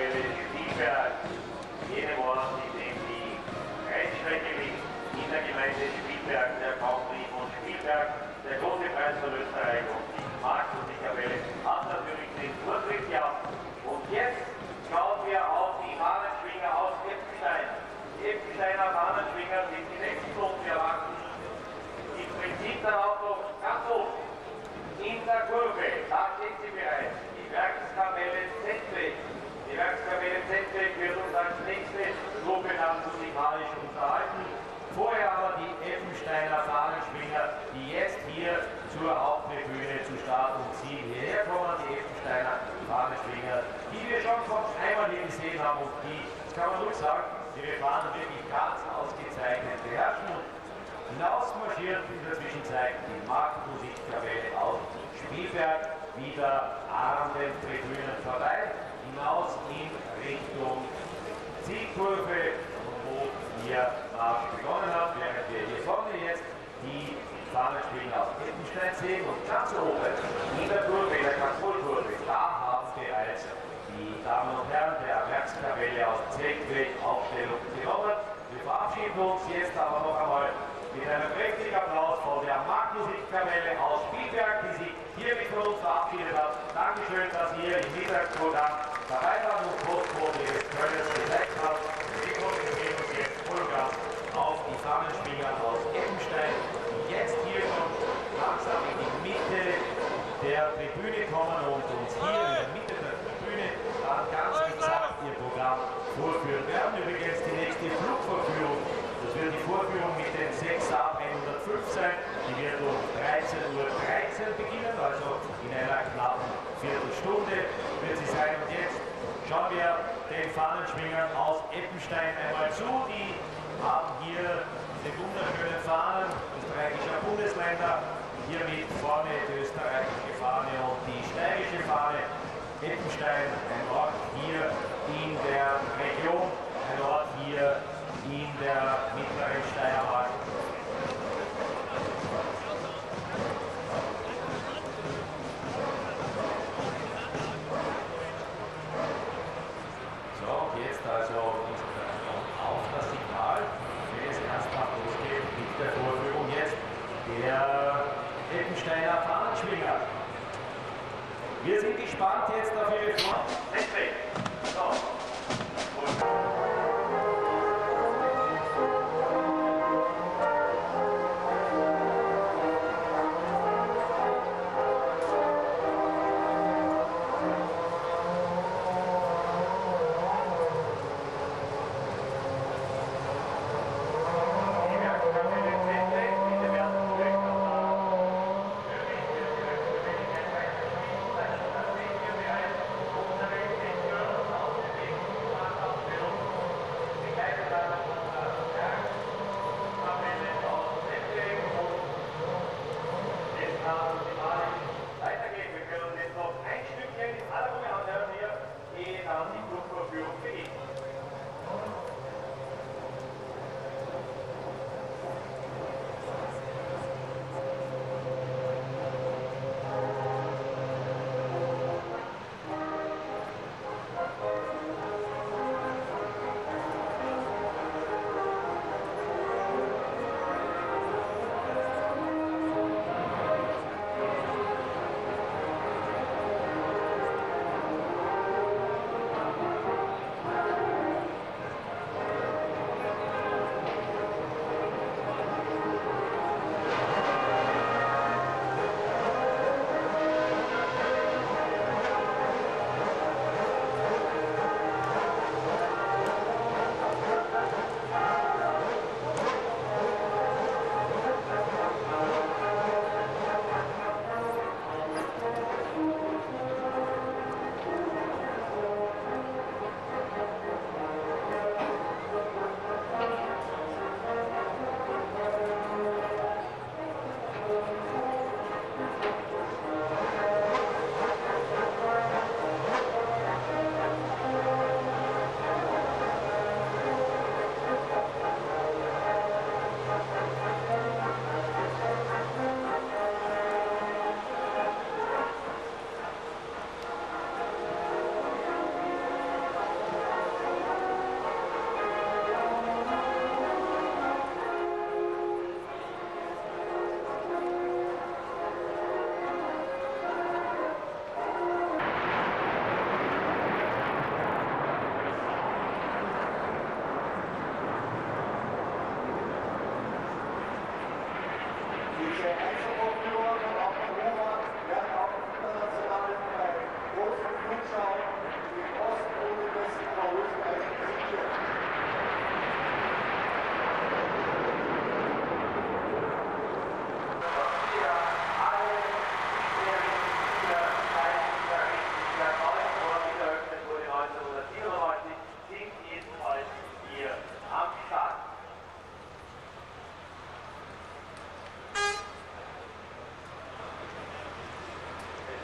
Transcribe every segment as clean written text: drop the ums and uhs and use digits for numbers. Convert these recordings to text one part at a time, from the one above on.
Kapelle Spielberg, jenem Ort, in dem die Rennstrecke liegt, in der Gemeinde Spielberg, der Kaufbrief und Spielberg, der große Preis von Österreich und die Markt und die Kapelle hat natürlich den Vortritt gehabt. Und jetzt schauen wir auf die Fahnenschwinger aus Eppenstein. Die Eppensteiner Fahnenschwinger sind die nächsten und wir warten im Prinzip dann auch noch ganz oben in der Kurve. Da steht sie bereits, die Werkskapelle Zetweg. Die Werkskapelle Zetweg wird uns als nächste Gruppe dann musikalisch unterhalten. Vorher aber die Eppensteiner Fahnenschwinger, die jetzt hier zur Haupttribüne zu Start und Ziel hierher kommen. Die Eppensteiner Fahnenschwinger, die wir schon von einmal hier gesehen haben und die, das kann man ruhig sagen, die wir Fahnen wirklich ganz ausgezeichnet beherrschen. Hinaus marschiert in der Zwischenzeit die Marktmusikkapelle aus Spielberg wieder an den Tribünen vorbei, hinaus in Richtung Zielkurve, wo wir Marsch begonnen haben, während wir hier vorne jetzt die Fahnenschwinger aus Eppenstein sehen und ganz oben in der Kurve, in der Kontrollkurve, da haben bereits die Damen und Herren der Werkskapelle aus Zeltweg Aufstellung genommen. Wir verabschieden uns jetzt aber noch einmal mit einem prächtigen Applaus von der Marktmusikkapelle aus Spielberg, die sich hier mit uns verabschiedet hat. Dankeschön, dass ihr im Mittagsprogramm dabei wart und Postbote des Kölners gezeigt habt. Wir konzentrieren uns jetzt Hologramm auf die Fahnenschwinger aus Eppenstein, die jetzt hier schon langsam in die Mitte der Tribüne kommen und uns hier in der Mitte der Tribüne dann ganz exakt ihr Programm vorführen werden. Übrigens die nächste Flugvorführung. Das wird die Vorführung mit den 6 Saab 105 sein. Die wird um 13:13 Uhr beginnen, also in einer knappen Viertelstunde wird sie sein. Und jetzt schauen wir den Fahnenschwingern aus Eppenstein einmal zu. Die haben hier diese wunderschönen Fahnen österreichischer Bundesländer. Hier mit vorne die österreichische Fahne und die steirische Fahne. Eppenstein, ein Ort hier in der Region, ein Ort hier in der mittleren Steiermark. So, jetzt also auf das Signal, wenn es ernsthaft losgeht mit der Vorführung jetzt der Eppensteiner Fahnenschwinger. Wir sind gespannt jetzt auf Ihre Fragen. So. Weitergehen, wir können uns jetzt noch ein Stückchen in aller Ruhe anhören hier, ehe dann die Flugvorführung beginnt.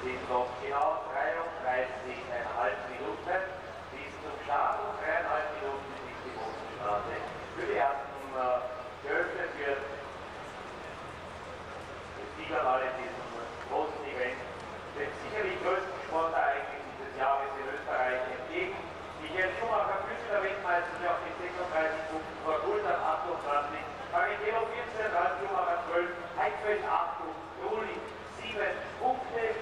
sind noch genau 33,5 Minuten bis zum Start und 3,5 Minuten bis die Bodenstraße für die ersten geöffnet wird. Das Siegerwahl in diesem großen Event dem sicherlich größten Sportereignis dieses Jahres in Österreich entgegen. Michael Schumacher, Künstler Weltmeister, sich auf die 36 Punkten vor Guldan 28, Barrichello 14, Ralf Schumacher 12, Heidfeld 8, Juli 7 Punkte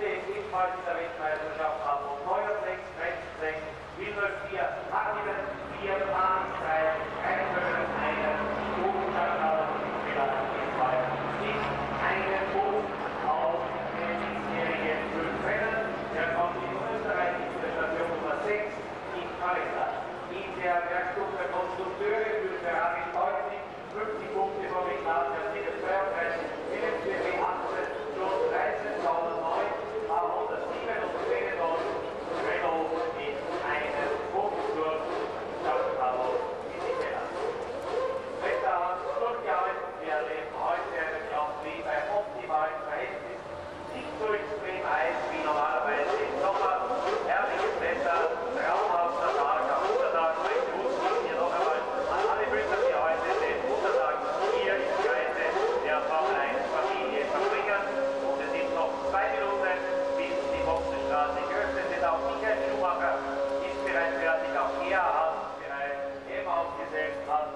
ebenfalls in der Weltmeisterschaft haben und Neuer 6, Rechts 6, Wilmer 4, Hattingen 4, Paris 3, Rheinfeld 1, Jugendschakal ebenfalls nicht einen Punkt auf den diesjährigen 5 Rennen. Der kommt in Österreich in der Station Nummer 6 in Kalender. In der Werkstatt der Konstrukteure für Ferrari deutlich 50 Punkte vom Ignaz, Mercedes 32, Philips BMW 18, plus 13.009, aber 107 und 10 Renault mit einem Punkt durch Stadthaus in die Keller. Wetter durchgearbeitet werde heute einen Grand Prix bei optimalen Verhältnissen, nicht so extrem heiß wie normalerweise im Sommer, herrliches Wetter, traumhafter Tag, am Muttertag, mein Gruß hier noch einmal an alle Mütter, die heute den Muttertag hier im Kreise der Formel 1 Familie verbringen. Und es sind noch 2 Minuten, bis die Boxenstraße geöffnet ist. Auch Michael Schumacher ist bereits fertig, auch er hat bereits eben aufgesetzt, hat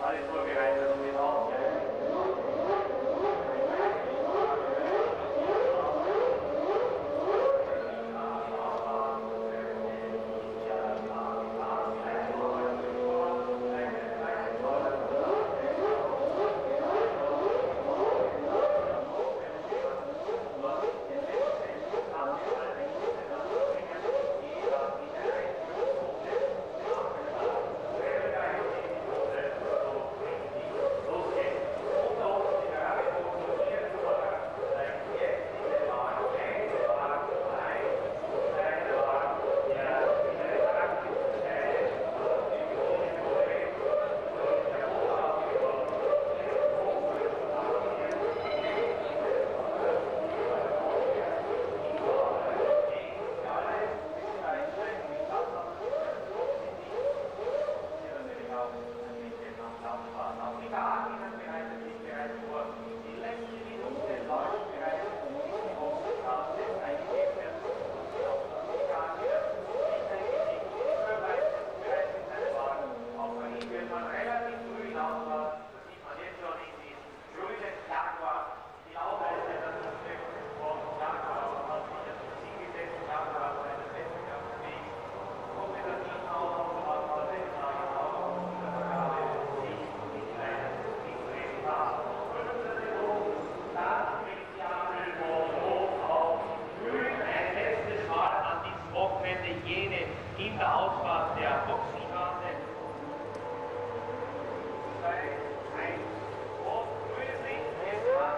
alles vorbereitet und ist ausgereift. In der Ausfahrt der Boxenstraße 2, 1, und grünes Licht, es hat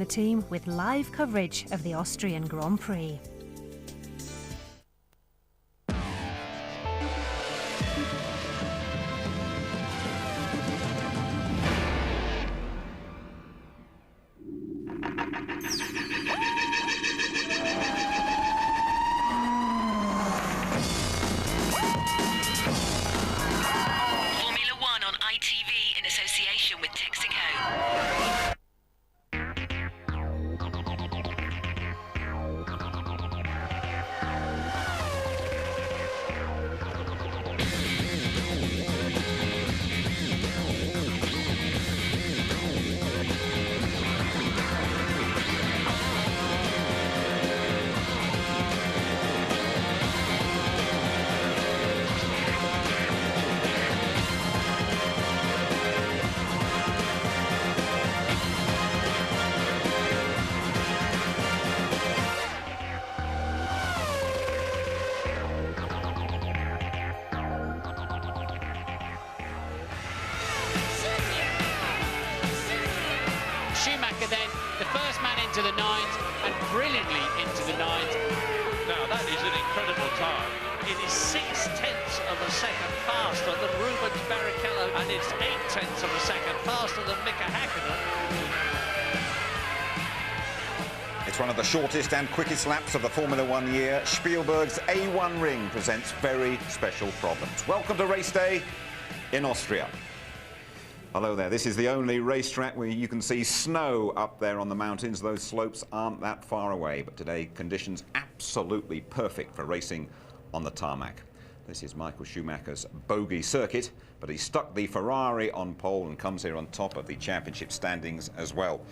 team with live coverage of the Austrian Grand Prix. On ITV in association with Texaco. Schumacher then, the first man into the nines, and brilliantly into the nines. Now that is an incredible time. It is 6/10 of a second faster than Rubens Barrichello, and it's 8/10 of a second faster than Mika Häkkinen. It's one of the shortest and quickest laps of the Formula One year. Spielberg's A1 ring presents very special problems. Welcome to race day in Austria. Hello there, this is the only racetrack where you can see snow up there on the mountains. Those slopes aren't that far away, but today conditions absolutely perfect for racing on the tarmac. This is Michael Schumacher's bogey circuit, but he stuck the Ferrari on pole and comes here on top of the championship standings as well.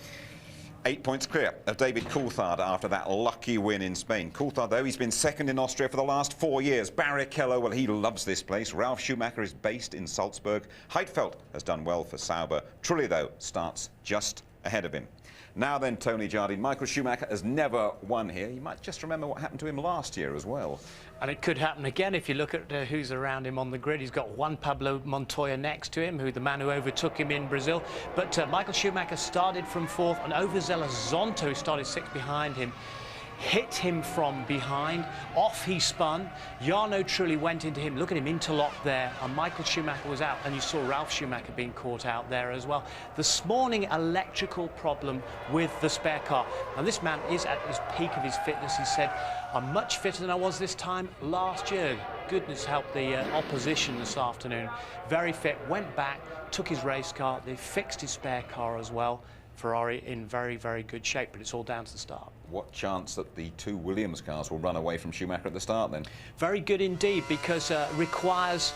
8 points clear of David Coulthard after that lucky win in Spain. Coulthard, though, he's been second in Austria for the last 4 years. Barrichello, well, he loves this place. Ralf Schumacher is based in Salzburg. Heidfeld has done well for Sauber. Trulli, though, starts just ahead of him. Now then, Tony Jardine, Michael Schumacher has never won here. You might just remember what happened to him last year as well. And it could happen again if you look at who's around him on the grid. He's got Juan Pablo Montoya next to him, the man who overtook him in Brazil. But Michael Schumacher started from fourth, and overzealous Zonta, who started sixth behind him, hit him from behind. Off he spun. Jarno Trulli went into him. Look at him interlocked there, and Michael Schumacher was out, and you saw Ralf Schumacher being caught out there as well. This morning, electrical problem with the spare car. Now this man is at his peak of his fitness. He said, I'm much fitter than I was this time last year. Goodness help the opposition this afternoon. Very fit, went back, took his race car. They fixed his spare car as well. Ferrari in very, very good shape, but it's all down to the start. What chance that the two Williams cars will run away from Schumacher at the start then? Very good indeed, because it requires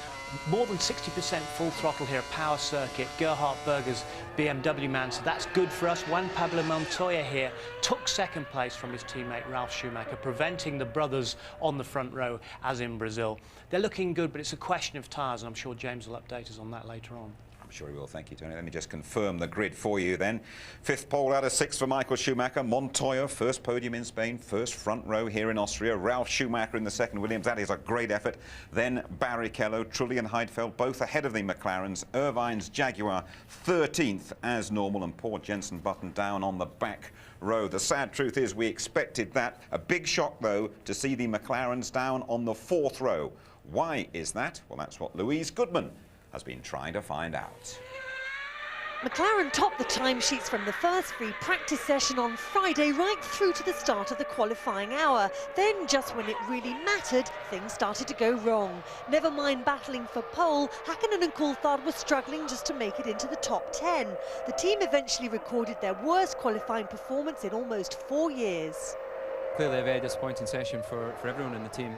more than 60% full throttle here, a power circuit. Gerhard Berger's BMW man, so that's good for us. Juan Pablo Montoya here took second place from his teammate Ralf Schumacher, preventing the brothers on the front row as in Brazil. They're looking good, but it's a question of tyres, and I'm sure James will update us on that later on. I'm sure he will. Thank you, Tony. Let me just confirm the grid for you then. Fifth pole out of six for Michael Schumacher. Montoya, first podium in Spain, first front row here in Austria. Ralf Schumacher in the second Williams. That is a great effort. Then Barrichello, Trulli and Heidfeld, both ahead of the McLarens. Irvine's Jaguar 13th as normal, and poor Jenson Button down on the back row. The sad truth is we expected that. A big shock, though, to see the McLarens down on the fourth row. Why is that? Well, that's what Louise Goodman has been trying to find out. McLaren topped the timesheets from the first free practice session on Friday right through to the start of the qualifying hour. Then, just when it really mattered, things started to go wrong. Never mind battling for pole, Häkkinen and Coulthard were struggling just to make it into the top 10. The team eventually recorded their worst qualifying performance in almost 4 years. Clearly a very disappointing session for everyone in the team.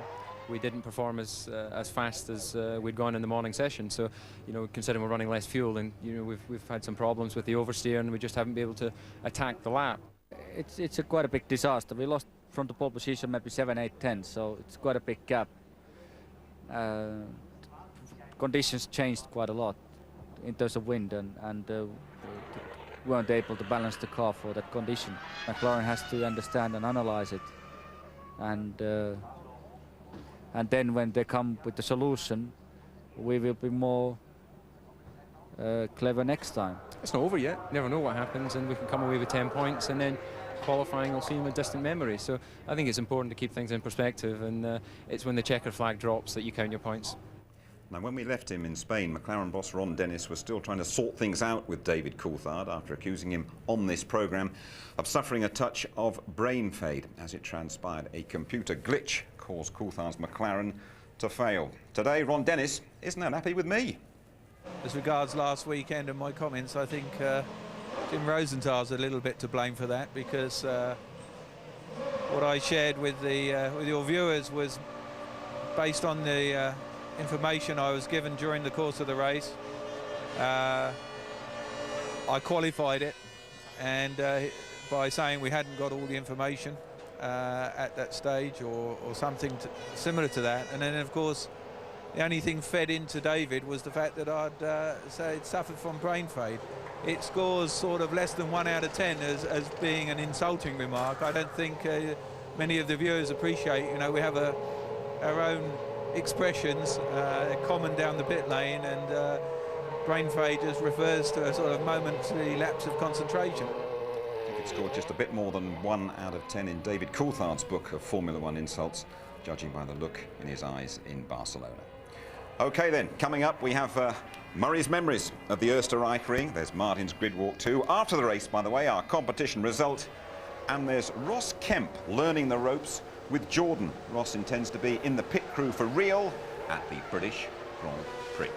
We didn't perform as fast as we'd gone in the morning session. So, you know, considering we're running less fuel, and you know we've had some problems with the oversteer, and we just haven't been able to attack the lap. It's quite a big disaster. We lost from the pole position maybe 7, 8, 10. So it's quite a big gap. Conditions changed quite a lot in terms of wind, and we weren't able to balance the car for that condition. McLaren has to understand and analyze it, and then when they come with the solution, we will be more clever next time. It's not over yet. You never know what happens, and we can come away with 10 points, and then qualifying will seem a distant memory. So I think it's important to keep things in perspective, and it's when the checker flag drops that you count your points. Now, when we left him in Spain, McLaren boss Ron Dennis was still trying to sort things out with David Coulthard after accusing him on this programme of suffering a touch of brain fade. As it transpired, a computer glitch caused Coulthard's McLaren to fail. Today, Ron Dennis isn't that happy with me. As regards last weekend and my comments, I think Jim Rosenthal's a little bit to blame for that, because what I shared with your viewers was based on the information I was given during the course of the race. I qualified it, and by saying we hadn't got all the information at that stage, or something similar to that. And then, of course, the only thing fed into David was the fact that I'd suffered from brain fade. It scores sort of less than 1 out of 10 as being an insulting remark. I don't think many of the viewers appreciate, you know, we have our own expressions common down the pit lane, and brain fade just refers to a sort of momentary lapse of concentration. I think it scored just a bit more than 1 out of 10 in David Coulthard's book of Formula One insults, judging by the look in his eyes in Barcelona. OK then, coming up we have Murray's memories of the Österreich Ring. There's Martin's grid walk too. After the race, by the way, our competition result. And there's Ross Kemp learning the ropes with Jordan. Ross intends to be in the pit crew for real at the British Grand Prix.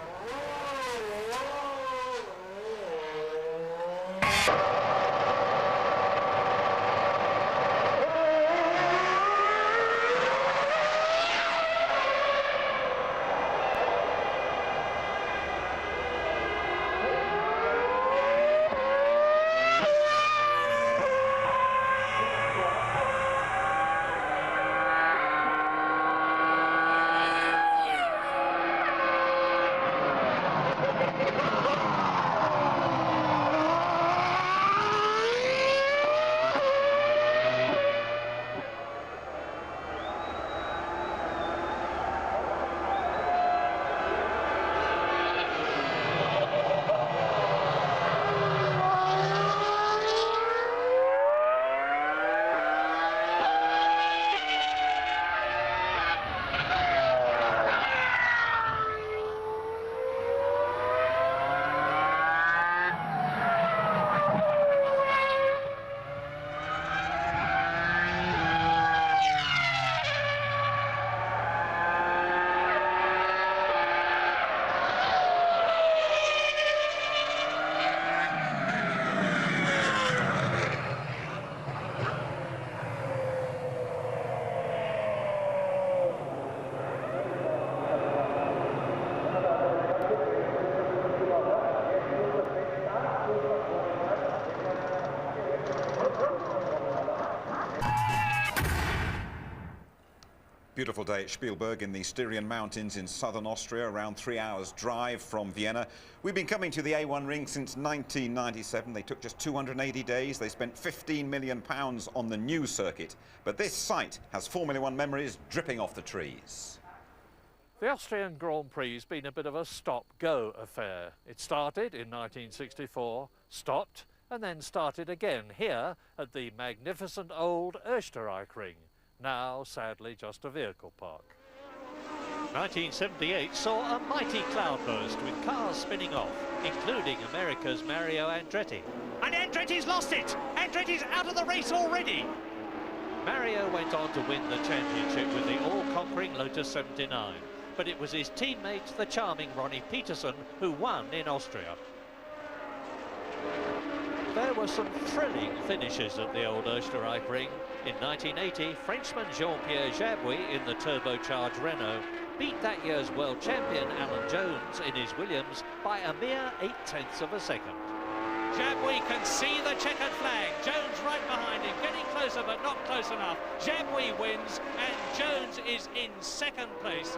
Beautiful day at Spielberg in the Styrian Mountains in southern Austria, around 3 hours drive from Vienna. We've been coming to the A1 ring since 1997. They took just 280 days. They spent £15 million on the new circuit. But this site has Formula One memories dripping off the trees. The Austrian Grand Prix has been a bit of a stop-go affair. It started in 1964, stopped, and then started again here at the magnificent old Österreich Ring. Now, sadly, just a vehicle park. 1978 saw a mighty cloudburst with cars spinning off, including America's Mario Andretti. And Andretti's lost it! Andretti's out of the race already! Mario went on to win the championship with the all-conquering Lotus 79, but it was his teammate, the charming Ronnie Peterson, who won in Austria. There were some thrilling finishes at the old Österreich Ring. In 1980, Frenchman Jean-Pierre Jabouille in the turbocharged Renault beat that year's world champion Alan Jones in his Williams by a mere 0.8 of a second. Jabouille can see the checkered flag. Jones right behind him, getting closer but not close enough. Jabouille wins and Jones is in second place.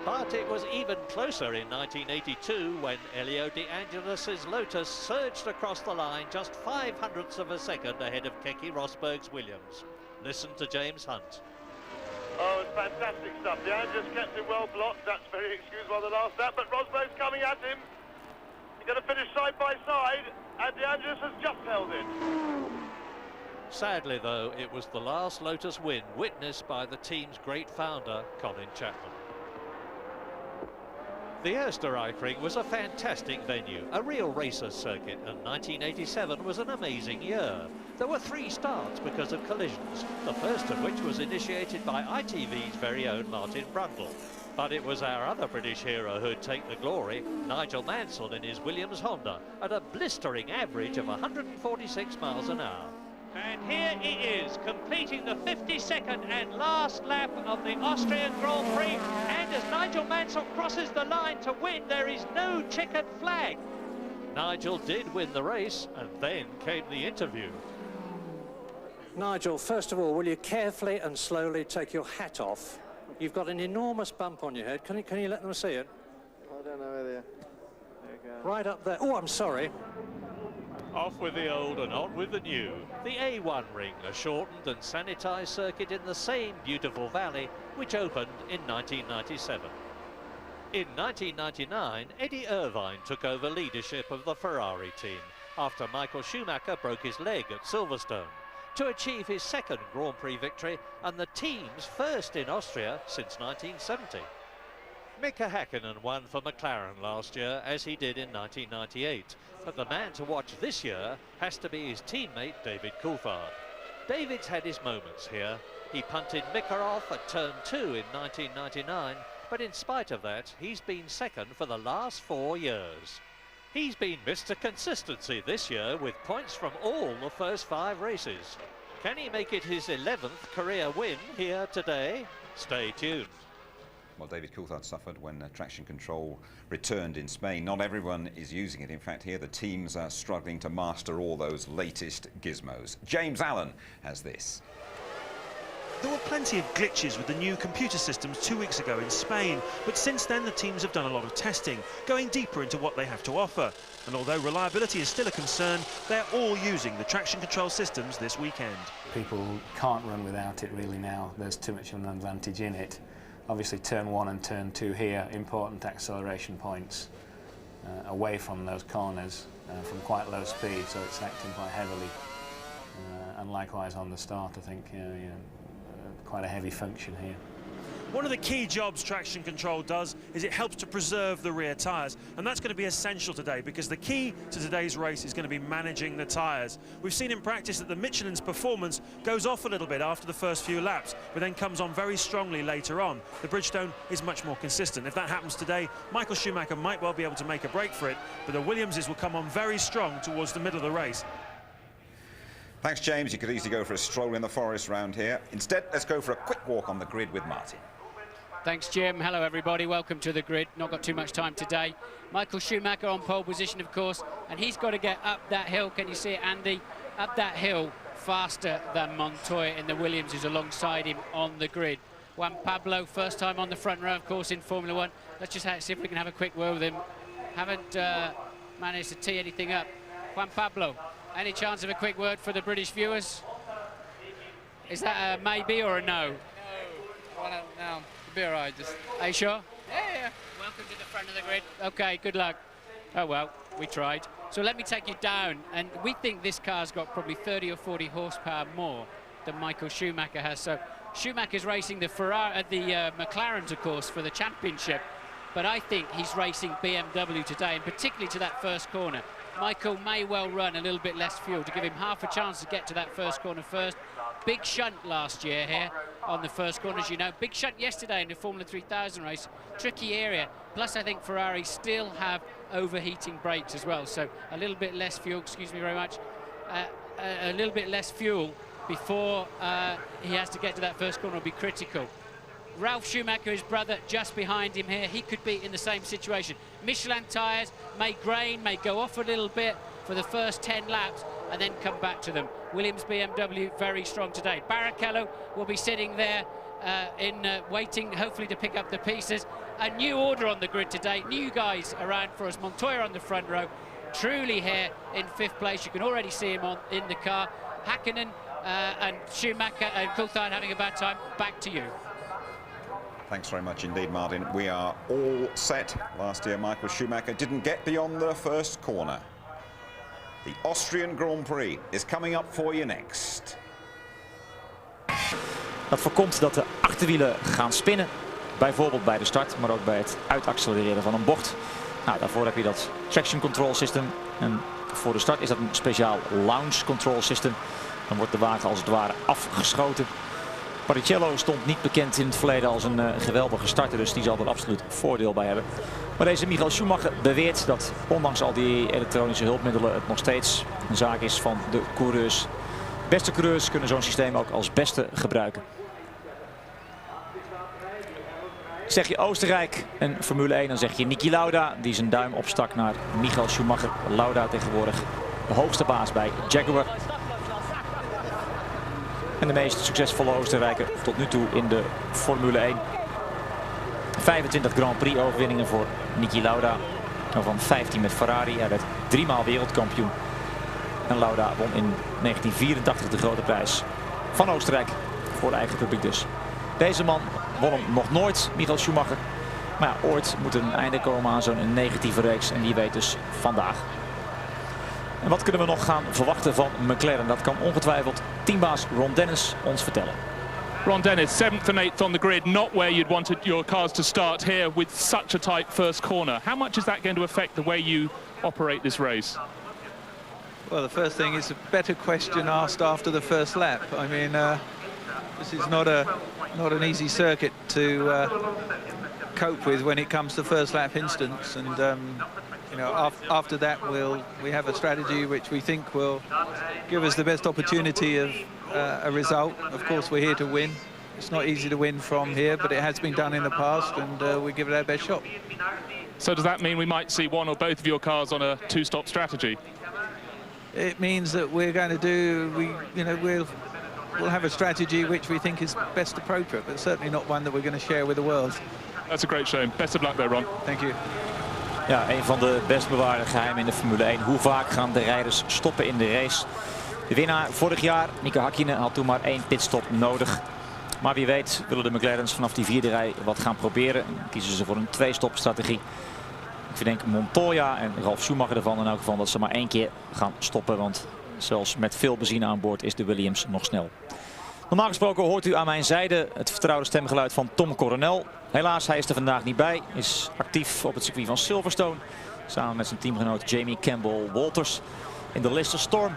But it was even closer in 1982 when Elio De Angelis's Lotus surged across the line just 0.05 of a second ahead of Keke Rosberg's Williams. Listen to James Hunt. Oh, it's fantastic stuff. The Andrews kept him well blocked. That's very excusable on the last lap, but Rosberg's coming at him. He's going to finish side by side, and the Andrews has just held it. Sadly, though, it was the last Lotus win witnessed by the team's great founder, Colin Chapman. The Österreich was a fantastic venue, a real racer's circuit, and 1987 was an amazing year. There were 3 starts because of collisions, the first of which was initiated by ITV's very own Martin Brundle. But it was our other British hero who'd take the glory, Nigel Mansell in his Williams Honda, at a blistering average of 146 miles an hour. And here he is, completing the 52nd and last lap of the Austrian Grand Prix. And as Nigel Mansell crosses the line to win, there is no checkered flag. Nigel did win the race, and then came the interview. Nigel, first of all, will you carefully and slowly take your hat off? You've got an enormous bump on your head. Can you let them see it? I don't know whether... Right up there. Oh, I'm sorry. Off with the old and on with the new. The A1 ring, a shortened and sanitised circuit in the same beautiful valley which opened in 1997. In 1999, Eddie Irvine took over leadership of the Ferrari team after Michael Schumacher broke his leg at Silverstone, to achieve his 2nd Grand Prix victory and the team's first in Austria since 1970. Mika Häkkinen won for McLaren last year, as he did in 1998. But the man to watch this year has to be his teammate, David Coulthard. David's had his moments here. He punted Mika off at turn 2 in 1999, but in spite of that, he's been 2nd for the last 4 years. He's been Mr. Consistency this year, with points from all the first 5 races. Can he make it his 11th career win here today? Stay tuned. Well, David Coulthard suffered when traction control returned in Spain. Not everyone is using it. In fact, here the teams are struggling to master all those latest gizmos. James Allen has this. There were plenty of glitches with the new computer systems 2 weeks ago in Spain, but since then the teams have done a lot of testing, going deeper into what they have to offer. And although reliability is still a concern, they're all using the traction control systems this weekend. People can't run without it really now. There's too much of an advantage in it. Obviously turn 1 and turn 2 here, important acceleration points away from those corners from quite low speed, so it's acting quite heavily. And likewise on the start, I think quite a heavy function here. One of the key jobs traction control does is it helps to preserve the rear tyres, and that's going to be essential today because the key to today's race is going to be managing the tyres. We've seen in practice that the Michelin's performance goes off a little bit after the first few laps, but then comes on very strongly later on. The Bridgestone is much more consistent. If that happens today, Michael Schumacher might well be able to make a break for it, but the Williamses will come on very strong towards the middle of the race. Thanks, James. You could easily go for a stroll in the forest round here. Instead, let's go for a quick walk on the grid with Martin. Thanks, Jim. Hello, everybody. Welcome to the grid. Not got too much time today. Michael Schumacher on pole position, of course, and he's got to get up that hill. Can you see it, Andy? Up that hill faster than Montoya in the Williams, who's alongside him on the grid. Juan Pablo, first time on the front row, of course, in Formula 1. Let's just see if we can have a quick word with him. Haven't managed to tee anything up. Juan Pablo, any chance of a quick word for the British viewers? Is that a maybe or a no? No. Be all right, just... Are you sure? Yeah. Welcome to the front of the grid. Okay, good luck. Oh, well, we tried. So let me take you down, and we think this car's got probably 30 or 40 horsepower more than Michael Schumacher has. So Schumacher's racing the McLarens, of course, for the championship, but I think he's racing BMW today, and particularly to that first corner. Michael may well run a little bit less fuel to give him half a chance to get to that first corner first. Big shunt last year here on the first corner, as you know. Big shunt yesterday in the Formula 3000 race. Tricky area. Plus, I think Ferrari still have overheating brakes as well. So a little bit less fuel, excuse me very much, a little bit less fuel before he has to get to that first corner will be critical. Ralf Schumacher, his brother, just behind him here. He could be in the same situation. Michelin tyres may grain, may go off a little bit for the first 10 laps and then come back to them. Williams BMW very strong today. Barrichello will be sitting there waiting, hopefully, to pick up the pieces. A new order on the grid today. New guys around for us. Montoya on the front row. Trulli here in 5th place. You can already see him in the car. Häkkinen and Schumacher and Coulthard having a bad time. Back to you. Thanks very much indeed, Martin. We are all set. Last year, Michael Schumacher didn't get beyond the first corner. The Austrian Grand Prix is coming up for you next. Dat voorkomt dat de achterwielen gaan spinnen. Bijvoorbeeld bij de start, maar ook bij het uitaccelereren van een bocht. Nou, daarvoor heb je dat traction control system. En voor de start is dat een speciaal launch control system. Dan wordt de wagen als het ware afgeschoten. Barrichello stond niet bekend in het verleden als een geweldige starter, dus die zal er absoluut voordeel bij hebben. Maar deze Michael Schumacher beweert dat ondanks al die elektronische hulpmiddelen het nog steeds een zaak is van de coureurs. Beste coureurs kunnen zo'n systeem ook als beste gebruiken. Zeg je Oostenrijk en Formule 1, dan zeg je Niki Lauda, die zijn duim opstak naar Michael Schumacher. Lauda tegenwoordig de hoogste baas bij Jaguar. En de meest succesvolle Oostenrijker tot nu toe in de Formule 1. 25 Grand Prix overwinningen voor Niki Lauda. Van 15 met Ferrari. Hij werd 3-maal wereldkampioen. En Lauda won in 1984 de grote prijs van Oostenrijk. Voor eigen publiek dus. Deze man won hem nog nooit, Michael Schumacher. Maar ja, ooit moet er een einde komen aan zo'n negatieve reeks. En die weet dus vandaag. En wat kunnen we nog gaan verwachten van McLaren? Dat kan ongetwijfeld teambaas Ron Dennis ons vertellen. Ron Dennis, 7th and 8th on the grid, not where you'd wanted your cars to start here with such a tight first corner. How much is that going to affect the way you operate this race? Well, the first thing is a better question asked after the first lap. I mean, this is not an easy circuit to cope with when it comes to first lap instance, and you know, after that we have a strategy which we think will give us the best opportunity of a result. Of course, we're here to win. It's not easy to win from here, but it has been done in the past, and we give it our best shot. So does that mean we might see one or both of your cars on a two-stop strategy? It means that we're going to do, we'll have a strategy which we think is best appropriate, but certainly not one that we're going to share with the world. That's a great shame. Best of luck there, Ron. Thank you. Ja, een van de best bewaarde geheimen in de Formule 1. Hoe vaak gaan de rijders stoppen in de race? De winnaar vorig jaar, Mika Häkkinen, had toen maar 1 pitstop nodig. Maar wie weet willen de McLaren's vanaf die 4e rij wat gaan proberen. En kiezen ze voor een 2-stop strategie. Ik verdenk Montoya en Ralf Schumacher ervan in elk geval dat ze maar 1 keer gaan stoppen. Want zelfs met veel benzine aan boord is de Williams nog snel. Normaal gesproken hoort u aan mijn zijde het vertrouwde stemgeluid van Tom Coronel. Helaas, hij is er vandaag niet bij. Is actief op het circuit van Silverstone. Samen met zijn teamgenoot Jamie Campbell Walters in de Lister Storm.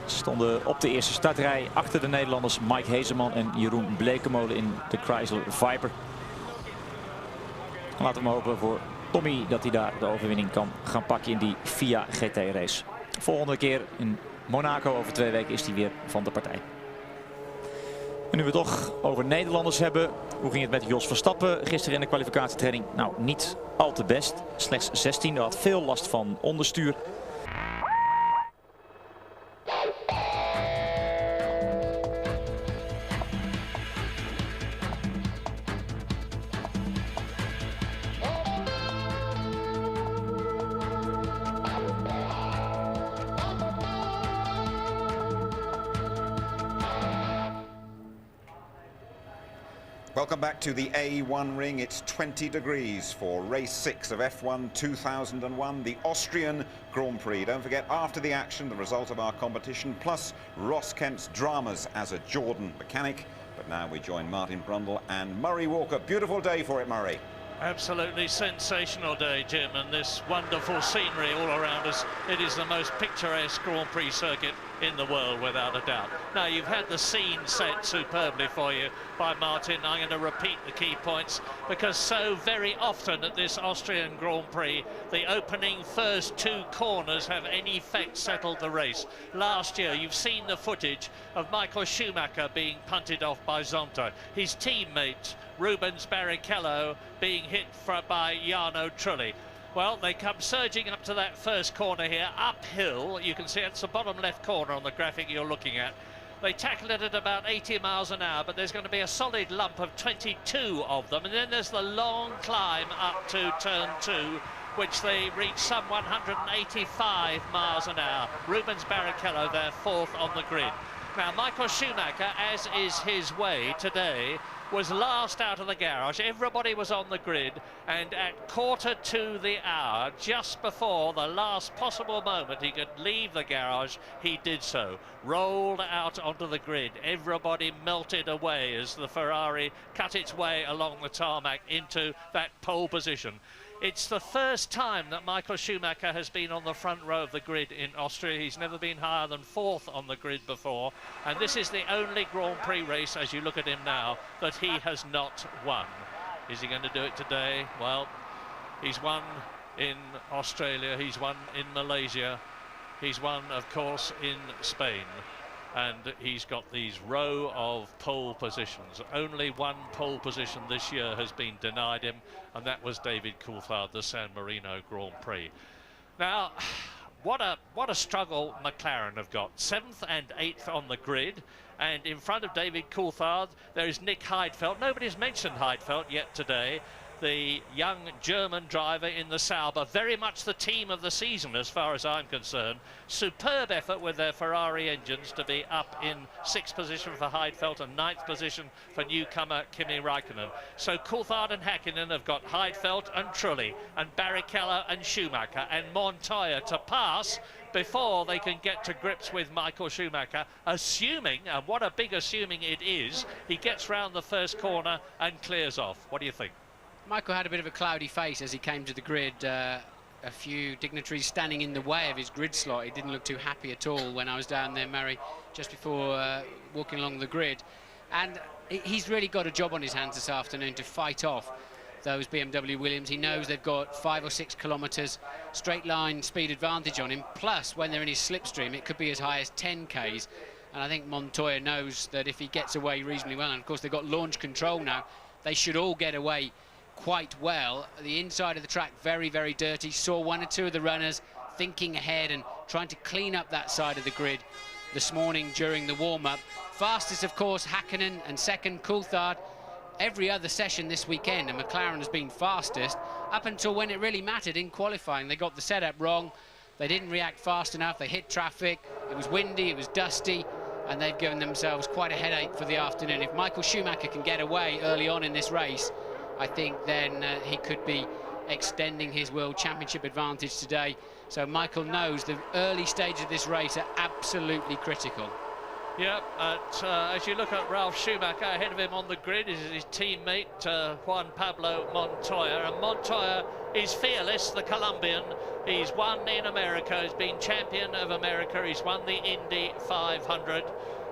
Ze stonden op de eerste startrij achter de Nederlanders Mike Heeseman en Jeroen Blekemolen in de Chrysler Viper. Laten we maar hopen voor Tommy dat hij daar de overwinning kan gaan pakken in die FIA GT race. Volgende keer in Monaco over 2 weken is hij weer van de partij. En nu we het toch over Nederlanders hebben. Hoe ging het met Jos Verstappen gisteren in de kwalificatietraining? Nou, niet al te best. Slechts 16e, had veel last van onderstuur. Welcome back to the A1 ring. It's 20 degrees for race 6 of F1 2001, the Austrian Grand Prix. Don't forget, after the action, the result of our competition, plus Ross Kemp's dramas as a Jordan mechanic. But now we join Martin Brundle and Murray Walker. Beautiful day for it, Murray. Absolutely sensational day, Jim, and this wonderful scenery all around us. It is the most picturesque Grand Prix circuit in the world, without a doubt. Now, you've had the scene set superbly for you by Martin. I'm going to repeat the key points, because so very often at this Austrian Grand Prix, the opening first 2 corners have in effect settled the race. Last year, you've seen the footage of Michael Schumacher being punted off by Zonta. His teammate, Rubens Barrichello, being hit by Jarno Trulli. Well, they come surging up to that first corner here, uphill. You can see it's the bottom left corner on the graphic you're looking at. They tackle it at about 80 miles an hour, but there's going to be a solid lump of 22 of them. And then there's the long climb up to turn 2, which they reach some 185 miles an hour. Rubens Barrichello there 4th on the grid. Now, Michael Schumacher, as is his way today, was last out of the garage. Everybody was on the grid, and at 1/4 to the hour, just before the last possible moment he could leave the garage, he did so. Rolled out onto the grid. Everybody melted away as the Ferrari cut its way along the tarmac into that pole position. It's the first time that Michael Schumacher has been on the front row of the grid in Austria. He's never been higher than 4th on the grid before, and this is the only Grand Prix race, as you look at him now, that he has not won. Is he going to do it today? Well, he's won in Australia, he's won in Malaysia, he's won, of course, in Spain. And he's got these row of pole positions. Only one pole position this year has been denied him, and that was David Coulthard, the San Marino Grand Prix. Now, what a struggle McLaren have got. 7th and 8th on the grid, and in front of David Coulthard there is Nick Heidfeld. Nobody's mentioned Heidfeld yet today. The young German driver in the Sauber, very much the team of the season as far as I'm concerned. Superb effort with their Ferrari engines to be up in 6th position for Heidfeld and 9th position for newcomer Kimi Räikkönen. So Coulthard and Häkkinen have got Heidfeld and Trulli and Barrichello and Schumacher and Montoya to pass before they can get to grips with Michael Schumacher, assuming, and what a big assuming it is, he gets round the first corner and clears off. What do you think? Michael had a bit of a cloudy face as he came to the grid. A few dignitaries standing in the way of his grid slot. He didn't look too happy at all when I was down there, Murray, just before walking along the grid. And he's really got a job on his hands this afternoon to fight off those BMW Williams. He knows they've got 5 or 6 kilometres straight line speed advantage on him. Plus, when they're in his slipstream, it could be as high as 10 Ks. And I think Montoya knows that if he gets away reasonably well, and of course they've got launch control now, they should all get away quite well. The inside of the track very, very dirty. Saw 1 or 2 of the runners thinking ahead and trying to clean up that side of the grid this morning during the warm-up. Fastest, of course, Häkkinen, and second Coulthard. Every other session this weekend, and McLaren has been fastest up until when it really mattered in qualifying. They got the setup wrong. They didn't react fast enough. They hit traffic. It was windy, it was dusty, and they've given themselves quite a headache for the afternoon. If Michael Schumacher can get away early on in this race, I think then he could be extending his World Championship advantage today. So Michael knows the early stages of this race are absolutely critical. Yep, as you look at Ralf Schumacher, ahead of him on the grid is his teammate Juan Pablo Montoya, and Montoya is fearless, the Colombian. He's won in America, he's been champion of America, he's won the Indy 500.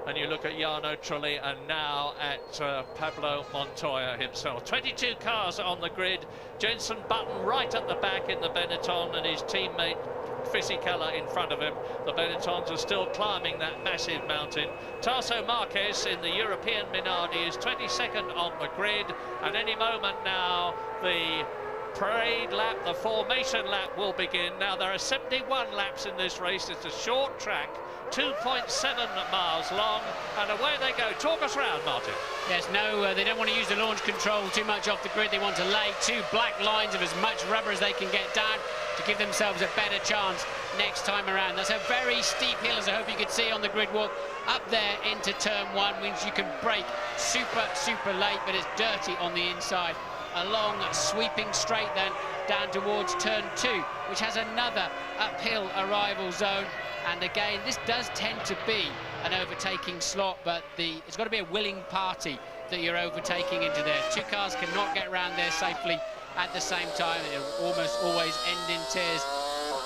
And you look at Jarno Trulli, and now at Pablo Montoya himself. 22 cars on the grid. Jenson Button right at the back in the Benetton, and his teammate Fisichella in front of him. The Benettons are still climbing that massive mountain. Tasso Marquez in the European Minardi is 22nd on the grid, and any moment now the parade lap, the formation lap will begin. Now there are 71 laps in this race. It's a short track, 2.7 miles long, and away they go. Talk us round, Martin. Yes, no, they don't want to use the launch control too much off the grid. They want to lay 2 black lines of as much rubber as they can get down to give themselves a better chance next time around. That's a very steep hill, as I hope you could see on the grid walk. Up there into turn 1 means you can brake super late, but it's dirty on the inside. A long sweeping straight then down towards turn 2, which has another uphill arrival zone. And again, this does tend to be an overtaking slot, but it's got to be a willing party that you're overtaking into there. 2 cars cannot get around there safely at the same time. It'll almost always end in tears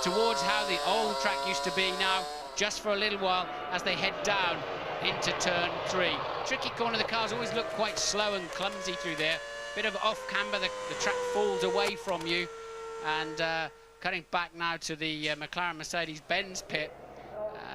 towards how the old track used to be now, just for a little while as they head down into turn 3. Tricky corner, the cars always look quite slow and clumsy through there. Bit of off camber, the track falls away from you. And cutting back now to the McLaren Mercedes-Benz pit.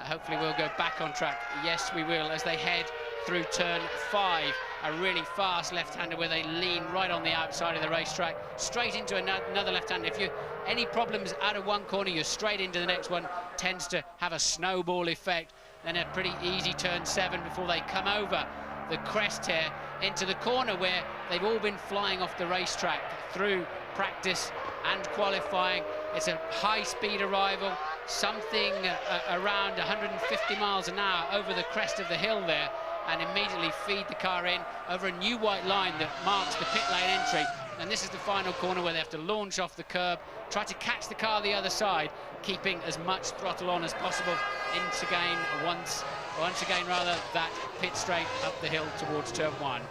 Hopefully we'll go back on track. Yes, we will, as they head through turn 5. A really fast left-hander where they lean right on the outside of the racetrack, straight into another left-hander. If you any problems out of one corner, you're straight into the next one. Tends to have a snowball effect. Then a pretty easy turn 7 before they come over the crest here into the corner where they've all been flying off the racetrack through practice and qualifying. It's a high-speed arrival, something around 150 miles an hour over the crest of the hill there. and immediately feed the car in over a new white line that marks the pit lane entry. And this is the final corner where they have to launch off the curb, try to catch the car the other side, keeping as much throttle on as possible into gain once again that pit straight up the hill towards turn 1.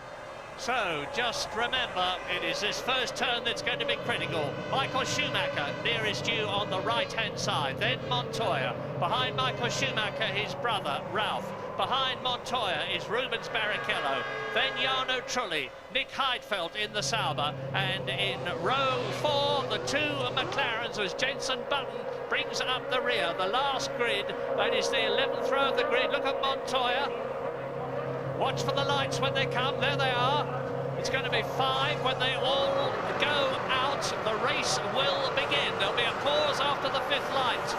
So, just remember, it is this first turn that's going to be critical. Michael Schumacher nearest you on the right-hand side, then Montoya. Behind Michael Schumacher, his brother, Ralph. Behind Montoya is Rubens Barrichello, then Jarno Trulli, Nick Heidfeld in the Sauber, and in row 4, the 2 McLarens as Jenson Button brings up the rear. The last grid, that is the 11th row of the grid. Look at Montoya. Watch for the lights when they come. There they are. It's going to be 5 when they all go out. The race will begin. There'll be a pause after the 5th light.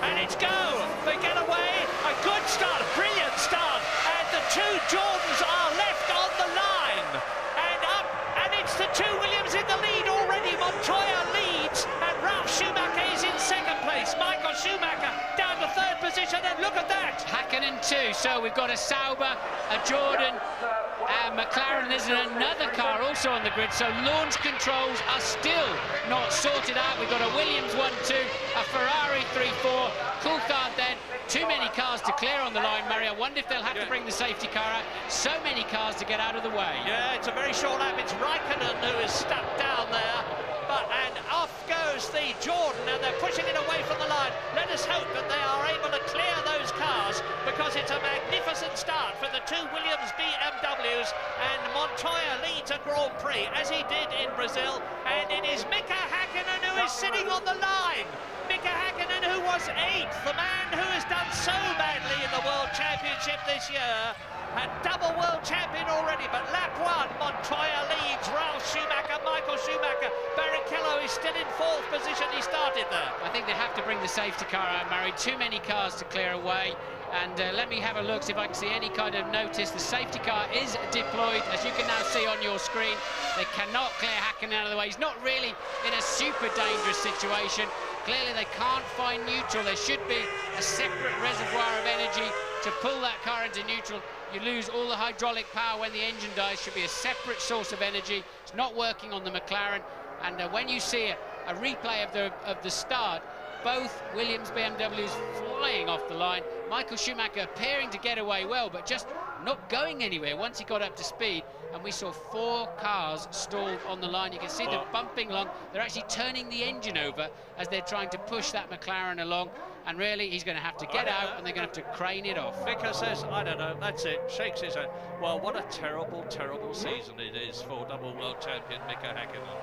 And it's go! They get away. A good start, a brilliant start. And the 2 Jordans are left on the line. And up, and it's the 2 Williams in the lead already. Montoya leads, and Ralf Schumacher is in 2nd place. Michael Schumacher down to 3rd position, and look at that. Hakkinen 2, so we've got a Sauber, a Jordan, and McLaren. There's another car also on the grid, so launch controls are still not sorted out. We've got a Williams 1-2, a Ferrari 3-4, Coulthard then. Too many cars to clear on the line, Murray. I wonder if they'll have to bring the safety car out. So many cars to get out of the way. Yeah, it's a very short lap. It's Raikkonen who is stuck down there. And off goes the Jordan, and they're pushing it away from the line. Let us hope that they are able to clear those cars, because it's a magnificent start for the 2 Williams BMWs, and Montoya leads a Grand Prix, as he did in Brazil, and it is Mika Hakkinen who is sitting on the line. Mika Hakkinen, who was 8th, the man who has done so badly in the World Championship this year, a double world champion already, but lap 1, Montoya leads, Ralf Schumacher, Michael Schumacher, Barrichello is still in 4th position. He started there. I think they have to bring the safety car out, Murray. Too many cars to clear away. And let me have a look, see if I can see any kind of notice. The safety car is deployed, as you can now see on your screen. They cannot clear Hakkinen out of the way. He's not really in a super dangerous situation. Clearly they can't find neutral. There should be a separate reservoir of energy to pull that car into neutral. You lose all the hydraulic power when the engine dies. Should be a separate source of energy. It's not working on the McLaren. And when you see a replay of the start, both Williams BMWs flying off the line. Michael Schumacher appearing to get away well, but just not going anywhere once he got up to speed. And we saw 4 cars stalled on the line. You can see them bumping along. They're actually turning the engine over as they're trying to push that McLaren along. And really, he's going to have to get out, and they're going to have to crane it off. Mika says, I don't know, that's it, shakes his head. Well, what a terrible, terrible season it is for double world champion Mika Hakkinen.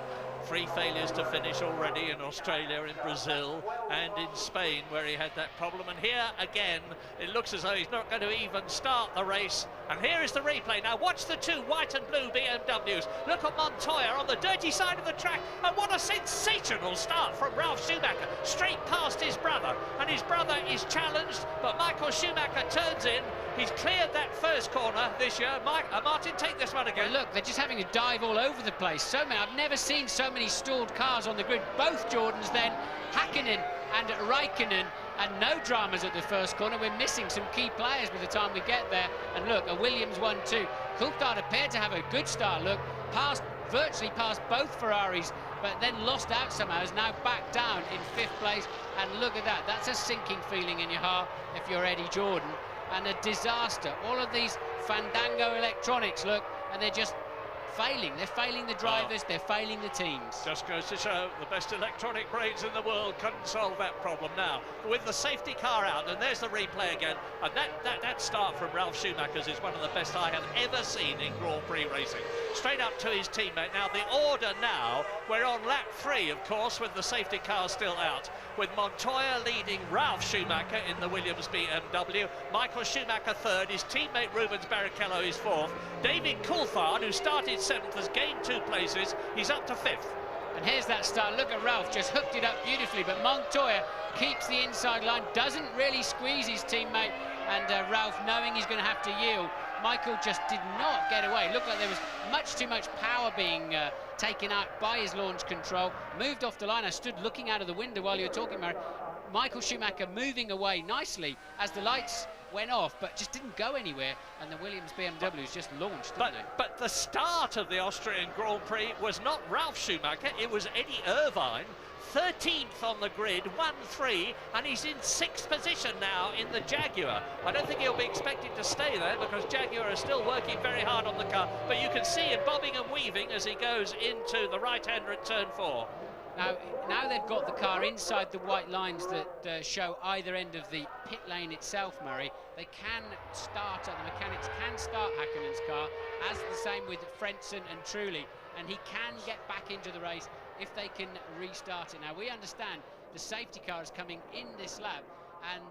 3 failures to finish already in Australia, in Brazil, and in Spain, where he had that problem. And here, again, it looks as though he's not going to even start the race. And here is the replay. Now, watch the 2 white and blue BMWs. Look at Montoya on the dirty side of the track. And what a sensational start from Ralf Schumacher, straight past his brother. And his brother is challenged, but Michael Schumacher turns in. He's cleared that first corner this year. Martin, take this one again. Well, look, they're just having to dive all over the place. So many, I've never seen so many stalled cars on the grid. Both Jordans then, Hakkinen and Raikkonen, and no dramas at the first corner. We're missing some key players by the time we get there. And look, a Williams 1-2. Coulthard appeared to have a good start, look, virtually past both Ferraris, but then lost out somehow, is now back down in 5th place. And look at that, that's a sinking feeling in your heart if you're Eddie Jordan. And a disaster. All of these Fandango electronics, look, and they're just failing. They're failing the drivers, they're failing the teams. Just goes to show the best electronic brains in the world couldn't solve that problem. Now, with the safety car out, and there's the replay again, and that start from Ralf Schumacher's is one of the best I have ever seen in Grand Prix racing. Straight up to his teammate. Now, the order now, we're on lap 3, of course, with the safety car still out, with Montoya leading Ralf Schumacher in the Williams BMW, Michael Schumacher 3rd, his teammate Rubens Barrichello is 4th, David Coulthard, who started 7th, has gained 2 places, he's up to 5th. And here's that start. Look at Ralf, just hooked it up beautifully, but Montoya keeps the inside line, doesn't really squeeze his teammate, and Ralf, knowing he's going to have to yield, Michael just did not get away. Looked like there was much too much power being taken out by his launch control. Moved off the line. I stood looking out of the window while you were talking, Murray. Michael Schumacher moving away nicely as the lights went off, but just didn't go anywhere, and the Williams BMWs just launched, didn't they? But the start of the Austrian Grand Prix was not Ralf Schumacher, it was Eddie Irvine, 13th on the grid, 1-3, and he's in 6th position now in the Jaguar. I don't think he'll be expected to stay there because Jaguar are still working very hard on the car, but you can see him bobbing and weaving as he goes into the right-hander at turn 4. Now they've got the car inside the white lines that show either end of the pit lane itself, Murray. They can start, the mechanics can start Häkkönen's car, as the same with Frentzen and Trulli, and he can get back into the race if they can restart it. Now, we understand the safety car is coming in this lap, and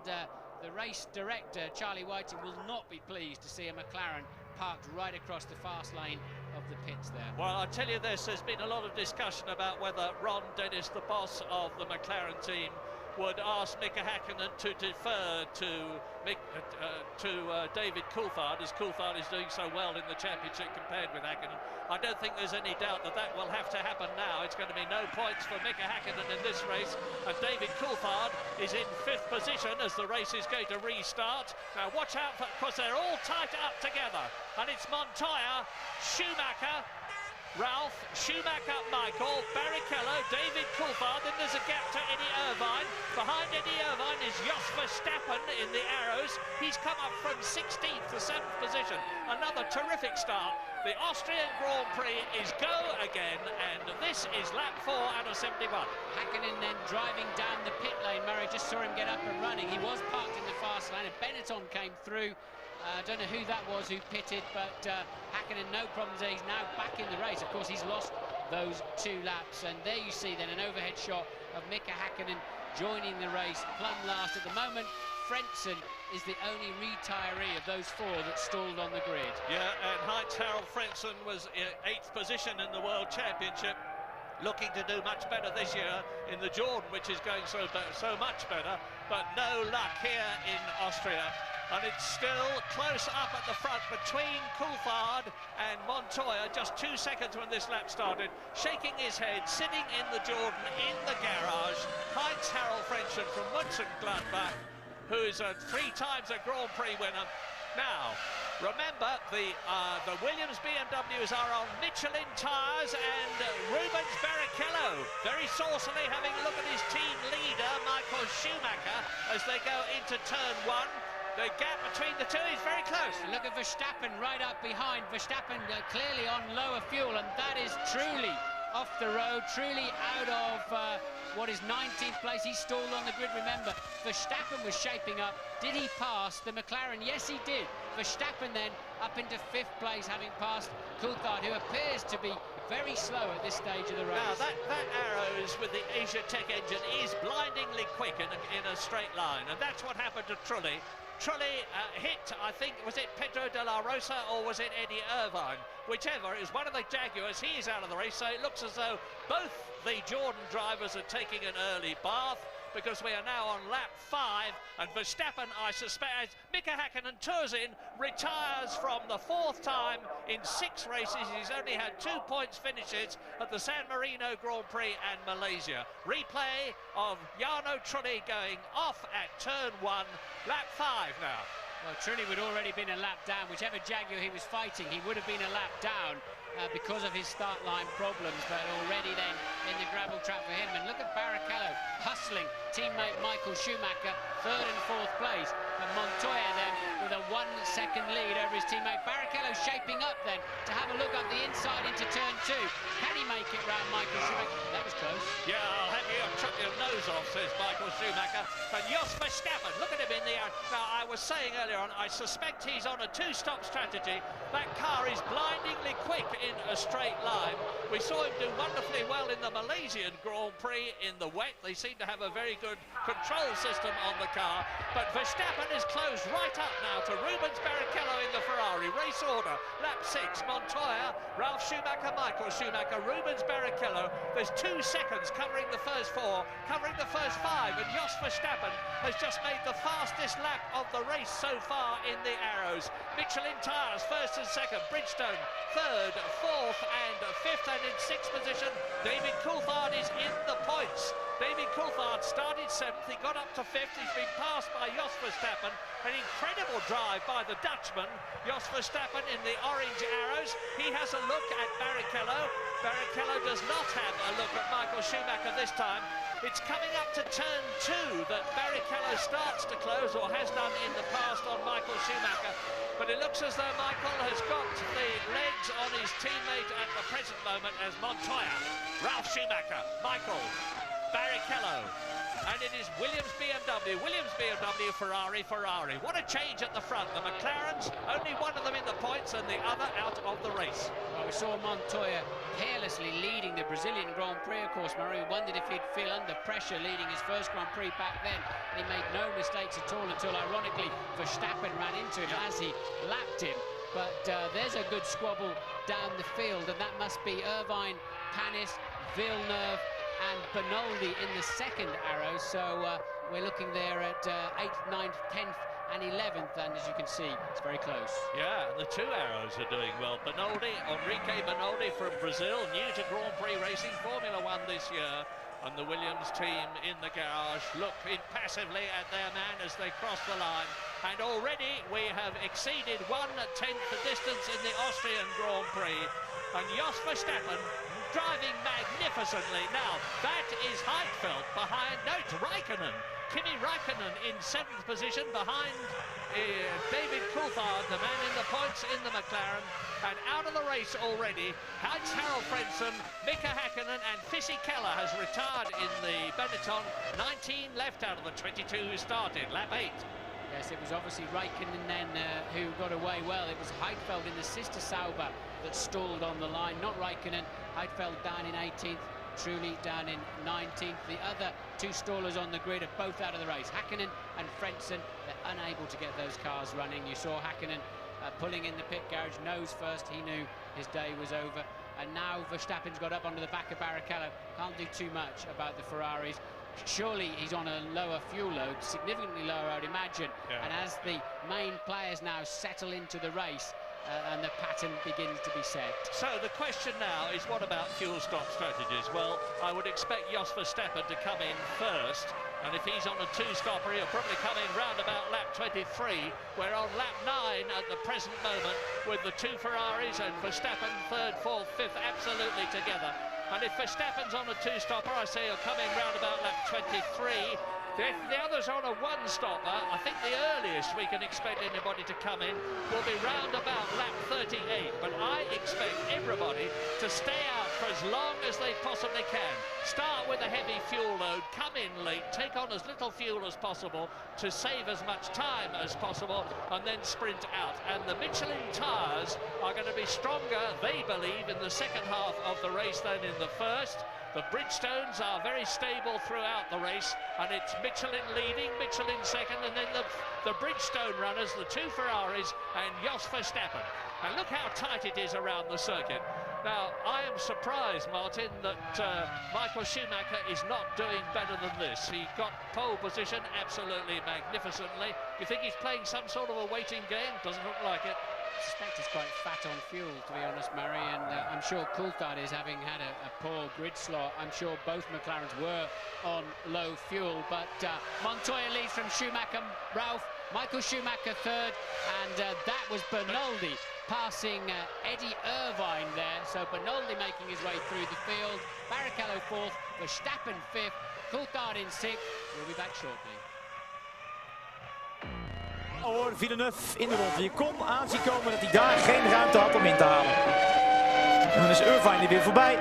the race director, Charlie Whiting, will not be pleased to see a McLaren parked right across the fast lane of the pits there. Well, I tell you this, there's been a lot of discussion about whether Ron Dennis, the boss of the McLaren team, would ask Mika Häkkinen to defer to David Coulthard, as Coulthard is doing so well in the championship compared with Häkkinen. I don't think there's any doubt that that will have to happen now. It's going to be no points for Mika Häkkinen in this race, and David Coulthard is in 5th position as the race is going to restart. Now watch out, because they're all tied up together, and it's Montoya, Schumacher, Ralf, Schumacher, Michael, Barrichello, David Coulthard, then there's a gap to Eddie Irvine. Behind Eddie Irvine is Jos Verstappen in the arrows. He's come up from 16th to 7th position. Another terrific start. The Austrian Grand Prix is go again, and this is lap 4 out of 71. Häkkinen then driving down the pit lane. Murray just saw him get up and running. He was parked in the fast lane, and Benetton came through. I don't know who that was who pitted, but Häkkinen, no problems there. He's now back in the race. Of course, he's lost those 2 laps, and there you see then an overhead shot of Mika Häkkinen joining the race, plumb last. At the moment, Frentzen is the only retiree of those 4 that stalled on the grid. Yeah, and Heinz-Harald Frentzen was in 8th position in the World Championship, looking to do much better this year in the Jordan, which is going so much better, but no luck here in Austria. And it's still close up at the front between Coulthard and Montoya, just 2 seconds when this lap started, shaking his head, sitting in the Jordan in the garage, Heinz-Harald Frentzen from Mönchengladbach, who's 3 times a Grand Prix winner. Now, remember, the Williams BMWs are on Michelin tyres, and Rubens Barrichello very saucily having a look at his team leader, Michael Schumacher, as they go into turn 1. The gap between the 2 is very close. And look at Verstappen right up behind. Verstappen clearly on lower fuel, and that is Trulli off the road. Trulli out of what is 19th place. He stalled on the grid, remember. Verstappen was shaping up. Did he pass the McLaren? Yes, he did. Verstappen then up into 5th place, having passed Coulthard, who appears to be very slow at this stage of the race. Now, that arrows with the Asia Tech engine is blindingly quick in a straight line, and that's what happened to Trulli. Trulli hit, I think, was it Pedro de la Rosa or was it Eddie Irvine? Whichever, it was one of the Jaguars. He is out of the race, so it looks as though both the Jordan drivers are taking an early bath, because we are now on lap 5, and Verstappen, I suspect, Mika Häkkinen tours in, retires from the 4th time in 6 races. He's only had 2 points finishes at the San Marino Grand Prix and Malaysia. Replay of Jarno Trulli going off at turn 1, lap 5 now. Well, Trulli would already been a lap down. Whichever Jaguar he was fighting, he would have been a lap down because of his start line problems, but already then in the gravel trap for him. And look at Barrichello hustling teammate Michael Schumacher, 3rd and 4th place, and Montoya then with a 1-second lead over his teammate. Barrichello shaping up then to have a look up the inside into turn 2. Can he make it round Michael Schumacher? That was close. Yeah, I'll have you chuck your nose off, says Michael Schumacher. And Jos Verstappen, look at him in the air. Now, I was saying earlier on, I suspect he's on a 2-stop strategy. That car is blindingly quick in a straight line. We saw him do wonderfully well in the Malaysian Grand Prix in the wet. They seem to have a very good control system on the car. But Verstappen is closed right up now to Rubens Barrichello in the Ferrari. Race order, lap 6, Montoya, Ralf Schumacher, Michael Schumacher, Rubens Barrichello. There's 2 seconds covering the first 4, covering the first 5, and Jos Verstappen has just made the fastest lap of the race so far in the arrows. Michelin tyres, first and second. Bridgestone, third, fourth and fifth. And in sixth position, David Coulthard is in the points. David Coulthard started seventh, he got up to fifth, he's been passed by Jos Verstappen. An incredible drive by the Dutchman, Jos Verstappen in the orange arrows. He has a look at Barrichello. Barrichello does not have a look at Michael Schumacher this time. It's coming up to turn 2 that Barrichello starts to close, or has done in the past, on Michael Schumacher. But it looks as though Michael has got the legs on his teammate at the present moment as Montoya, Ralf Schumacher, Michael, Barrichello, and it is Williams BMW, Ferrari. What a change at the front. The McLarens, only one of them in the points and the other out of the race. Well, we saw Montoya carelessly leading the Brazilian Grand Prix, of course. Murray wondered if he'd feel under pressure leading his first Grand Prix back then. He made no mistakes at all until, ironically, Verstappen ran into him as he lapped him. But there's a good squabble down the field, and that must be Irvine, Panis, Villeneuve and Benoldi in the second arrow. So we're looking there at 8th, 9th, 10th and 11th, and as you can see, it's very close. Yeah, the two arrows are doing well. Benoldi, Enrique Benoldi from Brazil, new to Grand Prix racing, Formula 1 this year. And the Williams team in the garage look impassively at their man as they cross the line. And already we have exceeded 1/10 the distance in the Austrian Grand Prix. And Jos Verstappen driving magnificently. Now, that is Heidfeld behind, no, it's Raikkonen. Kimi Raikkonen in 7th position behind David Coulthard, the man in the points in the McLaren. And out of the race already, Heinz-Harald Frentzen, Mika Häkkinen and Fisichella has retired in the Benetton. 19 left out of the 22 who started, lap 8. Yes, it was obviously Raikkonen then who got away well. It was Heidfeld in the sister Sauber that stalled on the line, not Raikkonen. Heidfeld down in 18th, Trulli down in 19th. The other two stallers on the grid are both out of the race. Häkkinen and Frentzen, they're unable to get those cars running. You saw Häkkinen pulling in the pit garage nose first. He knew his day was over. And now Verstappen's got up onto the back of Barrichello. Can't do too much about the Ferraris. Surely he's on a lower fuel load, significantly lower, I would imagine. Yeah. And as the main players now settle into the race, and the pattern begins to be set. So the question now is, what about fuel stop strategies? Well, I would expect Jos Verstappen to come in first, and if he's on a two-stopper, he'll probably come in round about lap 23. We're on lap 9 at the present moment with the two Ferraris and Verstappen 3rd, 4th, 5th absolutely together. And if Verstappen's on a two-stopper, I say he'll come in round about lap 23. If the others are on a one-stopper, I think the earliest we can expect anybody to come in will be round about lap 38. But I expect everybody to stay out for as long as they possibly can. Start with a heavy fuel load, come in late, take on as little fuel as possible to save as much time as possible, and then sprint out. And the Michelin tyres are going to be stronger, they believe, in the second half of the race than in the first. The Bridgestones are very stable throughout the race, and it's Michelin leading, Michelin second, and then the Bridgestone runners, the two Ferraris, and Jos Verstappen. And look how tight it is around the circuit. Now, I am surprised, Martin, that Michael Schumacher is not doing better than this. He got pole position absolutely magnificently. You think he's playing some sort of a waiting game? Doesn't look like it. I suspect he's quite fat on fuel, to be honest, Murray, and I'm sure Coulthard is, having had a poor grid slot. I'm sure both McLarens were on low fuel, but Montoya leads from Schumacher, Ralf, Michael Schumacher 3rd, and that was Benoldi passing Eddie Irvine there. So Benoldi making his way through the field, Barrichello 4th, Verstappen 5th, Coulthard in 6th. We'll be back shortly. Hoor, Villeneuve in de rond. Je kon aanzien komen dat hij daar geen ruimte had om in te halen. En dan is Irvine er weer voorbij.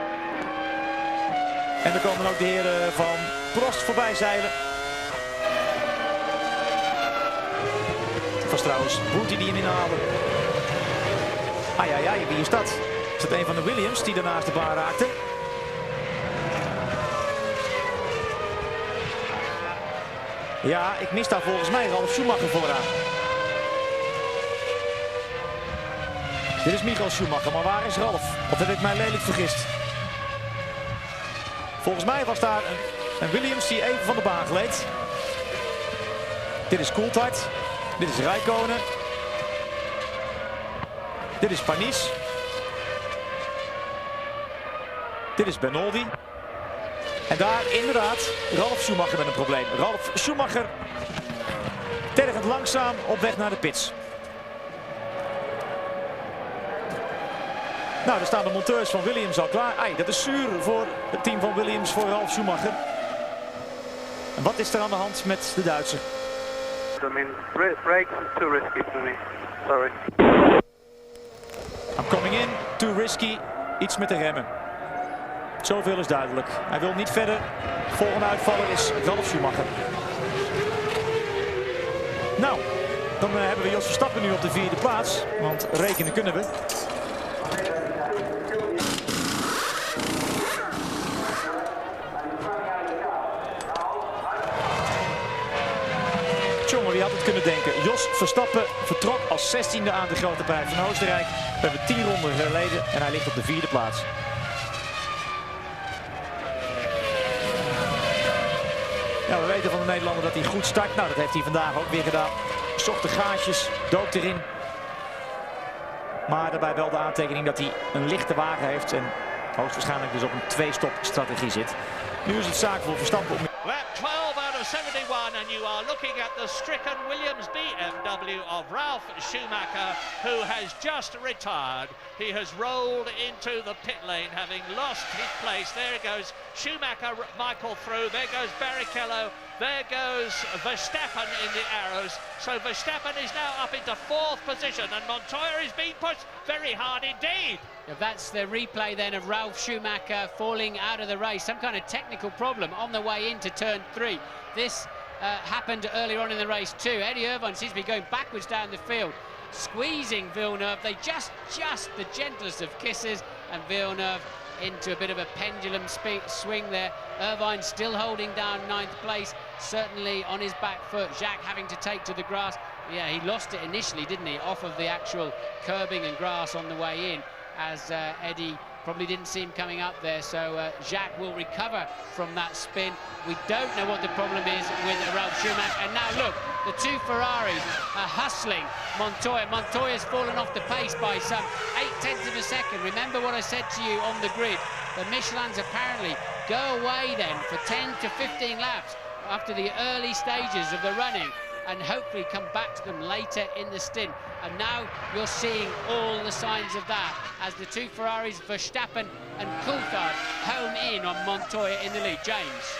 En dan komen ook de heren van Prost voorbij zeilen. Het was trouwens Booty die hem inhaalde. Ai, wie is dat? Is dat een van de Williams die daarnaast de baan raakte? Ja, ik mis daar volgens mij Ralf Schumacher vooraan. Dit is Michael Schumacher, maar waar is Ralf? Of heb ik mij lelijk vergist? Volgens mij was daar een Williams die even van de baan gleed. Dit is Coulthard. Dit is Raikkonen. Dit is Panis. Dit is Benoldi. En daar inderdaad Ralf Schumacher met een probleem. Ralf Schumacher tergend langzaam op weg naar de pits. Nou, daar staan de monteurs van Williams al klaar. Ai, dat is zuur voor het team van Williams, voor Ralf Schumacher. En wat is er aan de hand met de Duitser? I mean, brakes is too risky for me. Sorry. I'm coming in, too risky. Iets met de remmen. Zoveel is duidelijk. Hij wil niet verder. Volgende uitvaller is Ralf Schumacher. Nou, dan hebben we Jos Verstappen nu op de 4e plaats. Want rekenen kunnen we. Jongen, wie had het kunnen denken? Jos Verstappen vertrok als 16e aan de Grote Prijs van Oostenrijk. We hebben 10 ronden geleden en hij ligt op de 4e plaats. Ja, we weten van de Nederlander dat hij goed start. Nou, dat heeft hij vandaag ook weer gedaan. Zocht de gaatjes, dook erin. Maar daarbij wel de aantekening dat hij een lichte wagen heeft en hoogstwaarschijnlijk dus op een 2-stop strategie zit. Nu is het zaak voor Verstappen om... Lap 12 out of 71 and you are looking at the stricken Williams BMW of Ralf Schumacher, who has just retired. He has rolled into the pit lane having lost his place. There goes Schumacher, Michael through, there goes Barrichello, there goes Verstappen in the arrows. So Verstappen is now up into 4th position and Montoya is being pushed very hard indeed. If that's the replay then of Ralf Schumacher falling out of the race, some kind of technical problem on the way into turn 3. This happened earlier on in the race too. Eddie Irvine seems to be going backwards down the field, squeezing Villeneuve. They just the gentlest of kisses, and Villeneuve into a bit of a pendulum swing there. Irvine still holding down 9th place, certainly on his back foot. Jacques having to take to the grass. Yeah, he lost it initially, didn't he, off of the actual curbing and grass on the way in, as Eddie probably didn't see him coming up there. So Jacques will recover from that spin. We don't know what the problem is with Ralf Schumacher. And now look, the 2 Ferraris are hustling Montoya. Montoya's fallen off the pace by some 0.8 of a second. Remember what I said to you on the grid. The Michelins apparently go away then for 10 to 15 laps after the early stages of the running, and hopefully come back to them later in the stint. And now you're seeing all the signs of that as the 2 Ferraris, Verstappen and Coulthard, home in on Montoya in the lead. James.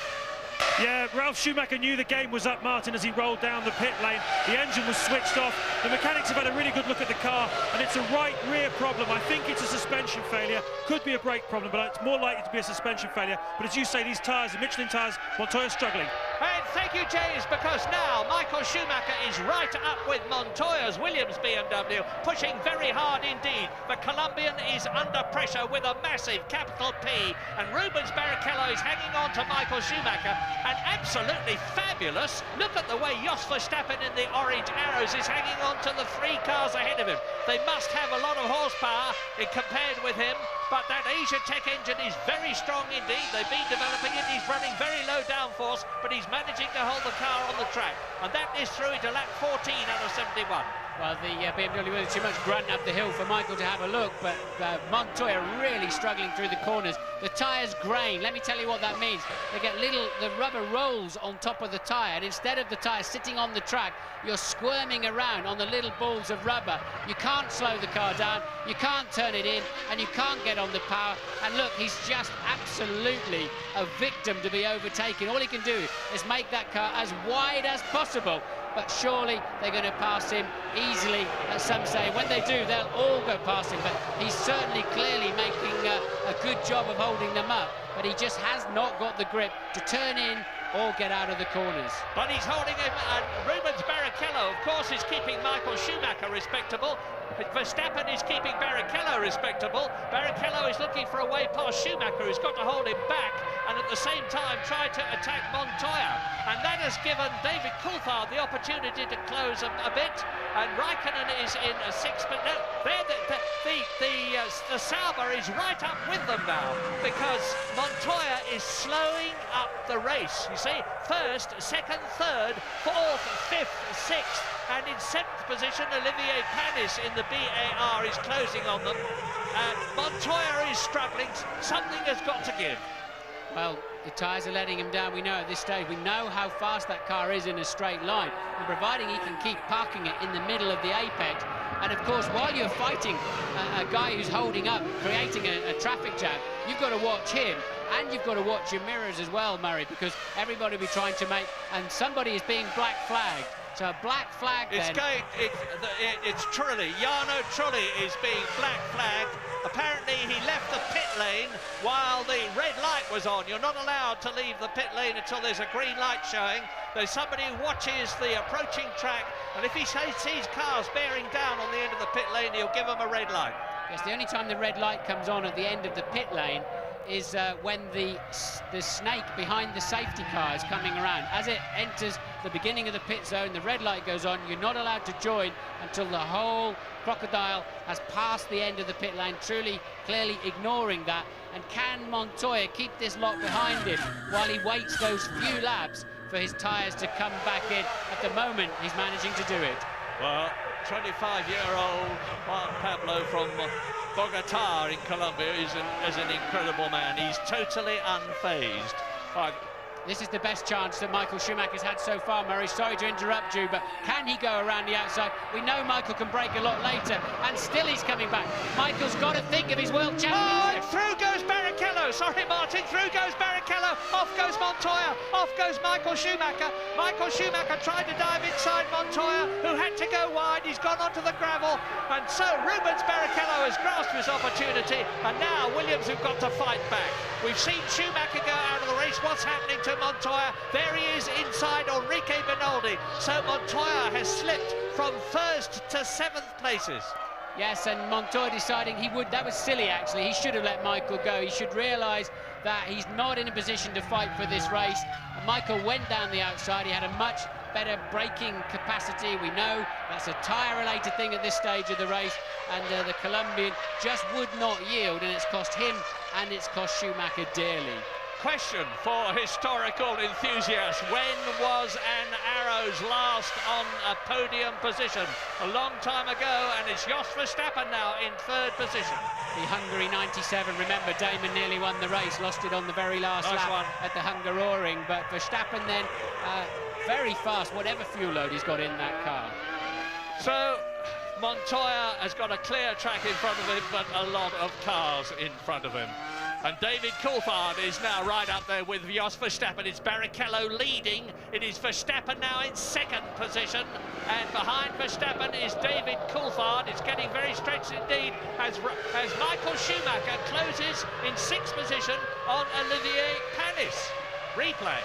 Yeah, Ralf Schumacher knew the game was up, Martin, as he rolled down the pit lane. The engine was switched off. The mechanics have had a really good look at the car, and it's a right rear problem. I think it's a suspension failure. Could be a brake problem, but it's more likely to be a suspension failure. But as you say, these tyres, the Michelin tyres, Montoya's struggling. And thank you, James, because now Michael Schumacher is right up with Montoya's Williams BMW, pushing very hard indeed. The Colombian is under pressure with a massive capital P, and Rubens Barrichello is hanging on to Michael Schumacher, and absolutely fabulous. Look at the way Jos Verstappen in the orange arrows is hanging on to the 3 cars ahead of him. They must have a lot of horsepower compared with him, but that Asia Tech engine is very strong indeed. They've been developing it. He's running very low downforce, but he's managing to hold the car on the track, and that is through into lap 14 out of 71. Well, the BMW with too much grunt up the hill for Michael to have a look, but Montoya really struggling through the corners. The tyres grain. Let me tell you what that means. They get the rubber rolls on top of the tyre, and instead of the tyre sitting on the track, you're squirming around on the little balls of rubber. You can't slow the car down, you can't turn it in, and you can't get on the power. And look, he's just absolutely a victim to be overtaken. All he can do is make that car as wide as possible. But surely they're going to pass him easily, as some say. When they do, they'll all go past him, but he's certainly clearly making a good job of holding them up. But he just has not got the grip to turn in or get out of the corners. But he's holding him, and Rubens Barrichello, of course, is keeping Michael Schumacher respectable. Verstappen is keeping Barrichello respectable. Barrichello is looking for a way past Schumacher, who's got to hold him back. and at the same time try to attack Montoya. And that has given David Coulthard the opportunity to close a bit, and Raikkonen is in a 6, but no, the Sauber is right up with them now, because Montoya is slowing up the race. You see, first, second, third, fourth, fifth, sixth, and in 7th position, Olivier Panis in the BAR is closing on them. Montoya is struggling. Something has got to give. Well, the tyres are letting him down. We know at this stage, we know how fast that car is in a straight line. And providing he can keep parking it in the middle of the apex. And of course, while you're fighting a guy who's holding up, creating a traffic jam, you've got to watch him. And you've got to watch your mirrors as well, Murray, because everybody will be trying to make, and somebody is being black flagged. So a black flag then. It's Trulli. Jarno Trulli is being black flagged. Apparently he left the pit lane while the red light was on. You're not allowed to leave the pit lane until there's a green light showing. There's somebody who watches the approaching track, and if he sees cars bearing down on the end of the pit lane, he'll give them a red light. Yes, the only time the red light comes on at the end of the pit lane is when the snake behind the safety car is coming around. As it enters the beginning of the pit zone, the red light goes on. You're not allowed to join until the whole crocodile has passed the end of the pit lane, truly, clearly ignoring that. And can Montoya keep this lot behind him while he waits those few laps for his tyres to come back in? At the moment, he's managing to do it. Well, 25-year-old Juan Pablo from Bogota in Colombia is an incredible man. He's totally unfazed. This is the best chance that Michael Schumacher's had so far, Murray. Sorry to interrupt you, but can he go around the outside? We know Michael can brake a lot later, and still he's coming back. Michael's got to think of his world championship. Oh, through goes Barrichello. Sorry, Martin. Through goes Barrichello. Off goes Montoya. Off goes Michael Schumacher. Michael Schumacher tried to dive inside Montoya, who had to go wide. He's gone onto the gravel, and so Rubens Barrichello has grasped his opportunity, and now Williams have got to fight back. We've seen Schumacher go out of the race. What's happening to Montoya? There he is inside Enrique Benoldi. So Montoya has slipped from 1st to 7th places. Yes, and Montoya deciding he would. That was silly, actually. He should have let Michael go. He should realise that he's not in a position to fight for this race. And Michael went down the outside. He had a much better braking capacity. We know that's a tyre-related thing at this stage of the race. And the Colombian just would not yield, and it's cost him and it's cost Schumacher dearly. Question for historical enthusiasts: when was an Arrows last on a podium position? A long time ago, and it's Jos Verstappen now in 3rd position. The Hungary 97, remember Damon nearly won the race, lost it on the very last lap at the Hungaroring, but Verstappen then very fast, whatever fuel load he's got in that car. So Montoya has got a clear track in front of him, but a lot of cars in front of him. And David Coulthard is now right up there with Jos Verstappen. It's Barrichello leading. It is Verstappen now in 2nd position. And behind Verstappen is David Coulthard. It's getting very stretched indeed as Michael Schumacher closes in 6th position on Olivier Panis. Replay.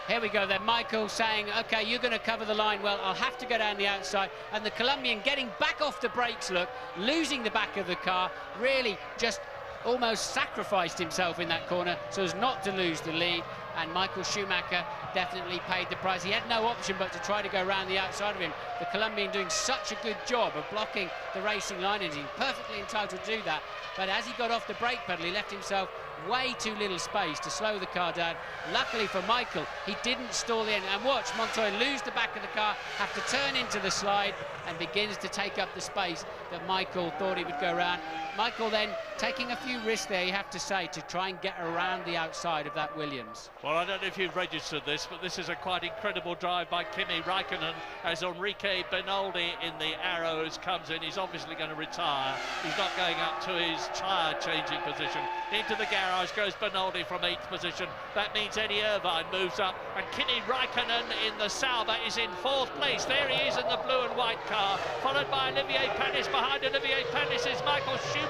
Here we go then, Michael saying, OK, you're going to cover the line. Well, I'll have to go down the outside. And the Colombian getting back off the brakes, look, losing the back of the car, really just almost sacrificed himself in that corner so as not to lose the lead. And Michael Schumacher definitely paid the price. He had no option but to try to go around the outside of him. The Colombian doing such a good job of blocking the racing line, and he's perfectly entitled to do that. But as he got off the brake pedal, he left himself way too little space to slow the car down. Luckily for Michael, he didn't stall the end. And watch Montoya lose the back of the car, have to turn into the slide, and begins to take up the space that Michael thought he would go around. Michael then taking a few risks there, you have to say, to try and get around the outside of that Williams. Well, I don't know if you've registered this, but this is a quite incredible drive by Kimi Raikkonen as Enrique Benoldi in the Arrows comes in. He's obviously going to retire. He's not going up to his tyre changing position. Into the garage goes Benoldi from 8th position. That means Eddie Irvine moves up, and Kimi Raikkonen in the Sauber is in 4th place. There he is in the blue and white car, followed by Olivier Panis. Behind Olivier Panis is Michael Schumacher.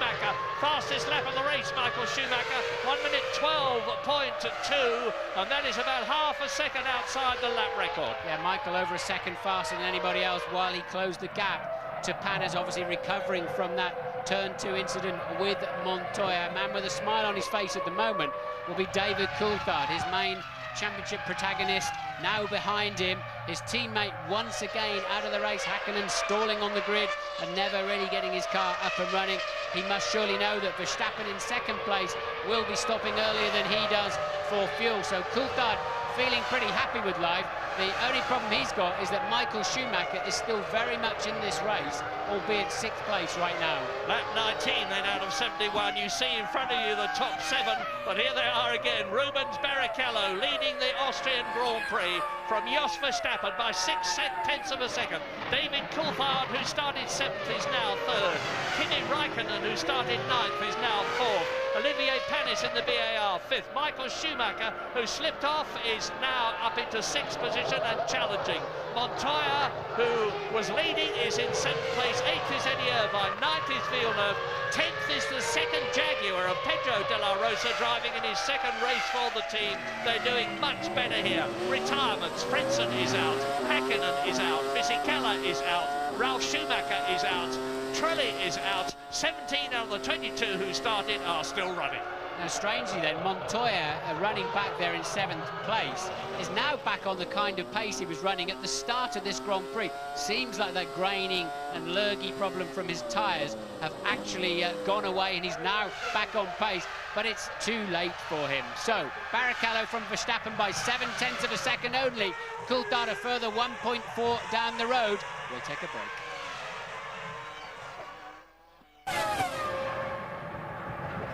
Fastest lap of the race, Michael Schumacher, 1 minute 12.2, and that is about half a second outside the lap record. Yeah, Michael over a second faster than anybody else while he closed the gap to Panis, obviously recovering from that turn 2 incident with Montoya. A man with a smile on his face at the moment will be David Coulthard, his main championship protagonist, now behind him. His teammate once again out of the race, Häkkinen stalling on the grid and never really getting his car up and running. He must surely know that Verstappen in second place will be stopping earlier than he does for fuel. So Coulthard feeling pretty happy with life. The only problem he's got is that Michael Schumacher is still very much in this race, albeit 6th place right now. Lap 19 then out of 71. You see in front of you the top 7, but here they are again. Rubens Barrichello leading the Austrian Grand Prix from Jos Verstappen by 6/10 of a second. David Coulthard, who started 7th, is now 3rd. Kimi Räikkönen, who started 9th, is now 4th. Olivier Panis in the BAR 5th. Michael Schumacher, who slipped off, is now up into 6th position and challenging. Montoya, who was leading, is in 7th place. 8th is Eddie Irvine. 9th is Villeneuve. 10th is the second Jaguar of Pedro de la Rosa, driving in his second race for the team. They're doing much better here. Retirements. Frentzen is out. Häkkinen is out. Fisichella is out. Ralf Schumacher is out. Trulli is out. 17 out of the 22 who started are still running. Now, strangely then, Montoya, running back there in 7th place, is now back on the kind of pace he was running at the start of this Grand Prix. Seems like that graining and lurgy problem from his tyres have actually gone away, and he's now back on pace, but it's too late for him. So, Barrichello from Verstappen by 7/10 of a second only. Coulthard a further 1.4 down the road. We'll take a break.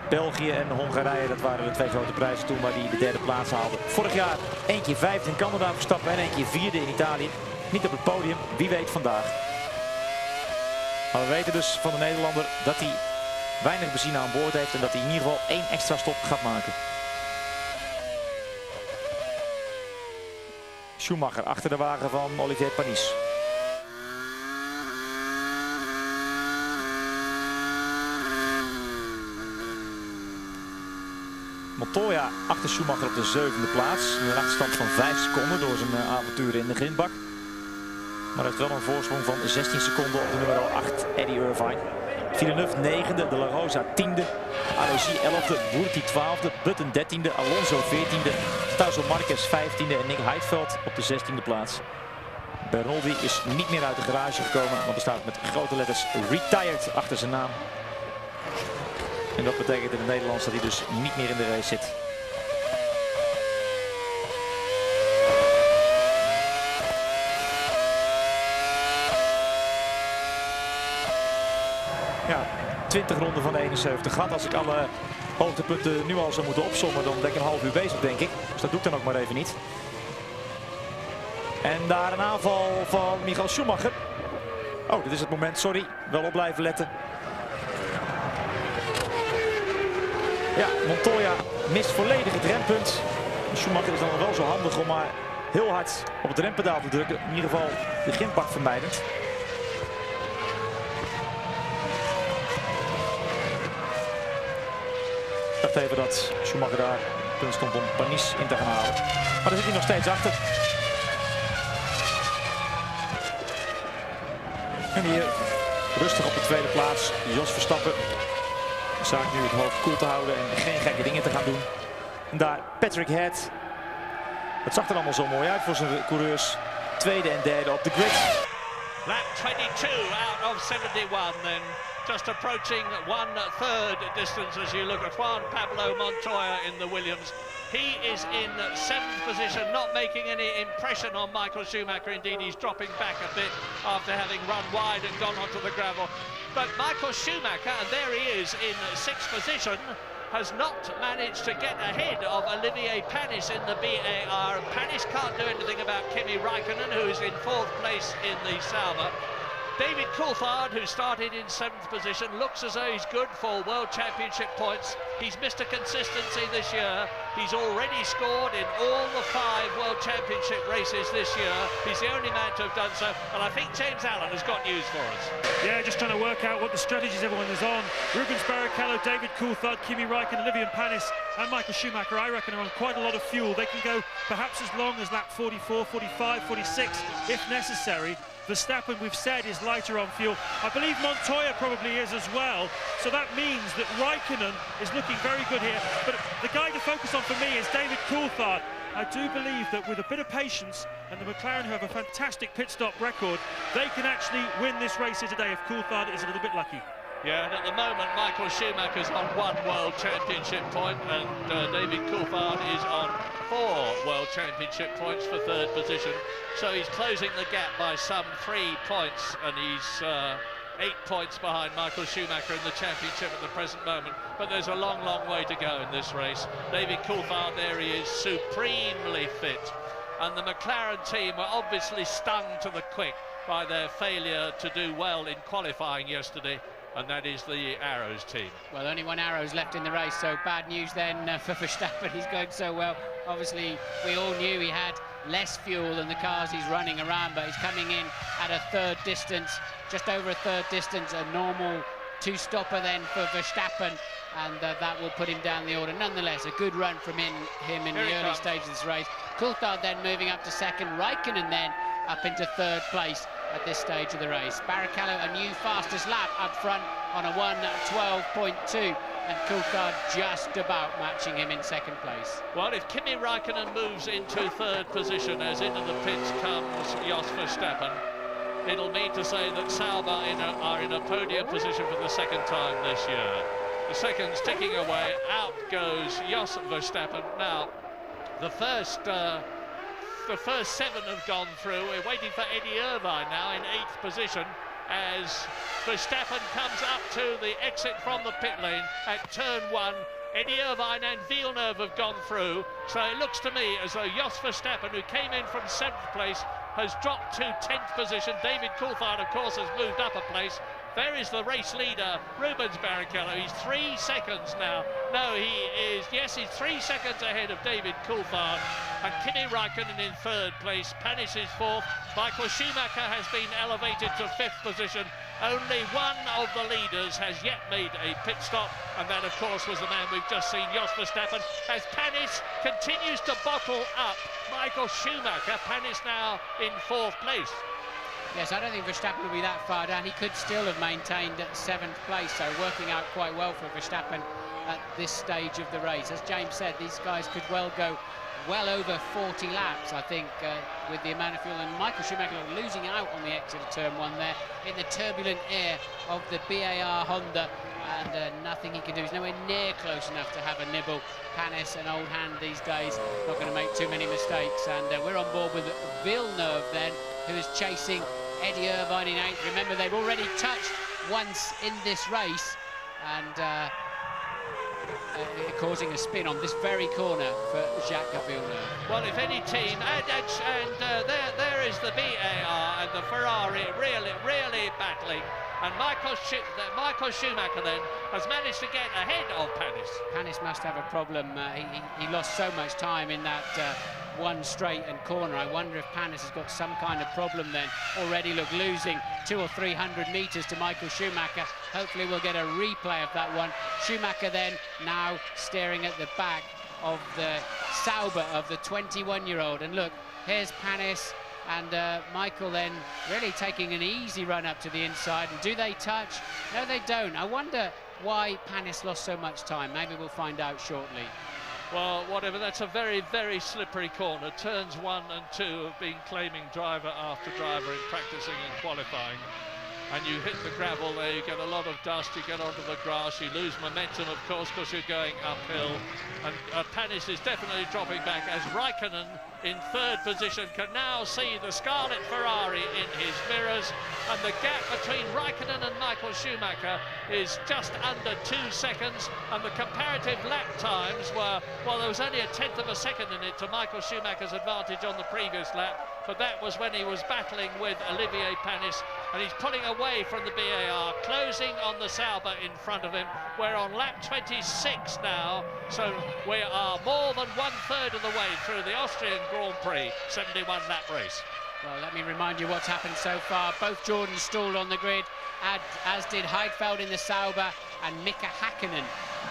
België en Hongarije, dat waren de 2 grote prijzen toen waar hij de 3e plaats haalde. Vorig jaar 1 keer 5e in Canada Verstappen en 1 keer 4e in Italië. Niet op het podium, wie weet vandaag. Maar we weten dus van de Nederlander dat hij weinig benzine aan boord heeft en dat hij in ieder geval 1 extra stop gaat maken. Schumacher achter de wagen van Olivier Panis. Montoya achter Schumacher op de 7e plaats. Een achterstand van 5 seconden door zijn avonturen in de grindbak. Maar heeft wel een voorsprong van 16 seconden op de nummer 8, Eddie Irvine. Villeneuve 9e, De La Rosa 10e, Alesi 11e, Burti 12e, Button 13e, Alonso 14e, Tauso Marquez 15e en Nick Heidfeld op de 16e plaats. Bernoldi is niet meer uit de garage gekomen, want er staat met grote letters retired achter zijn naam. En dat betekent in het Nederlands dat hij dus niet meer in de race zit. Ja, 20 ronden van de 71 gehad. Als ik alle hoogtepunten nu al zou moeten opsommen, dan ben ik een half uur bezig, denk ik. Dus dat doe ik dan ook maar even niet. En daar een aanval van Michael Schumacher. Oh, dit is het moment, sorry. Wel op blijven letten. Ja, Montoya mist volledig het rempunt. Schumacher is dan wel zo handig om maar heel hard op het rempedaal te drukken. In ieder geval de grindbak vermijdend. Ik dacht even dat Schumacher daar punt stond om Panis in te gaan halen. Maar daar zit hij nog steeds achter. En hier rustig op de 2e plaats Jos Verstappen. De zaak nu het hoofd koel te houden en geen gekke dingen te gaan doen. En daar Patrick Head. Het zag er allemaal zo mooi uit voor zijn coureurs. 2e en 3e op de grid. Lap 22 out of 71 then. Just approaching 1/3 distance as you look at Juan Pablo Montoya in the Williams. He is in 7th position, not making any impression on Michael Schumacher. Indeed, he's dropping back a bit after having run wide and gone onto the gravel. But Michael Schumacher, and there he is in 6th position, has not managed to get ahead of Olivier Panis in the BAR. Panis can't do anything about Kimi Räikkönen, who is in 4th place in the Sauber. David Coulthard, who started in 7th position, looks as though he's good for World Championship points. He's Mr. Consistency this year. He's already scored in all the 5 World Championship races this year. He's the only man to have done so, and I think James Allen has got news for us. Yeah, just trying to work out what the strategies everyone is on. Rubens Barrichello, David Coulthard, Kimi Räikkönen, Olivier Panis and Michael Schumacher, I reckon, are on quite a lot of fuel. They can go perhaps as long as lap 44, 45, 46 if necessary. Verstappen, we've said, is lighter on fuel. I believe Montoya probably is as well. So that means that Räikkönen is looking very good here. But the guy to focus on for me is David Coulthard. I do believe that with a bit of patience, and the McLaren, who have a fantastic pit stop record, they can actually win this race here today if Coulthard is a little bit lucky. Yeah, and at the moment, Michael Schumacher's on 1 World Championship point, and David Coulthard is on 4 World Championship points for 3rd position. So he's closing the gap by some 3 points, and he's 8 points behind Michael Schumacher in the championship at the present moment. But there's a long, long way to go in this race. David Coulthard, there he is, supremely fit. And the McLaren team were obviously stung to the quick by their failure to do well in qualifying yesterday. And that is the Arrows team. Well, only 1 Arrows left in the race, so bad news then for Verstappen. He's going so well. Obviously, we all knew he had less fuel than the cars he's running around, but he's coming in at a 3rd distance, just over a 3rd distance, a normal 2-stopper then for Verstappen, and that will put him down the order. Nonetheless, a good run from him in the early stages of this race. Coulthard then moving up to 2nd, Räikkönen then up into 3rd place at this stage of the race. Barrichello, a new fastest lap up front on a 1:12.2, and Coulthard just about matching him in 2nd place. Well, if Kimi Räikkönen moves into 3rd position as into the pits comes Jos Verstappen, it'll mean to say that Sauber are in a podium position for the 2nd time this year. The seconds ticking away, out goes Jos Verstappen. Now, the first 7 have gone through. We're waiting for Eddie Irvine now in 8th position as Verstappen comes up to the exit from the pit lane at turn 1. Eddie Irvine and Villeneuve have gone through, so it looks to me as though Jos Verstappen, who came in from 7th place, has dropped to 10th position. David Coulthard, of course, has moved up a place. There is the race leader, Rubens Barrichello. He's 3 seconds now. No, he's 3 seconds ahead of David Coulthard. And Kimi Räikkönen in 3rd place. Panis is 4th. Michael Schumacher has been elevated to 5th position. Only one of the leaders has yet made a pit stop, and that, of course, was the man we've just seen, Jos Verstappen, as Panis continues to bottle up Michael Schumacher. Panis now in 4th place. Yes, I don't think Verstappen will be that far down. He could still have maintained at 7th place, so working out quite well for Verstappen at this stage of the race. As James said, these guys could well go well over 40 laps, I think, with the amount of fuel. And Michael Schumacher losing out on the exit of turn 1 there in the turbulent air of the BAR Honda, and nothing he can do. He's nowhere near close enough to have a nibble. Panis, an old hand these days, not going to make too many mistakes. And we're on board with Villeneuve then, who is chasing Eddie Irvine in 8th. Remember, they've already touched once in this race, and causing a spin on this very corner for Jacques Villeneuve. Well, if any team, and there is the BAR and the Ferrari really battling, and Michael Schumacher then has managed to get ahead of Panis. Panis must have a problem. He lost so much time in that one straight and corner. I wonder if Panis has got some kind of problem then. Already losing 200 or 300 metres to Michael Schumacher. Hopefully we'll get a replay of that one. Schumacher then now staring at the back of the Sauber of the 21-year-old. And look, here's Panis and Michael then really taking an easy run up to the inside. And do they touch? No, they don't. I wonder why Panis lost so much time. Maybe we'll find out shortly. Well, whatever, that's a very slippery corner. Turns 1 and 2 have been claiming driver after driver in practicing and qualifying. And you hit the gravel there, you get a lot of dust, you get onto the grass, you lose momentum, of course, because you're going uphill. And Panis is definitely dropping back as Räikkönen in 3rd position can now see the Scarlet Ferrari in his mirrors. And the gap between Räikkönen and Michael Schumacher is just under 2 seconds. And the comparative lap times were, well, there was only a 1/10 of a second in it to Michael Schumacher's advantage on the previous lap. But that was when he was battling with Olivier Panis and he's pulling away from the BAR, closing on the Sauber in front of him. We're on lap 26 now, so we are more than 1/3 of the way through the Austrian Grand Prix 71 lap race. Well, let me remind you what's happened so far. Both Jordans stalled on the grid, as did Heidfeld in the Sauber and Mika Hakkinen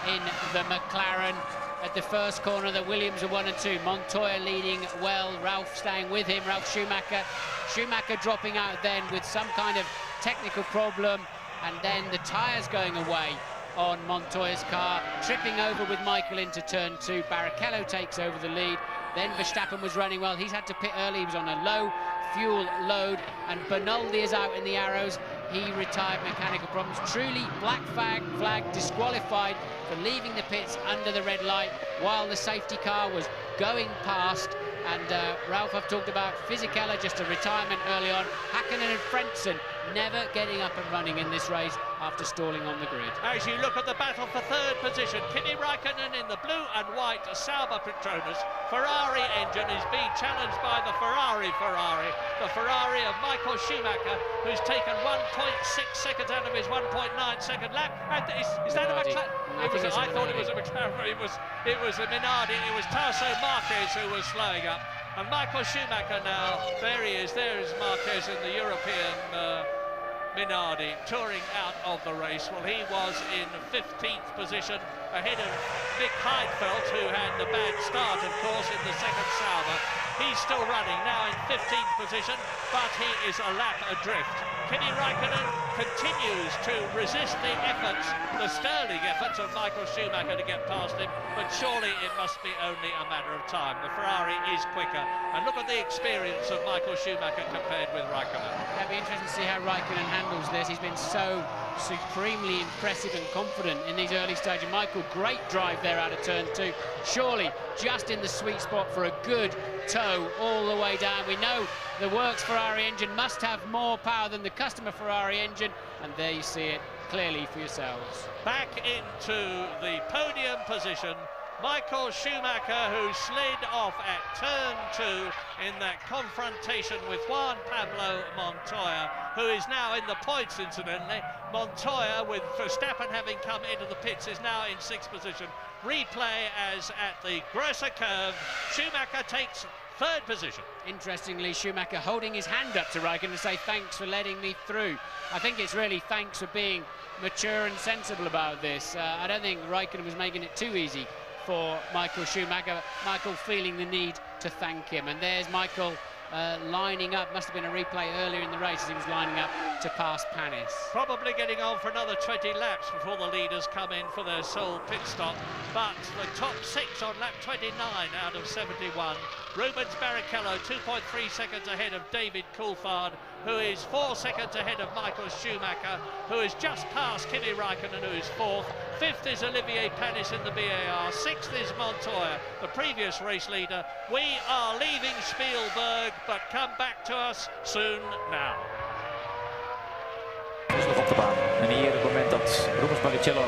in the McLaren. At the first corner, the Williams are 1 and 2. Montoya leading well, Ralph staying with him, Ralf Schumacher. Schumacher dropping out then with some kind of technical problem, and then the tyres going away on Montoya's car, tripping over with Michael into turn 2. Barrichello takes over the lead. Then Verstappen was running well. He's had to pit early. He was on a low fuel load, and Bernoldi is out in the arrows. He retired mechanical problems. Truly black flag disqualified for leaving the pits under the red light while the safety car was going past. And Ralph, I've talked about Fisichella, just a retirement early on. Hakkinen and Frentzen never getting up and running in this race after stalling on the grid. As you look at the battle for third position, Kimi Raikkonen in the blue and white Sauber Petronas. Ferrari engine is being challenged by the Ferrari. The Ferrari of Michael Schumacher, who's taken 1.6 seconds out of his 1.9-second lap. And is that a McLaren? I thought it was a McLaren. It was a Minardi. It was Tasso Marquez who was slowing up. And Michael Schumacher now, there he is. There is Marquez in the European Minardi, touring out of the race. Well, he was in 15th position, ahead of Nick Heidfeld, who had the bad start, of course, in the second Sauber. He's still running, now in 15th position, but he is a lap adrift. Kimi Raikkonen continues to resist the efforts, the sterling efforts of Michael Schumacher to get past him, but surely it must be only a matter of time. The Ferrari is quicker, and look at the experience of Michael Schumacher compared with Raikkonen. It'll be interesting to see how Raikkonen handles this. He's been so supremely impressive and confident in these early stages. Michael, great drive there out of turn 2. Surely just in the sweet spot for a good toe all the way down. We know the works Ferrari engine must have more power than the customer Ferrari engine, and there you see it clearly for yourselves. Back into the podium position, Michael Schumacher, who slid off at turn 2 in that confrontation with Juan Pablo Montoya, who is now in the points, incidentally. Montoya, with Verstappen having come into the pits, is now in 6th position. Replay as at the Grosser curve, Schumacher takes 3rd position. Interestingly, Schumacher holding his hand up to Raikkonen to say thanks for letting me through. I think it's really thanks for being mature and sensible about this. I don't think Raikkonen was making it too easy for Michael Schumacher. Michael feeling the need to thank him. And there's Michael lining up. Must have been a replay earlier in the race as he was lining up to pass Panis. Probably getting on for another 20 laps before the leaders come in for their sole pit stop. But the top 6 on lap 29 out of 71. Rubens Barrichello 2.3 seconds ahead of David Coulthard, who is 4 seconds ahead of Michael Schumacher, who is just past Kimi Raikkonen, who is 4th. 5th is Olivier Panis in the BAR. 6th is Montoya, the previous race leader. We are leaving Spielberg, but come back to us soon now. is nog op de baan. En hier het moment dat Rubens Barrichello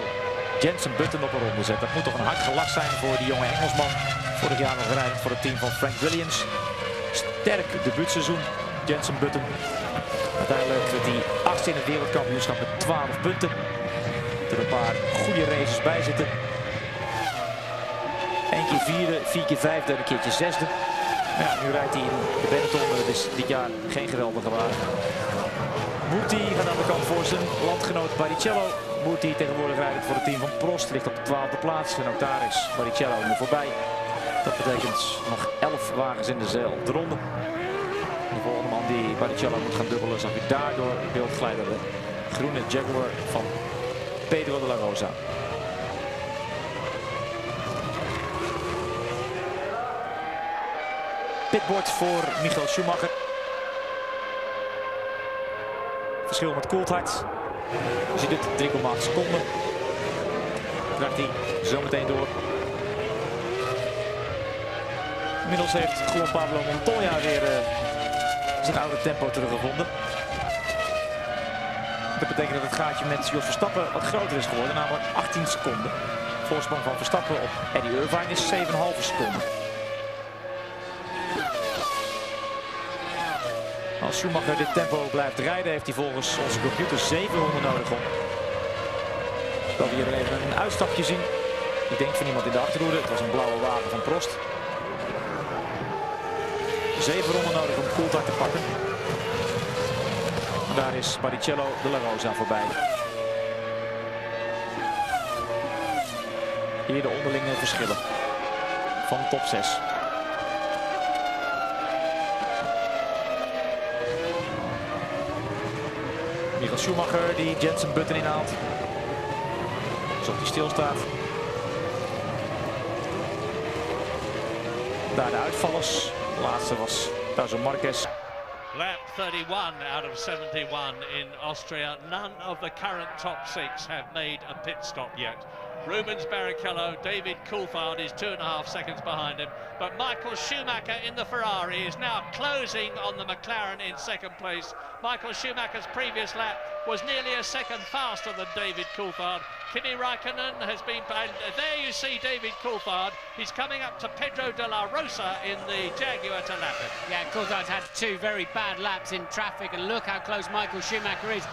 Jensen Button op een ronde zet. Dat moet toch een hard gelach zijn voor die jonge Engelsman. Vorig jaar nog rijdend voor het team van Frank Williams. Sterk debuutseizoen, Jensen Button. Uiteindelijk die 8e in het wereldkampioenschap met 12 punten. Er een paar goede races bij zitten. 1 keer 4e, 4 keer 5e en een keertje 6e. Ja, nu rijdt hij in de Benetton. Dat is dit jaar geen geweldige wagen. Murti gaat aan de kant voor zijn landgenoot Barrichello. Murti tegenwoordig rijdt voor het team van Prost. Ligt op de 12e plaats. En ook daar is Barrichello nu voorbij. Dat betekent nog 11 wagens in dezelfde ronde. De volgende man die Barrichello moet gaan dubbelen zag je daardoor in beeld glijden. De groene Jaguar van Pedro de la Rosa. Pitboard voor Michael Schumacher. Verschil met Coulthard. Je ziet het 3,8 seconden. Krijgt hij zo meteen door. Inmiddels heeft Juan Pablo Montoya weer zijn oude tempo teruggevonden. Dat betekent dat het gaatje met Jos Verstappen wat groter is geworden, namelijk 18 seconden. Voorsprong van Verstappen op Eddie Irvine is 7,5 seconden. Als Schumacher dit tempo blijft rijden, heeft hij volgens onze computer 7 ronden nodig om. Dat we hier even een uitstapje zien. Ik denk van iemand in de achterhoede. Het was een blauwe wagen van Prost. 7 ronden nodig om Coulthard te pakken. En daar is Barrichello de La Rosa voorbij. Hier de onderlinge verschillen van de top 6. Michael Schumacher die Jensen Button inhaalt. Alsof hij stilstaat. Daar de uitvallers. De laatste was Tazo Marquez. Lap 31 out of 71 in Austria. None of the current top 6 have made a pit stop yet. Rubens Barrichello, David Coulthard is 2.5 seconds behind him. But Michael Schumacher in the Ferrari is now closing on the McLaren in second place. Michael Schumacher's previous lap was nearly a second faster than David Coulthard. Kimi Raikkonen has been, and there you see David Coulthard. He's coming up to Pedro de la Rosa in the Jaguar to lap it. Yeah, Coulthard's had 2 very bad laps in traffic, and look how close Michael Schumacher is.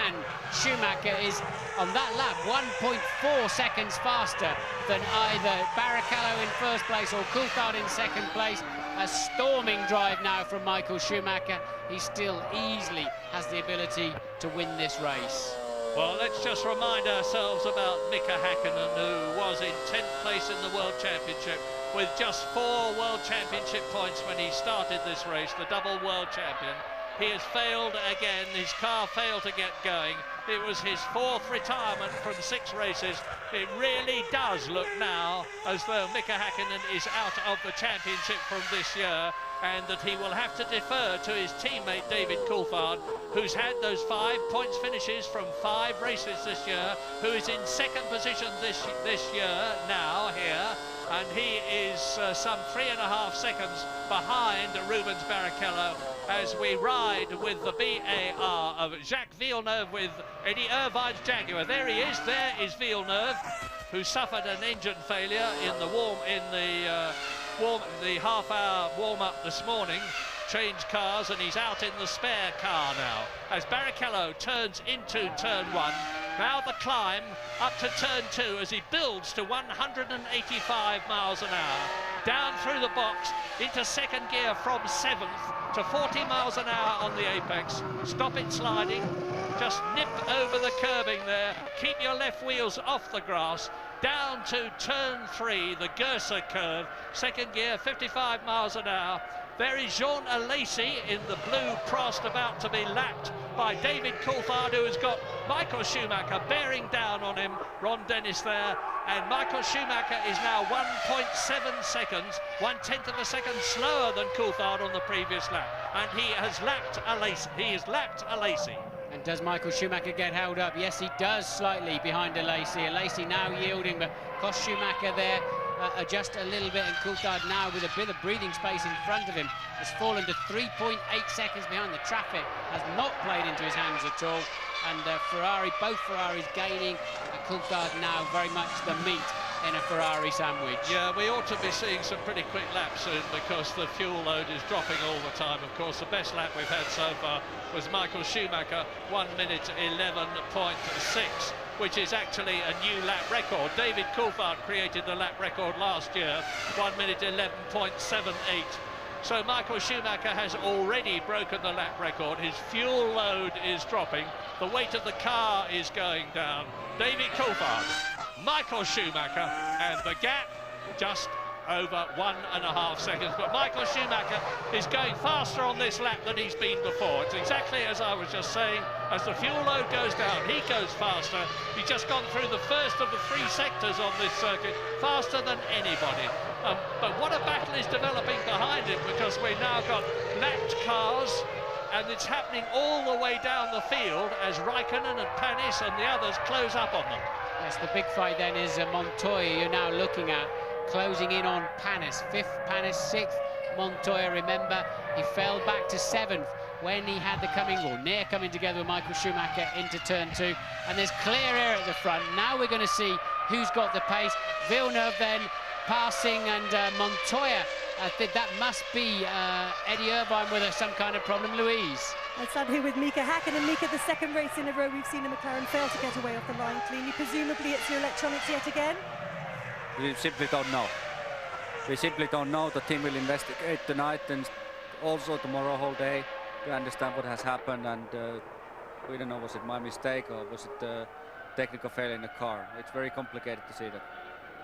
And Schumacher is on that lap 1.4 seconds faster than either Barrichello in first place or Coulthard in second place. A storming drive now from Michael Schumacher. He still easily has the ability to win this race. Well, let's just remind ourselves about Mika Häkkinen, who was in 10th place in the World Championship with just 4 World Championship points when he started this race, the double World Champion. He has failed again. His car failed to get going. It was his 4th retirement from 6 races. It really does look now as though Mika Häkkinen is out of the championship from this year, and that he will have to defer to his teammate David Coulthard, who's had those 5 points finishes from 5 races this year, who is in second position this year now here, and he is some 3.5 seconds behind Rubens Barrichello as we ride with the BAR of Jacques Villeneuve with Eddie Irvine's Jaguar. There he is. There is Villeneuve, who suffered an engine failure in the half-hour warm-up this morning. Changed cars, and he's out in the spare car now as Barrichello turns into turn 1. Now the climb up to turn 2 as he builds to 185 miles an hour. Down through the box into second gear from 7th to 40 miles an hour on the apex. Stop it sliding. Just nip over the curbing there. Keep your left wheels off the grass. Down to turn 3, the Gerser curve. Second gear, 55 miles an hour. There is Jean Alesi in the blue Prost, about to be lapped by David Coulthard, who has got Michael Schumacher bearing down on him. Ron Dennis there, and Michael Schumacher is now 1.7 seconds, 1/10 of a second slower than Coulthard on the previous lap, and he has lapped Alesi. And does Michael Schumacher get held up? Yes, he does, slightly behind Alesi. Alesi now yielding, but cost Schumacher there adjust a little bit, and Coulthard now with a bit of breathing space in front of him has fallen to 3.8 seconds behind. The traffic has not played into his hands at all, and both Ferraris gaining, and Coulthard now very much the meat in a Ferrari sandwich. Yeah, we ought to be seeing some pretty quick laps soon, because the fuel load is dropping all the time. Of course, the best lap we've had so far was Michael Schumacher, 1 minute 11.6, which is actually a new lap record. David Coulthard created the lap record last year, 1 minute 11.78. So Michael Schumacher has already broken the lap record. His fuel load is dropping. The weight of the car is going down. David Coulthard, Michael Schumacher, and the gap just over 1.5 seconds. But Michael Schumacher is going faster on this lap than he's been before. It's exactly as I was just saying. As the fuel load goes down, he goes faster. He's just gone through the first of the 3 sectors on this circuit, faster than anybody. But what a battle is developing behind him, because we've now got lapped cars, and it's happening all the way down the field as Raikkonen and Panis and the others close up on them. Yes, the big fight then is Montoya you're now looking at, closing in on Panis. 5th, Panis 6th. Montoya, remember, he fell back to 7th when he had the near coming together with Michael Schumacher into turn 2. And there's clear air at the front. Now we're going to see who's got the pace. Villeneuve then passing, and Montoya I think that must be Eddie Irvine with some kind of problem. Louise. I stand here with Mika Häkkinen. Mika, the second race in a row we've seen a McLaren fail to get away off the line cleanly. Presumably it's your electronics yet again? We simply don't know. We simply don't know. The team will investigate tonight and also tomorrow whole day to understand what has happened, and we don't know, was it my mistake or was it a technical failure in the car? It's very complicated to see that.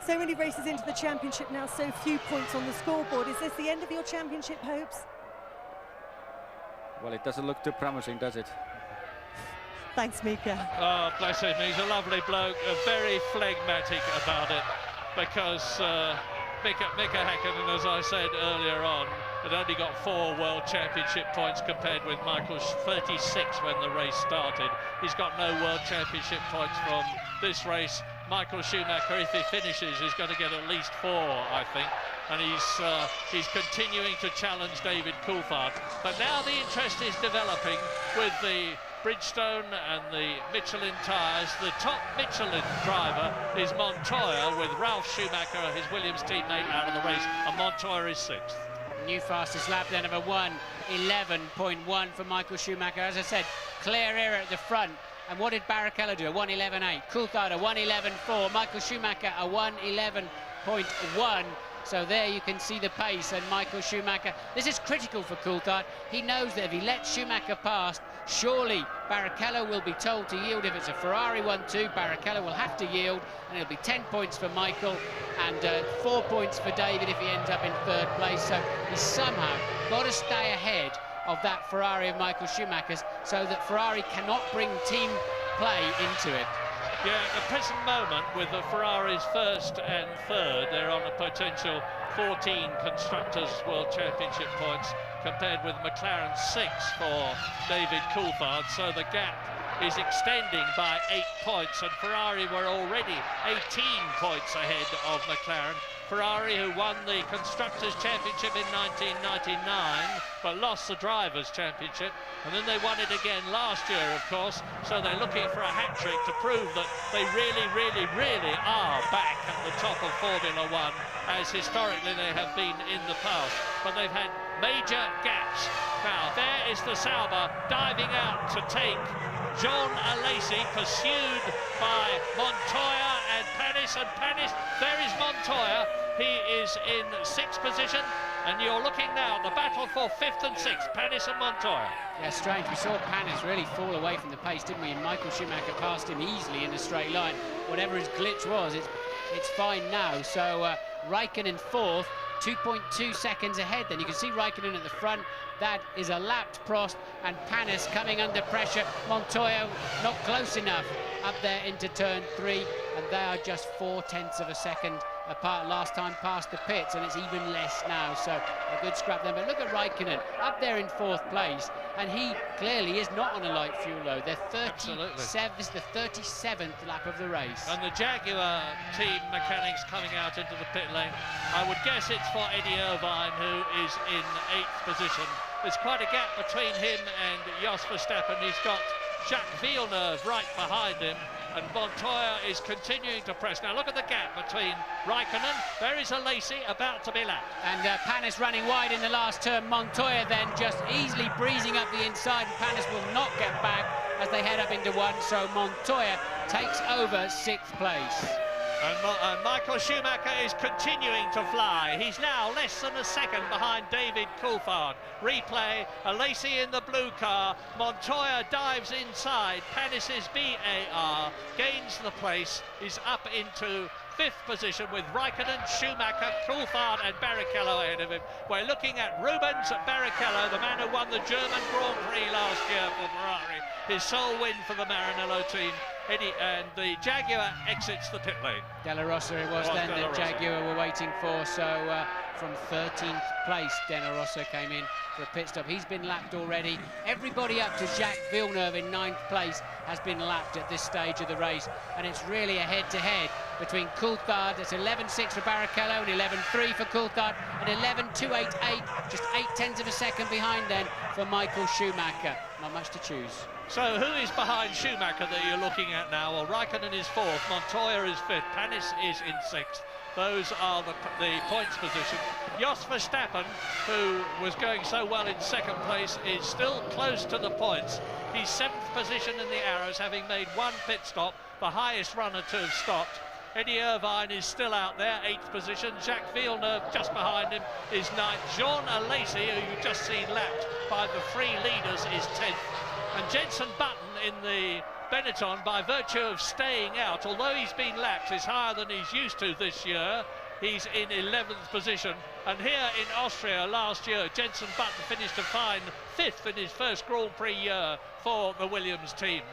So many races into the championship now, so few points on the scoreboard. Is this the end of your championship hopes? Well, it doesn't look too promising, does it? Thanks, Mika. Oh, bless him, he's a lovely bloke, very phlegmatic about it, because Mika Häkkinen, as I said earlier on, had only got 4 World Championship points compared with Michael's 36 when the race started. He's got no World Championship points from this race. Michael Schumacher, if he finishes, is going to get at least 4, I think. And he's continuing to challenge David Coulthard. But now the interest is developing with the Bridgestone and the Michelin tyres. The top Michelin driver is Montoya, with Ralf Schumacher, his Williams teammate, out of the race, and Montoya is 6th. New fastest lap then of a 1:11.1 for Michael Schumacher. As I said, clear air at the front. And what did Barrichello do? A 1:11.8. Coulthard a 1:11.4. Michael Schumacher a 1:11.1. So there you can see the pace, and Michael Schumacher, this is critical for Coulthard. He knows that if he lets Schumacher past, surely Barrichello will be told to yield. If it's a Ferrari 1-2, Barrichello will have to yield, and it'll be 10 points for Michael and 4 points for David if he ends up in 3rd place. So he's somehow got to stay ahead of that Ferrari of Michael Schumacher's, so that Ferrari cannot bring team play into it. Yeah, at the present moment, with the Ferraris 1st and 3rd, they're on a potential 14 Constructors' World Championship points, compared with McLaren 6 for David Coulthard. So the gap is extending by 8 points, and Ferrari were already 18 points ahead of McLaren. Ferrari, who won the Constructors' Championship in 1999, but lost the Drivers' Championship, and then they won it again last year, of course, so they're looking for a hat-trick to prove that they really, really, really are back at the top of Formula One, as historically they have been in the past, but they've had major gaps. Now, there is the Sauber diving out to take John Alesi, pursued by Montoya and Panis, there is Montoya. He is in 6th position, and you're looking now at the battle for 5th and 6th, Panis and Montoya. Yeah, strange. We saw Panis really fall away from the pace, didn't we? And Michael Schumacher passed him easily in a straight line. Whatever his glitch was, it's fine now. So Raikkonen 4th, 2.2 seconds ahead. Then you can see Raikkonen at the front. That is a lapped Prost, and Panis coming under pressure. Montoya not close enough up there into turn 3, and they are just 0.4 of a second apart last time past the pits, and it's even less now. So a good scrap then. But look at Raikkonen up there in 4th place, and he clearly is not on a light fuel load. They're 37th. This is the 37th lap of the race. And the Jaguar team mechanics coming out into the pit lane. I would guess it's for Eddie Irvine, who is in 8th position. There's quite a gap between him and Jos Verstappen. He's got Jacques Villeneuve right behind him, and Montoya is continuing to press. Now look at the gap between Raikkonen. There is Alesi about to be lapped. And Panis running wide in the last turn. Montoya then just easily breezing up the inside, and Panis will not get back as they head up into 1. So Montoya takes over 6th place. And Michael Schumacher is continuing to fly. He's now less than a second behind David Coulthard. Replay, Alesi in the blue car. Montoya dives inside. Panis's BAR gains the place. He's up into 5th position with Raikkonen, Schumacher, Coulthard and Barrichello ahead of him. We're looking at Rubens Barrichello, the man who won the German Grand Prix last year for Ferrari. His sole win for the Maranello team. Eddie, and the Jaguar exits the pit lane. Della Rossa it was then that Jaguar were waiting for. So from 13th place, Della Rossa came in for a pit stop. He's been lapped already. Everybody up to Jacques Villeneuve in 9th place has been lapped at this stage of the race, and it's really a head-to-head between Coulthard. It's 11.6 for Barrichello and 11.3 for Coulthard and 11.288, just 0.8 of a second behind then for Michael Schumacher. Not much to choose. So who is behind Schumacher that you're looking at now? Well, Raikkonen is 4th, Montoya is 5th, Panis is in 6th. Those are the points position. Jos Verstappen, who was going so well in 2nd place, is still close to the points. He's 7th position in the arrows, having made 1 pit stop, the highest runner to have stopped. Eddie Irvine is still out there, 8th position. Jacques Villeneuve just behind him is 9th. Jean Alesi, who you've just seen lapped by the 3 leaders, is 10th. And Jenson Button in the Benetton, by virtue of staying out, although he's been lapped, is higher than he's used to this year. He's in 11th position. And here in Austria last year, Jenson Button finished a fine 5th in his first Grand Prix year for the Williams team.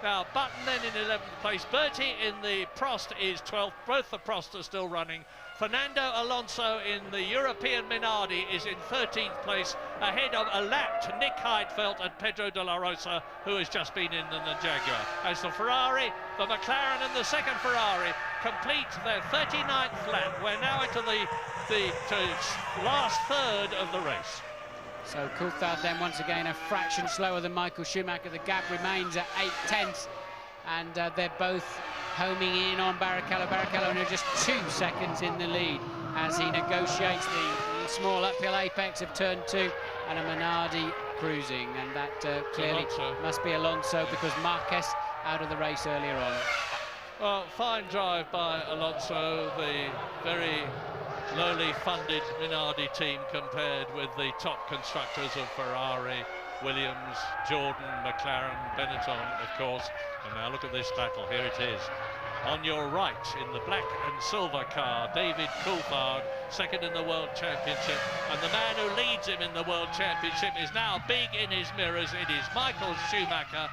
Now, Button then in 11th place. Bertie in the Prost is 12th. Both the Prost are still running. Fernando Alonso in the European Minardi is in 13th place, ahead of a lapped Nick Heidfeld and Pedro de la Rosa, who has just been in the Jaguar. As the Ferrari, the McLaren and the second Ferrari complete their 39th lap. We're now into the last third of the race. So Coulthard then once again a fraction slower than Michael Schumacher. The gap remains at 0.8, and they're both homing in on Barrichello. Barrichello now just 2 seconds in the lead as he negotiates the small uphill apex of turn 2, and a Minardi cruising, and that clearly must be Alonso, because Marquez out of the race earlier on. Well, fine drive by Alonso, the very lowly funded Minardi team compared with the top constructors of Ferrari, Williams, Jordan, McLaren, Benetton, of course. And now look at this battle, here it is. On your right, in the black and silver car, David Coulthard, 2nd in the World Championship. And the man who leads him in the World Championship is now big in his mirrors. It is Michael Schumacher.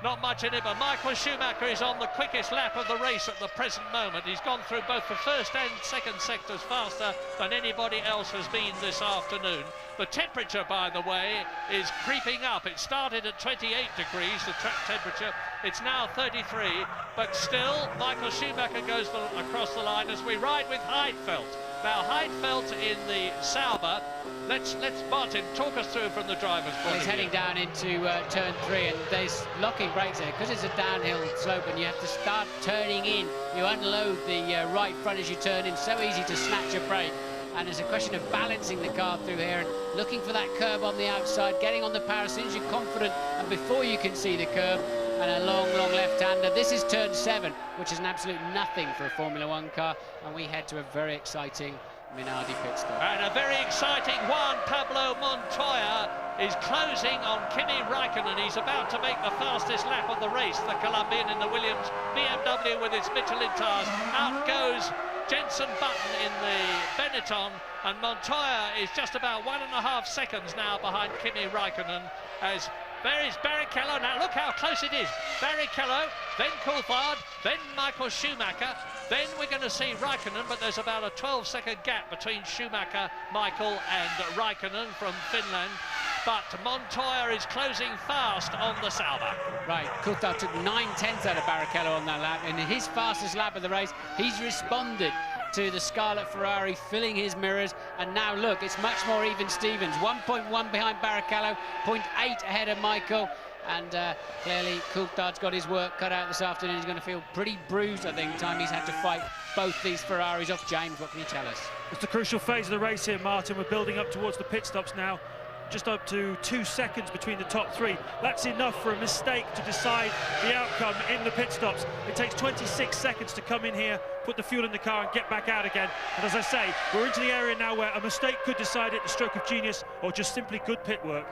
Not much in it, but Michael Schumacher is on the quickest lap of the race at the present moment. He's gone through both the first and second sectors faster than anybody else has been this afternoon. The temperature, by the way, is creeping up. It started at 28 degrees, the track temperature. It's now 33, but still Michael Schumacher goes across the line as we ride with Heidfeld. Now Heidfeld in the Sauber. Let's Martin, talk us through from the driver's point of view. He's heading down into turn 3, and there's locking brakes there because it's a downhill slope and you have to start turning in. You unload the right front as you turn in. So easy to snatch a brake, and it's a question of balancing the car through here and looking for that curb on the outside, getting on the power as soon as you're confident and before you can see the curb. And a long left-hander. This is turn 7, which is an absolute nothing for a Formula 1 car, and we head to a very exciting Minardi pit stop. And a very exciting one. Pablo Montoya is closing on Kimi Raikkonen. He's about to make the fastest lap of the race, the Colombian in the Williams BMW with its Michelin tyres. Out goes Jenson Button in the Benetton, and Montoya is just about 1.5 seconds now behind Kimi Raikkonen, as there is Barrichello. Now look how close it is. Barrichello, then Coulthard, then Michael Schumacher, then we're going to see Raikkonen, but there's about a 12-second gap between Schumacher, Michael and Raikkonen from Finland. But Montoya is closing fast on the Sauber. Right, Coulthard took 9/10 out of Barrichello on that lap, and in his fastest lap of the race, he's responded to the Scarlet Ferrari filling his mirrors, and now look, it's much more even Stevens. 1.1 behind Barrichello, 0.8 ahead of Michael, and clearly Coulthard's got his work cut out this afternoon. He's going to feel pretty bruised, I think, time he's had to fight both these Ferraris off. James, what can you tell us? It's the crucial phase of the race here, Martin. We're building up towards the pit stops now. Just up to 2 seconds between the top 3. That's enough for a mistake to decide the outcome in the pit stops. It takes 26 seconds to come in here, put the fuel in the car and get back out again. And as I say, we're into the area now where a mistake could decide it, a stroke of genius, or just simply good pit work.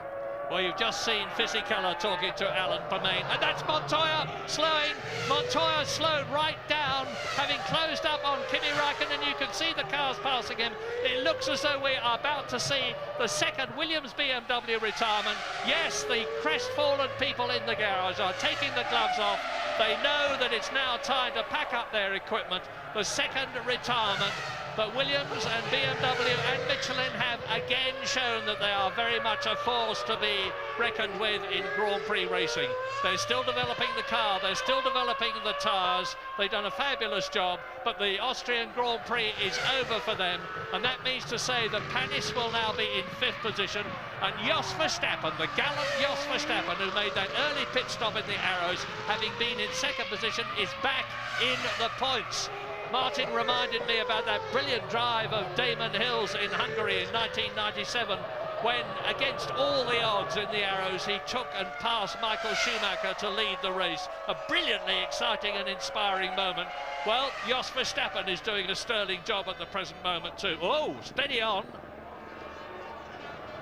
Well, you've just seen Fisichella talking to Alan Permain, and that's Montoya slowing. Montoya slowed right down, having closed up on Kimi Raikkonen. You can see the cars passing him. It looks as though we are about to see the second Williams BMW retirement. Yes, the crestfallen people in the garage are taking the gloves off. They know that it's now time to pack up their equipment. The second retirement But Williams and BMW and Michelin have again shown that they are very much a force to be reckoned with in Grand Prix racing. They're still developing the car, they're still developing the tyres, they've done a fabulous job, but the Austrian Grand Prix is over for them, and that means to say that Panis will now be in 5th position, and Jos Verstappen, the gallant Jos Verstappen, who made that early pit stop in the Arrows, having been in 2nd position, is back in the points. Martin reminded me about that brilliant drive of Damon Hill's in Hungary in 1997, when, against all the odds in the Arrows, he took and passed Michael Schumacher to lead the race. A brilliantly exciting and inspiring moment. Well, Jos Verstappen is doing a sterling job at the present moment too. Oh, steady on.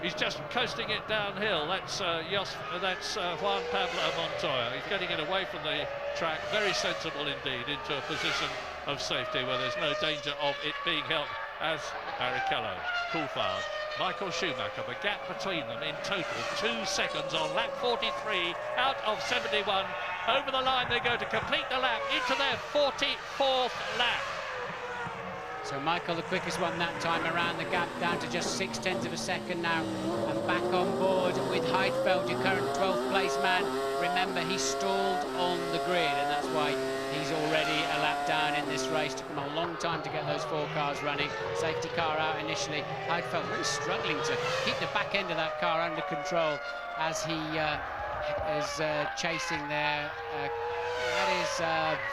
He's just coasting it downhill. That's Juan Pablo Montoya. He's getting it away from the track, very sensible indeed, into a position of safety where there's no danger of it being helped, as Barrichello, Coulthard, Michael Schumacher, the gap between them in total 2 seconds on lap 43 out of 71. Over the line they go to complete the lap into their 44th lap. So Michael, the quickest one that time around, the gap down to just 0.6 of a second now, and back on board with Heidfeld, your current 12th place man. Remember, he stalled on the grid, and that's why he's already a lap down in this race. Took him a long time to get those 4 cars running. Safety car out initially. Heidfeld really struggling to keep the back end of that car under control as he is chasing there. That is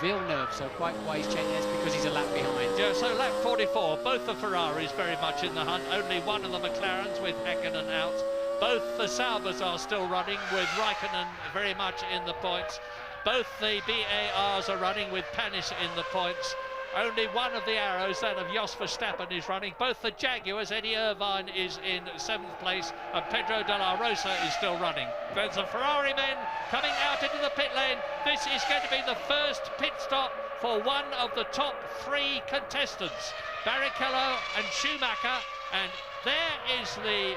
Villeneuve, so quite why he's changing this, because he's a lap behind. Yeah, so lap 44, both the Ferraris very much in the hunt, only one of the McLarens with Häkkinen out. Both the Saubers are still running with Raikkonen very much in the points. Both the BARs are running with Panis in the points. Only one of the Arrows, that of Jos Verstappen, is running. Both the Jaguars, Eddie Irvine is in 7th place, and Pedro de la Rosa is still running. There's the Ferrari men coming out into the pit lane. This is going to be the first pit stop for one of the top 3 contestants, Barrichello and Schumacher, and there is the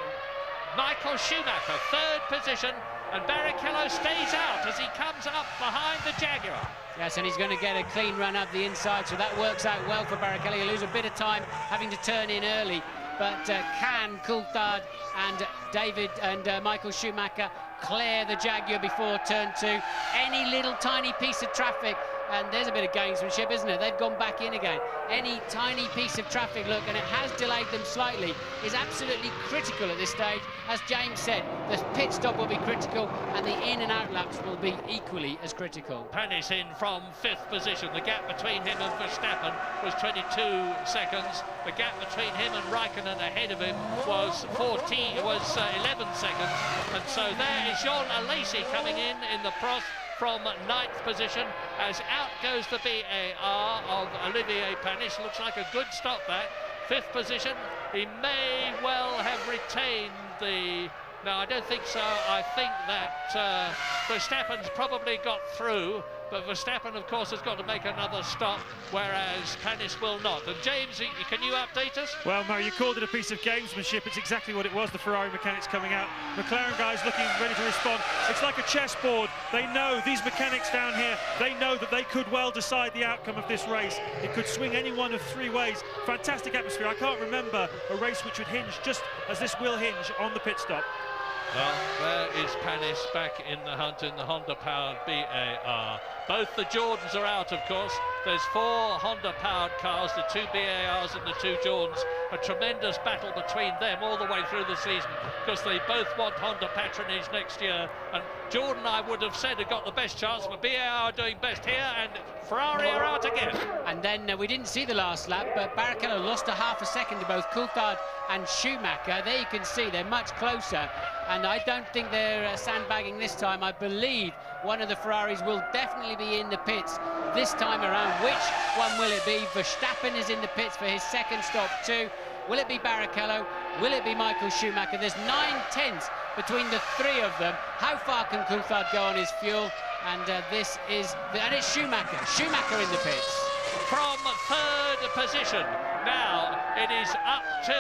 Michael Schumacher, 3rd position, and Barrichello stays out as he comes up behind the Jaguar. Yes, and he's going to get a clean run up the inside, so that works out well for Barrichello. He'll lose a bit of time having to turn in early, but can Coulthard and David and Michael Schumacher clear the Jaguar before turn 2? Any little tiny piece of traffic, and there's a bit of gamesmanship, isn't it? They've gone back in again. Any tiny piece of traffic, look, and it has delayed them slightly, is absolutely critical at this stage. As James said, the pit stop will be critical, and the in and out laps will be equally as critical. Panis in from 5th position. The gap between him and Verstappen was 22 seconds. The gap between him and Raikkonen ahead of him was 11 seconds. And so there is Jean Alesi coming in the Prost from 9th position, as out goes the BAR of Olivier Panis. Looks like a good stop, that. 5th position. He may well have retained the... No, I don't think so. I think that Verstappen's probably got through, but Verstappen, of course, has got to make another stop, whereas Panis will not. And James, can you update us? Well, Murray, you called it a piece of gamesmanship. It's exactly what it was. The Ferrari mechanics coming out. McLaren guys looking ready to respond. It's like a chessboard. They know, these mechanics down here, they know that they could well decide the outcome of this race. It could swing any one of 3 ways. Fantastic atmosphere. I can't remember a race which would hinge just as this will hinge on the pit stop. Well, there is Panis back in the hunt in the Honda-powered BAR. Both the Jordans are out, of course. There's 4 Honda-powered cars, the 2 BARs and the 2 Jordans. A tremendous battle between them all the way through the season, because they both want Honda patronage next year. And Jordan, I would have said, had got the best chance, but BAR are doing best here, and Ferrari are out again. And then we didn't see the last lap, but Barrichello lost a half a second to both Coulthard and Schumacher. There you can see they're much closer, and I don't think they're sandbagging this time. I believe one of the Ferraris will definitely be in the pits this time around. Which one will it be? Verstappen is in the pits for his 2nd stop too. Will it be Barrichello? Will it be Michael Schumacher? There's 9/10 between the 3 of them. How far can Coulthard go on his fuel? And it's Schumacher. Schumacher in the pits. From 3rd position. Now it is up to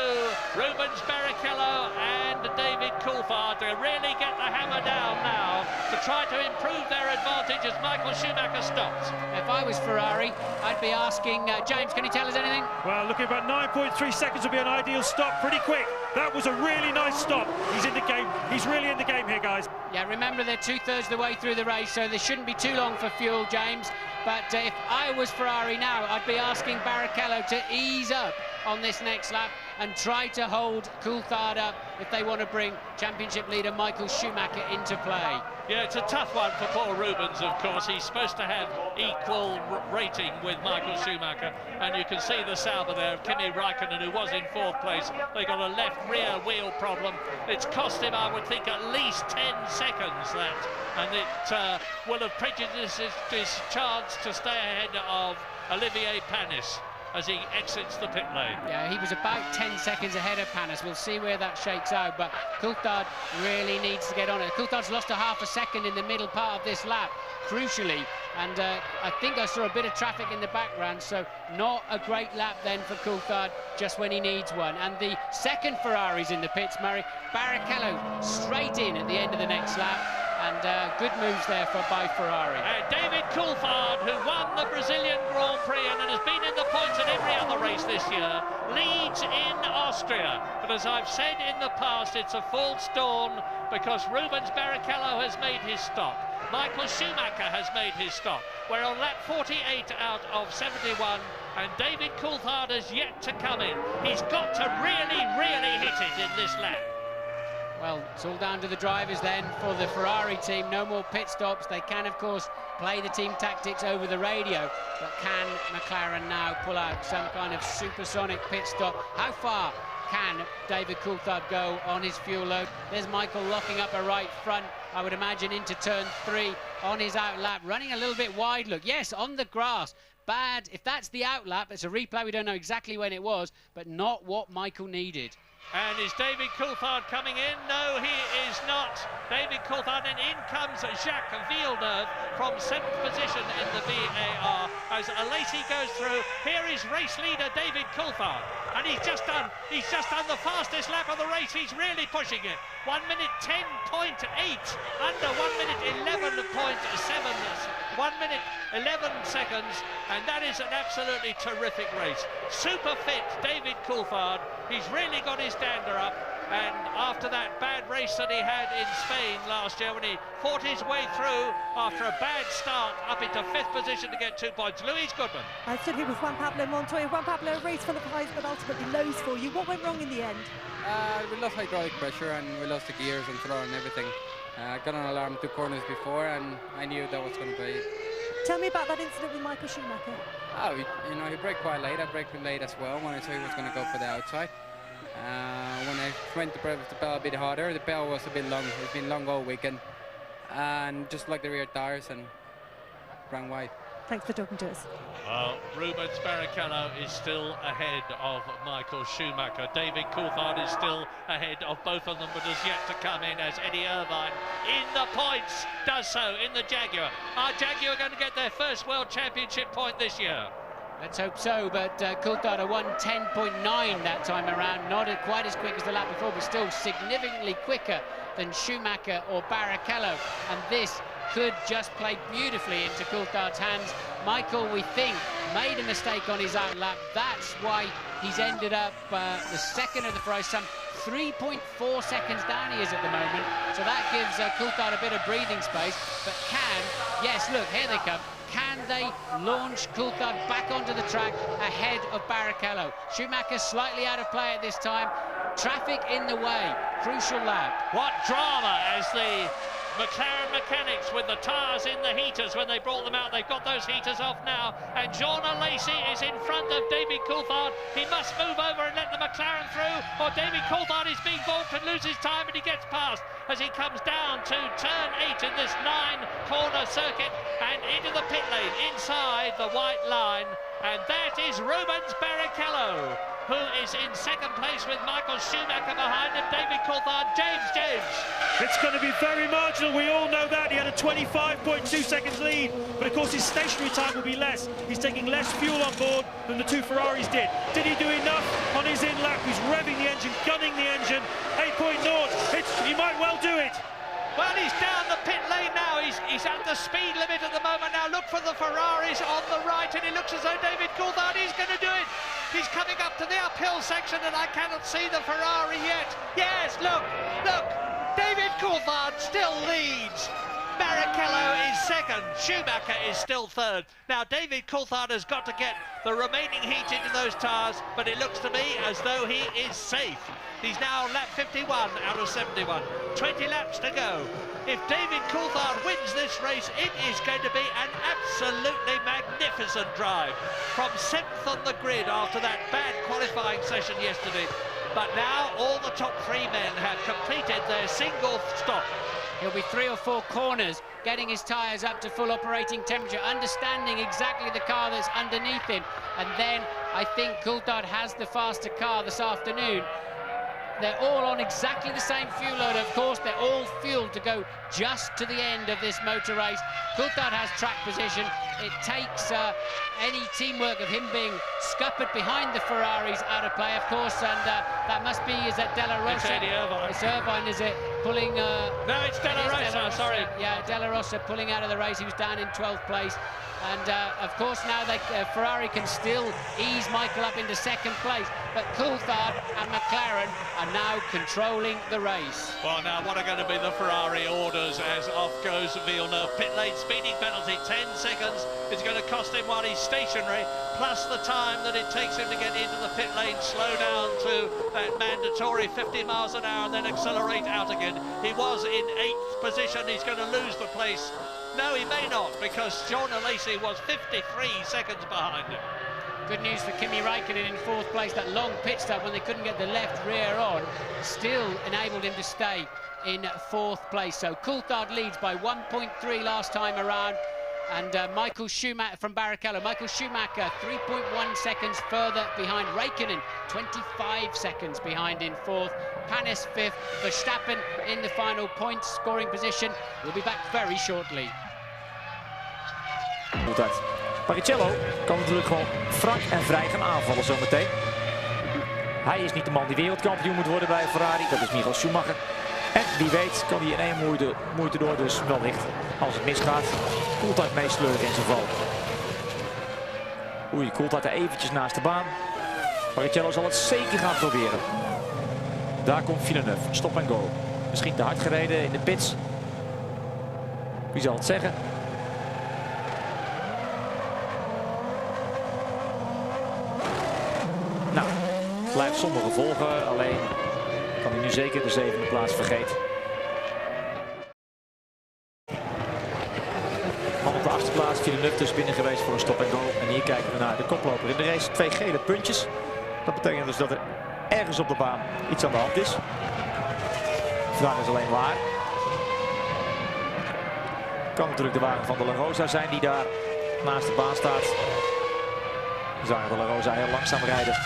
Rubens Barrichello and David Coulthard to really get the hammer down now to try to improve their advantage as Michael Schumacher stops. If I was Ferrari, I'd be asking, James, can you tell us anything? Well, looking about 9.3 seconds would be an ideal stop, pretty quick. That was a really nice stop. He's in the game. He's really in the game here, guys. Yeah, remember they're 2/3 the way through the race, so they shouldn't be too long for fuel, James. But if I was Ferrari now, I'd be asking Barrichello to ease up on this next lap and try to hold Coulthard up if they want to bring championship leader Michael Schumacher into play. Yeah, it's a tough one for Paul Rubens, of course. He's supposed to have equal rating with Michael Schumacher, and you can see the Sauber there of Kimi Raikkonen, who was in 4th place. They got a left rear wheel problem. It's cost him, I would think, at least 10 seconds, that, and it will have prejudiced his chance to stay ahead of Olivier Panis as he exits the pit lane. Yeah, he was about 10 seconds ahead of Panis. We'll see where that shakes out, but Coulthard really needs to get on it. Coulthard's lost a half a second in the middle part of this lap, crucially, and I think I saw a bit of traffic in the background, so not a great lap then for Coulthard, just when he needs one. And the second Ferrari's in the pits, Murray. Barrichello straight in at the end of the next lap, and good moves there by Ferrari. And David Coulthard, who won the Brazilian Grand Prix and has been in the points in every other race this year, leads in Austria. But as I've said in the past, it's a false dawn because Rubens Barrichello has made his stop. Michael Schumacher has made his stop. We're on lap 48 out of 71, and David Coulthard has yet to come in. He's got to really, really hit it in this lap. Well, it's all down to the drivers then for the Ferrari team. No more pit stops. They can, of course, play the team tactics over the radio, but can McLaren now pull out some kind of supersonic pit stop? How far can David Coulthard go on his fuel load? There's Michael locking up a right front, I would imagine, into turn 3 on his outlap, running a little bit wide. Look, yes, on the grass. Bad. If that's the outlap, it's a replay. We don't know exactly when it was, but not what Michael needed. And is David Coulthard coming in? No, he is not. David Coulthard, and in comes Jacques Villeneuve from 7th position in the VAR as Alesi goes through. Here is race leader David Coulthard, and he's just done the fastest lap of the race. He's really pushing it. 1 minute 10.8 under 1 minute 11.7. 1 minute 11 seconds, and that is an absolutely terrific race. Super fit David Coulthard. He's really got his dander up, and after that bad race that he had in Spain last year when he fought his way through after a bad start up into 5th position to get 2 points. Louise Goodman. I stood here with Juan Pablo Montoya. Juan Pablo, a race full of highs but ultimately lows for you. What went wrong in the end? We lost hydraulic pressure and we lost the gears and throttle and everything. I got an alarm 2 corners before, and I knew that was going to be. Tell me about that incident with Michael Schumacher. Oh, you know, he braked quite late. I braked late as well when I saw he was going to go for the outside. When I went to press the pedal a bit harder, the pedal was a bit long. It's been long all weekend, and just like the rear tires, and ran wide. Thanks for talking to us. Well, Rubens Barrichello is still ahead of Michael Schumacher. David Coulthard is still ahead of both of them, but has yet to come in as Eddie Irvine in the points does so in the Jaguar. Are Jaguar going to get their first World Championship point this year? Let's hope so, but Coulthard a 1:10.9 that time around. Not quite as quick as the lap before, but still significantly quicker than Schumacher or Barrichello. And this could just play beautifully into Coulthard's hands. Michael, we think, made a mistake on his outlap. That's why he's ended up the second of the Ferrari. Some 3.4 seconds down he is at the moment. So that gives Coulthard a bit of breathing space. But yes, look, here they come. Can they launch Coulthard back onto the track ahead of Barrichello? Schumacher slightly out of play at this time. Traffic in the way. Crucial lap. What drama as the McLaren mechanics with the tyres in the heaters when they brought them out. They've got those heaters off now, and Jean Alesi is in front of David Coulthard. He must move over and let the McLaren through, or David Coulthard is being balked and loses time, and he gets past as he comes down to turn 8 in this 9-corner circuit and into the pit lane inside the white line. And that is Rubens Barrichello. who is in second place with Michael Schumacher behind him, David Coulthard, James. It's going to be very marginal, we all know that. He had a 25.2 seconds lead, but of course his stationary time will be less. He's taking less fuel on board than the two Ferraris did. Did he do enough on his in lap? He's revving the engine, gunning the engine, 8.0. He might well do it. Well, he's down the pit lane now. He's at the speed limit at the moment now. Look for the Ferraris on the right, and it looks as though David Coulthard is going to do it. He's coming up to the uphill section, and I cannot see the Ferrari yet. Yes, look. David Coulthard still leads. Barrichello is second. Schumacher is still third. Now, David Coulthard has got to get the remaining heat into those tyres, but it looks to me as though he is safe. He's now lap 51 out of 71. 20 laps to go. If David Coulthard wins this race, it is going to be an absolutely magnificent drive. From 7th on the grid after that bad qualifying session yesterday. But now all the top 3 men have completed their single stop. He'll be 3 or 4 corners, getting his tyres up to full operating temperature, understanding exactly the car that's underneath him. And then I think Coulthard has the faster car this afternoon. They're all on exactly the same fuel load, of course. They're all fueled to go just to the end of this motor race. Coulthard has track position. It takes any teamwork of him being scuppered behind the Ferraris out of play, of course, and that must be, is that Della Rosa? It's Eddie Irvine. It's Irvine, is it? Pulling... no, it's Della Rosa, sorry. Yeah, Della Rosa pulling out of the race. He was down in 12th place. And, of course, now Ferrari can still ease Michael up into second place. But Coulthard and McLaren are now controlling the race. Well, now, what are going to be the Ferrari orders as off goes Villeneuve? Pit lane speeding penalty, 10 seconds. It's going to cost him while he's stationary, plus the time that it takes him to get into the pit lane, slow down to that mandatory 50 miles an hour and then accelerate out again. He was in 8th position. He's going to lose the place. No, he may not, because John Alesi was 53 seconds behind him. Good news for Kimi Raikkonen in 4th place. That long pit stop when they couldn't get the left rear on still enabled him to stay in 4th place. So Coulthard leads by 1.3 last time around. And Michael Schumacher from Barrichello. Michael Schumacher 3.1 seconds further behind Raikkonen, 25 seconds behind in 4th. Panis 5th, Verstappen in the final points scoring position. We'll be back very shortly. Barrichello kan natuurlijk gewoon frank en vrij gaan aanvallen zometeen. Hij is niet de man die wereldkampioen moet worden bij Ferrari, dat is Michael Schumacher. En wie weet kan hij in één moeite door, dus wellicht als het misgaat, Coulthard meesleuren in zijn val. Oei, Coulthard er eventjes naast de baan. Barrichello zal het zeker gaan proberen. Daar komt Villeneuve, stop en go. Misschien te hard gereden in de pits. Wie zal het zeggen? Nou, het blijft zonder gevolgen, alleen kan hij nu zeker de 7e plaats vergeten. Man op de 8e plaats, Villeneuve dus binnen geweest voor een stop en go. En hier kijken we naar de koploper in de race. 2 gele puntjes. Dat betekent dus dat er ergens op de baan iets aan de hand is. De vraag is alleen waar. Kan natuurlijk de wagen van de La Rosa zijn die daar naast de baan staat. We zagen de La Rosa heel langzaam rijden.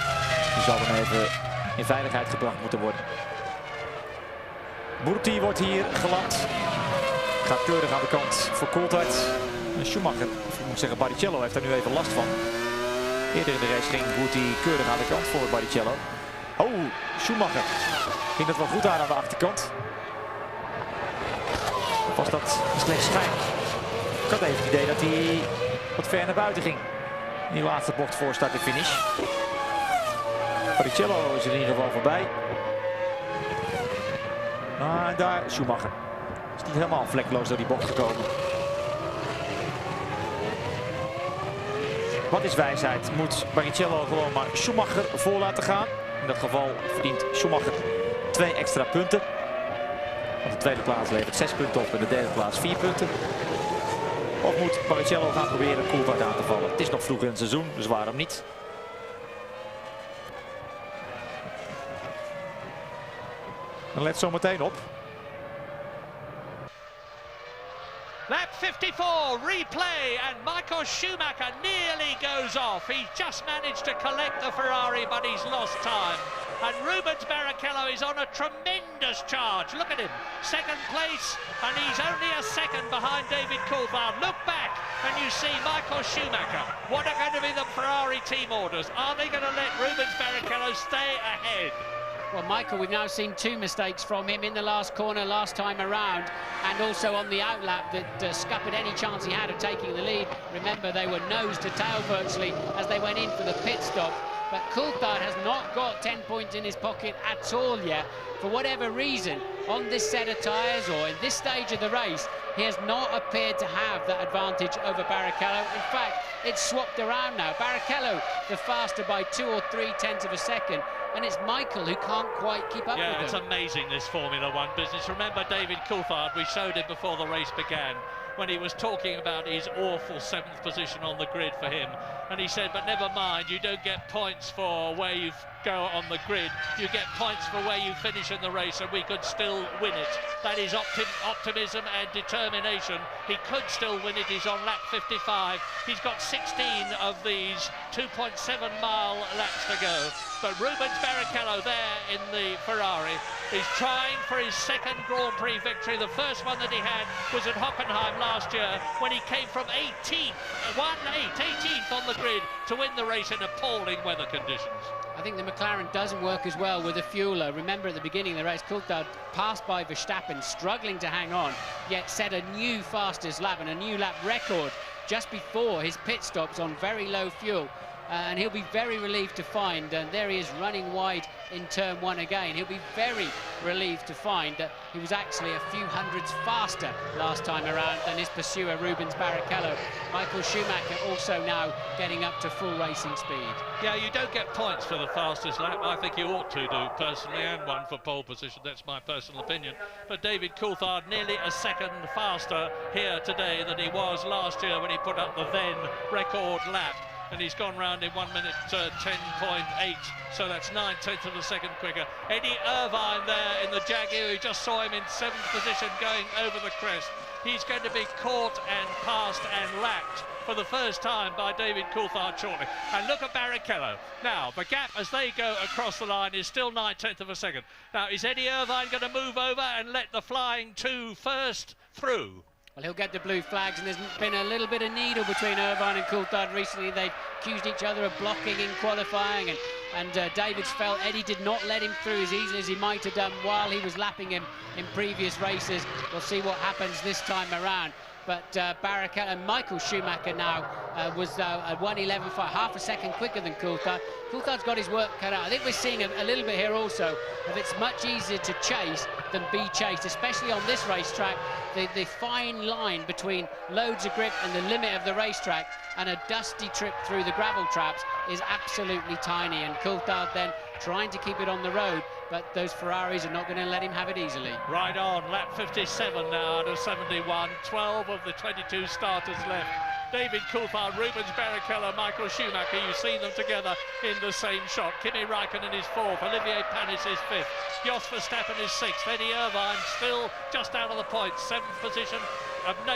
Die zal dan even in veiligheid gebracht moeten worden. Burti wordt hier geland. Gaat keurig aan de kant voor Coulthard. Schumacher, of ik moet zeggen Barrichello, heeft daar nu even last van. Eerder in de race ging Burti keurig aan de kant voor Barrichello. Oh, Schumacher. Ging dat wel goed aan de achterkant. Of was dat een slecht schijn? Ik had even het idee dat hij wat ver naar buiten ging. In die laatste bocht voor start en finish. Barrichello is er in ieder geval voorbij. Maar daar Schumacher. Is niet helemaal vlekkeloos door die bocht gekomen. Wat is wijsheid? Moet Barrichello gewoon maar Schumacher voor laten gaan? In dat geval verdient Schumacher 2 extra punten. Want de tweede plaats levert 6 punten op en de derde plaats 4 punten. Of moet Barrichello gaan proberen Coulthard aan te vallen? Het is nog vroeg in het seizoen, dus waarom niet? Dan let zo meteen op. Lap 54, replay, and Michael Schumacher nearly goes off. He's just managed to collect the Ferrari, but he's lost time. And Rubens Barrichello is on a tremendous charge. Look at him, second place, and he's only a second behind David Coulthard. Look back, and you see Michael Schumacher. What are going to be the Ferrari team orders? Are they going to let Rubens Barrichello stay ahead? Well, Michael, we've now seen 2 mistakes from him in the last corner last time around, and also on the outlap that scuppered any chance he had of taking the lead. Remember, they were nose to tail virtually as they went in for the pit stop. But Coulthard has not got 10 points in his pocket at all yet. For whatever reason, on this set of tyres or in this stage of the race, he has not appeared to have that advantage over Barrichello. In fact, it's swapped around now. Barrichello, the faster by 2 or 3 tenths of a second, and it's Michael who can't quite keep up with him. Yeah, it's amazing, this Formula One business. Remember David Coulthard, we showed him before the race began, when he was talking about his awful 7th position on the grid for him. And he said, but never mind, you don't get points for where you go on the grid. You get points for where you finish in the race, and we could still win it. That is optimism and determination. He could still win it. He's on lap 55. He's got 16 of these 2.7-mile laps to go. But Rubens Barrichello there in the Ferrari is trying for his 2nd Grand Prix victory. The first one that he had was at Hockenheim last year when he came from 18th on the grid to win the race in appalling weather conditions. I think the McLaren doesn't work as well with a fueler. Remember at the beginning of the race, Coulthard passed by Verstappen, struggling to hang on, yet set a new fastest lap and a new lap record just before his pit stops on very low fuel. And he'll be very relieved to find, and there he is running wide in turn 1 again. He'll be very relieved to find that he was actually a few hundreds faster last time around than his pursuer Rubens Barrichello. Michael Schumacher also now getting up to full racing speed. Yeah, you don't get points for the fastest lap. I think you ought to do personally, and one for pole position. That's my personal opinion. But David Coulthard nearly a second faster here today than he was last year when he put up the then record lap. And he's gone round in 1 minute 10.8, so that's 9/10 of a second quicker. Eddie Irvine there in the Jaguar, who just saw him in 7th position going over the crest. He's going to be caught and passed and lapped for the first time by David Coulthard shortly. And look at Barrichello. Now, the gap as they go across the line is still 9/10 of a second. Now, is Eddie Irvine going to move over and let the flying 2 first through? Well, he'll get the blue flags, and there's been a little bit of needle between Irvine and Coulthard recently. They've accused each other of blocking in qualifying, and David's felt Eddie did not let him through as easily as he might have done while he was lapping him in previous races. We'll see what happens this time around. But Barrichello and Michael Schumacher now was at 1:11, half a second quicker than Coulthard. Coulthard's got his work cut out. I think we're seeing a little bit here also of it's much easier to chase than be chased, especially on this racetrack. The fine line between loads of grip and the limit of the racetrack and a dusty trip through the gravel traps is absolutely tiny, and Coulthard then trying to keep it on the road, but those Ferraris are not going to let him have it easily. Right on, lap 57 now out of 71, 12 of the 22 starters left. David Coulthard, Rubens Barrichello, Michael Schumacher, you see them together in the same shot. Kimi Räikkönen is 4th, Olivier Panis is 5th, Jos Verstappen is 6th, Eddie Irvine still just out of the points, 7th position,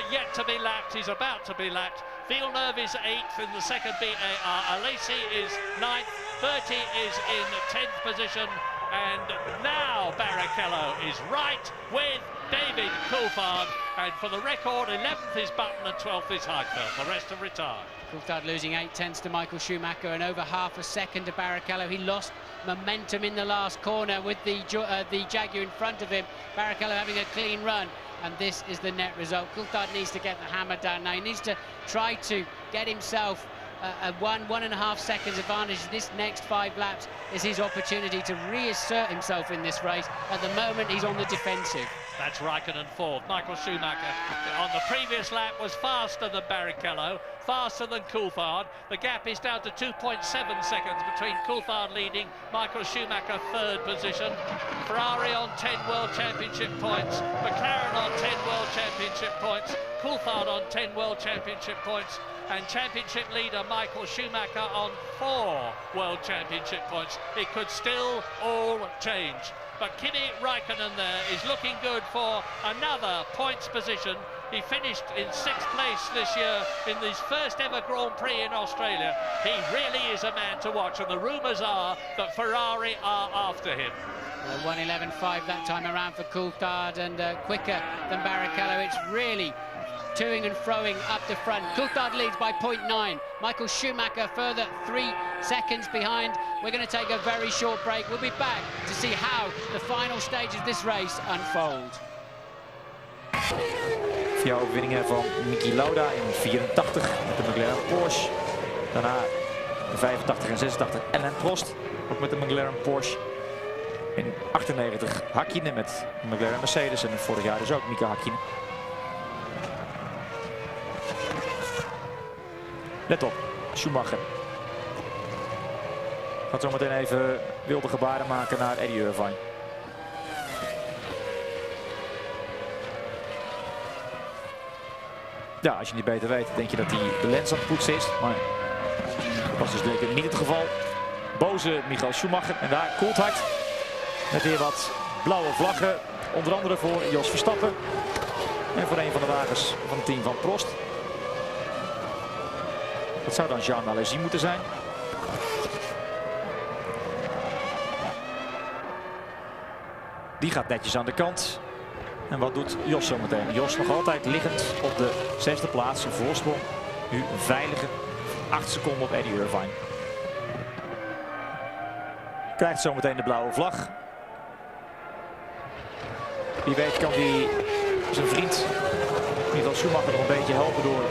yet to be lapped, he's about to be lapped. Villeneuve is 8th in the second BAR, Alesi is 9th, Berti is in 10th position, and now Barrichello is right with David Coulthard, and for the record, 11th is Button and 12th is Heidfeld. The rest have retired. Coulthard losing 8 tenths to Michael Schumacher and over half a second to Barrichello. He lost momentum in the last corner with the Jaguar in front of him. Barrichello having a clean run, and this is the net result. Coulthard needs to get the hammer down now. He needs to try to get himself a 1.5 seconds advantage. This next 5 laps is his opportunity to reassert himself in this race. At the moment, he's on the defensive. That's Räikkönen 4th. Michael Schumacher on the previous lap was faster than Barrichello, faster than Coulthard. The gap is down to 2.7 seconds between Coulthard leading, Michael Schumacher 3rd position. Ferrari on 10 World Championship points, McLaren on 10 World Championship points, Coulthard on 10 World Championship points, and championship leader Michael Schumacher on 4 World Championship points. It could still all change. But Kimi Räikkönen there is looking good for another points position He finished in 6th place this year in his first ever Grand Prix in Australia. He really is a man to watch, and the rumours are that Ferrari are after him. 1:11.5 that time around for Coulthard, and quicker than Barrichello. It's really toing and froing up the front. Coulthard leads by 0.9. Michael Schumacher further 3 seconds behind. We're going to take a very short break. We'll be back to see how the final stage of this race unfolds. Via overwinningen van Niki Lauda in 84 met de McLaren Porsche. Daarna in 85 en 86 Alain Prost, ook met de McLaren Porsche. In 98 Häkkinen met de McLaren Mercedes en vorig jaar dus ook Mika Häkkinen. Let op, Schumacher. Gaat zo meteen even wilde gebaren maken naar Eddie Irvine. Ja, als je niet beter weet, denk je dat hij de lens aan het poetsen is. Maar dat was dus zeker niet het geval. Boze Michael Schumacher. En daar Coulthard. Met weer wat blauwe vlaggen. Onder andere voor Jos Verstappen. En voor een van de wagens van het team van Prost. Dat zou dan Jean Alesi moeten zijn. Die gaat netjes aan de kant. En wat doet Jos zo meteen? Jos nog altijd liggend op de 6e plaats. Een voorsprong. Nu een veilige 8 seconden op Eddie Irvine. Krijgt zo meteen de blauwe vlag. Wie weet kan hij zijn vriend Michael Schumacher nog een beetje helpen door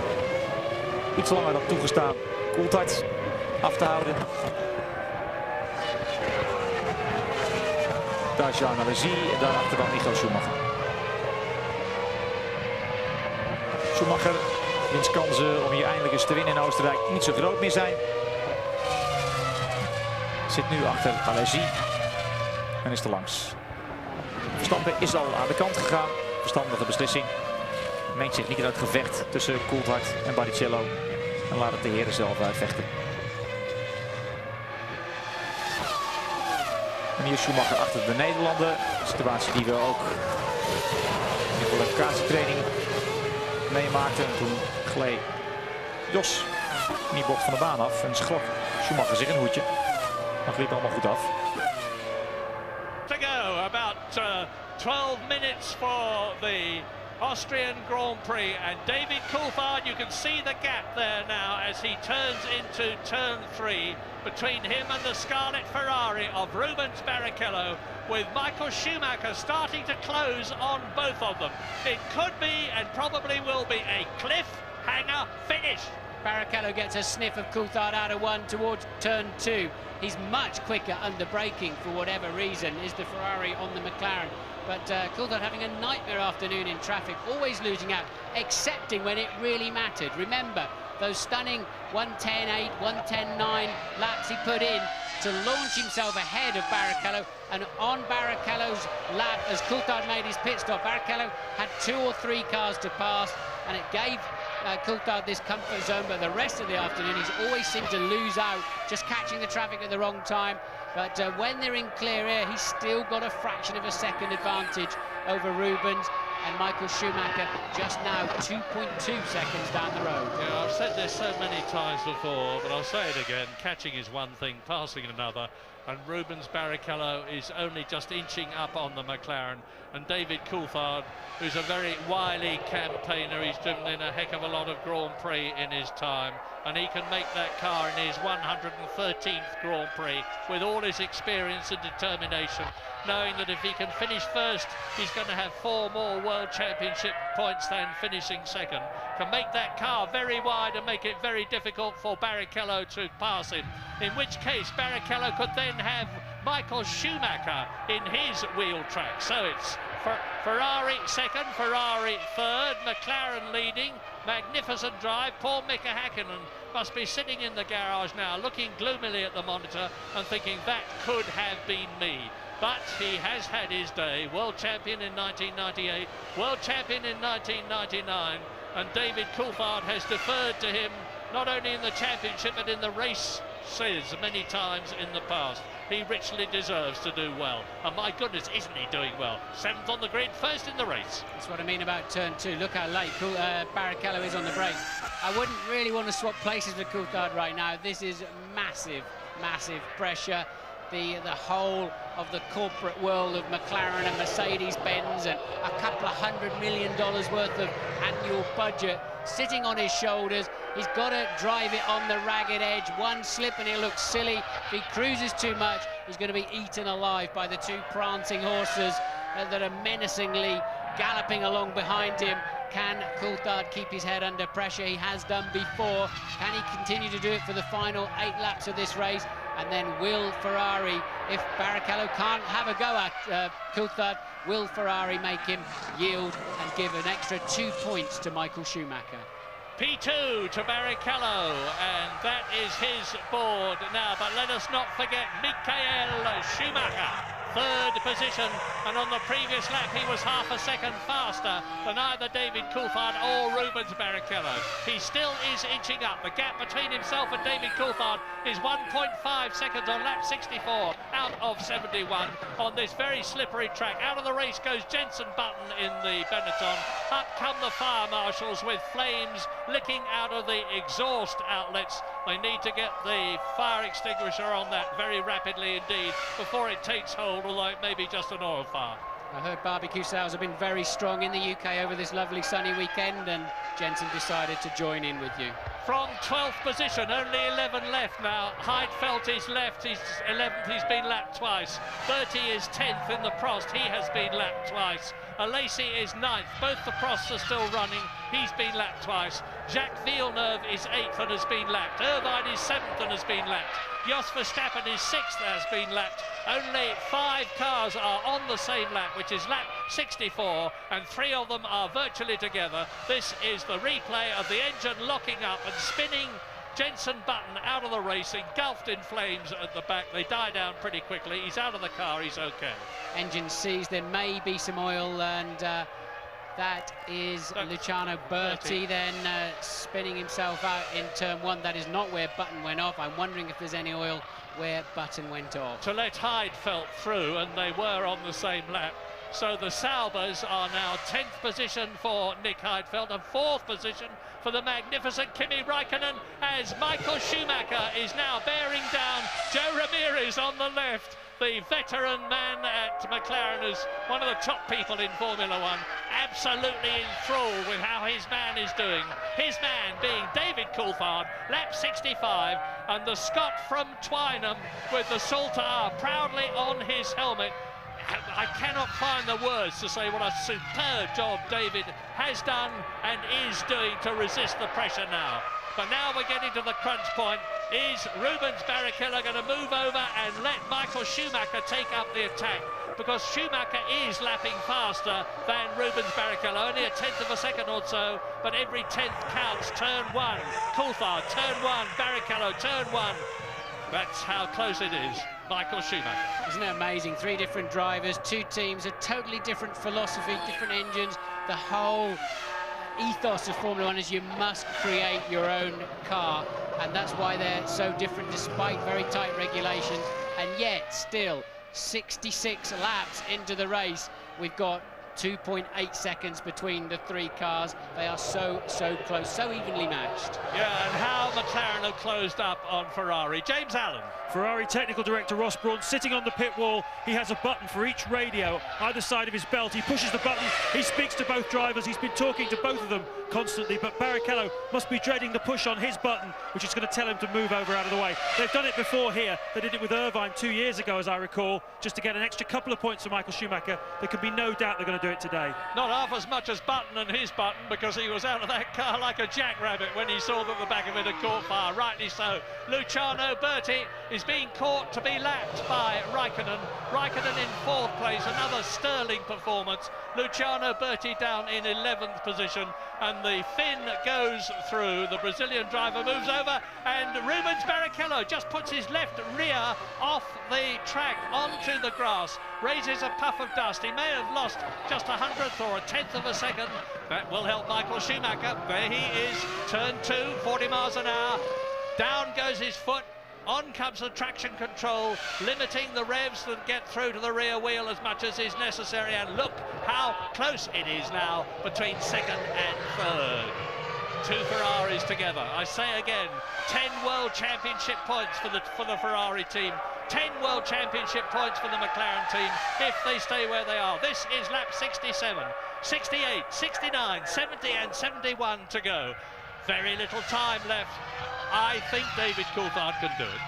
iets langer dan toegestaan Coulthard af te houden. Daar is Jean Alesi en daarachter dan Michael Schumacher. Schumacher, wiens kansen om hier eindelijk eens te winnen in Oostenrijk niet zo groot meer zijn. Zit nu achter Alesi en is er langs. Verstappen is al aan de kant gegaan. Verstandige beslissing. Mengt zich niet uit het gevecht tussen Coulthard en Barrichello. En laat het de heren zelf uitvechten. En hier Schumacher achter de Nederlander. Een situatie die we ook in de kwalificatietraining meemaakten. En toen gleed Jos in die bocht van de baan af. En schrok Schumacher zich een hoedje. Dat liep allemaal goed af. To go, about 12 minutes for the Austrian Grand Prix, and David Coulthard, you can see the gap there now as he turns into turn 3 between him and the Scarlet Ferrari of Rubens Barrichello, with Michael Schumacher starting to close on both of them. It could be and probably will be a cliffhanger finish. Barrichello gets a sniff of Coulthard out of 1 towards turn 2. He's much quicker under braking for whatever reason, is the Ferrari on the McLaren. But Coulthard having a nightmare afternoon in traffic, always losing out, excepting when it really mattered. Remember, those stunning 1:10.8, 1:10.9 laps he put in to launch himself ahead of Barrichello. And on Barrichello's lap, as Coulthard made his pit stop, Barrichello had 2 or 3 cars to pass, and it gave Coulthard this comfort zone. But the rest of the afternoon, he's always seemed to lose out, just catching the traffic at the wrong time. But when they're in clear air, he's still got a fraction of a second advantage over Rubens. And Michael Schumacher just now 2.2 seconds down the road. Yeah, I've said this so many times before, but I'll say it again. Catching is one thing, passing another. And Rubens Barrichello is only just inching up on the McLaren. And David Coulthard, who's a very wily campaigner, he's driven in a heck of a lot of Grand Prix in his time. And he can make that car in his 113th Grand Prix with all his experience and determination, knowing that if he can finish first, he's going to have 4 more World Championship points than finishing second. Can make that car very wide and make it very difficult for Barrichello to pass him, in which case Barrichello could then have Michael Schumacher in his wheel track. So it's Ferrari second, Ferrari third, McLaren leading. Magnificent drive. Poor Mika Häkkinen must be sitting in the garage now, looking gloomily at the monitor and thinking that could have been me. But he has had his day. World champion in 1998, world champion in 1999, and David Coulthard has deferred to him not only in the championship but in the races many times in the past. He richly deserves to do well, and my goodness, isn't he doing well? 7th on the grid, first in the race. That's what I mean about turn 2. Look how late Barrichello is on the brakes. I wouldn't really want to swap places with Coulthard right now. This is massive, massive pressure. The whole of the corporate world of McLaren and Mercedes-Benz and a couple of $100 million worth of annual budget sitting on his shoulders. He's got to drive it on the ragged edge. One slip and he'll look silly. If he cruises too much, he's going to be eaten alive by the 2 prancing horses that are menacingly galloping along behind him. Can Coulthard keep his head under pressure? He has done before. Can he continue to do it for the final 8 laps of this race? And then will Ferrari, if Barrichello can't have a go at Coulthard, will Ferrari make him yield and give an extra 2 points to Michael Schumacher? P2 to Barrichello, and that is his board now. But let us not forget Michael Schumacher. 3rd position, and on the previous lap he was half a second faster than either David Coulthard or Rubens Barrichello. He still is inching up. The gap between himself and David Coulthard is 1.5 seconds on lap 64 out of 71 on this very slippery track. Out of the race goes Jenson Button in the Benetton. Up come the fire marshals with flames licking out of the exhaust outlets. They need to get the fire extinguisher on that very rapidly indeed before it takes hold, although it may be just an oil fire. I heard barbecue sales have been very strong in the UK over this lovely sunny weekend, and Jensen decided to join in with you. From 12th position, only 11 left now. Heidfeld is left, he's 11th, he's been lapped twice. Bertie is 10th in the Prost, he has been lapped twice. Lacey is 9th, both the Prosts are still running, he's been lapped twice. Jacques Villeneuve is 8th and has been lapped. Irvine is 7th and has been lapped. Jos Verstappen is 6th, has been lapped. Only 5 cars are on the same lap, which is lap 64, and 3 of them are virtually together. This is the replay of the engine locking up and spinning Jenson Button out of the race, engulfed in flames at the back. They die down pretty quickly. He's out of the car, he's okay. Engine seized, there may be some oil, and that is Luciano Berti then spinning himself out in turn 1. That is not where Button went off. I'm wondering if there's any oil where Button went off. To let Heidfeld through, and they were on the same lap. So the Saubers are now 10th position for Nick Heidfeld and 4th position for the magnificent Kimi Raikkonen, as Michael Schumacher is now bearing down Joe Ramirez on the left. The veteran man at McLaren is one of the top people in Formula One, absolutely enthralled with how his man is doing. His man being David Coulthard, lap 65, and the Scot from Twynham with the Salter proudly on his helmet. I cannot find the words to say what a superb job David has done and is doing to resist the pressure now. But now we're getting to the crunch point. Is Rubens Barrichello going to move over and let Michael Schumacher take up the attack? Because Schumacher is lapping faster than Rubens Barrichello, only a 1/10 of a second or so, but every 10th counts. Turn 1, Coulthard, turn 1, Barrichello, turn 1. That's how close it is. Michael Schumacher. Isn't it amazing? 3 different drivers, 2 teams, a totally different philosophy, different engines. The whole ethos of Formula One is you must create your own car, and that's why they're so different despite very tight regulations. And yet still 66 laps into the race, we've got 2.8 seconds between the 3 cars. They are so close, so evenly matched. Yeah, and how McLaren have closed up on Ferrari. James Allen. Ferrari technical director Ross Brawn sitting on the pit wall. He has a button for each radio either side of his belt. He pushes the button, he speaks to both drivers, he's been talking to both of them constantly, but Barrichello must be dreading the push on his button, which is going to tell him to move over out of the way. They've done it before here. They did it with Irvine 2 years ago, as I recall, just to get an extra couple of points for Michael Schumacher. There can be no doubt they're going to do it today. Not half as much as Button and his button, because he was out of that car like a jackrabbit when he saw that the back of it had caught fire. Rightly so. Luciano Berti is being caught to be lapped by Raikkonen. Raikkonen in 4th place, another sterling performance. Luciano Berti down in 11th position. and the Finn goes through. The Brazilian driver moves over, and Rubens Barrichello just puts his left rear off the track onto the grass, raises a puff of dust. He may have lost just 100th or 1/10 of a second. That will help Michael Schumacher. There he is, turn 2, 40 miles an hour. Down goes his foot. On comes the traction control, limiting the revs that get through to the rear wheel as much as is necessary. And look how close it is now between second and third. 2 Ferraris together. I say again, 10 World Championship points for the Ferrari team, 10 World Championship points for the McLaren team if they stay where they are. This is lap 67, 68, 69, 70 and 71 to go. Very little time left. I think David Coulthard can do it.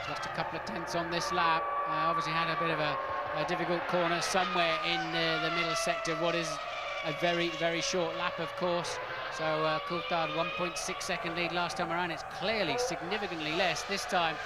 Just a couple of tenths on this lap. Obviously had a bit of a difficult corner somewhere in the middle sector, what is a very, very short lap, of course. So Coulthard 1.6 second lead last time around. It's clearly significantly less this time,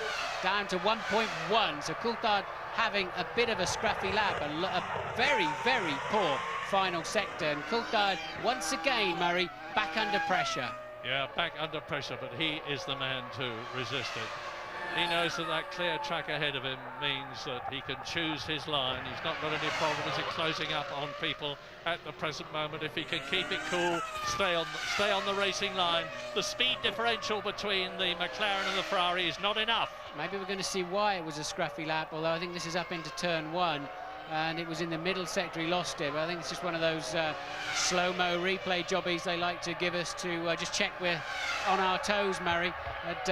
down to 1.1. So Coulthard having a bit of a scruffy lap, a very, very poor final sector. And Coulthard, once again, Murray, back under pressure. Yeah, back under pressure, but he is the man to resist it. He knows that that clear track ahead of him means that he can choose his line. He's not got any problems in closing up on people at the present moment. If he can keep it cool, stay on the racing line. The speed differential between the McLaren and the Ferrari is not enough. Maybe we're going to see why it was a scruffy lap, although I think this is up into turn 1. And it was in the middle sector he lost it, but I think it's just one of those slow-mo replay jobbies they like to give us to just check we're on our toes, Murray. But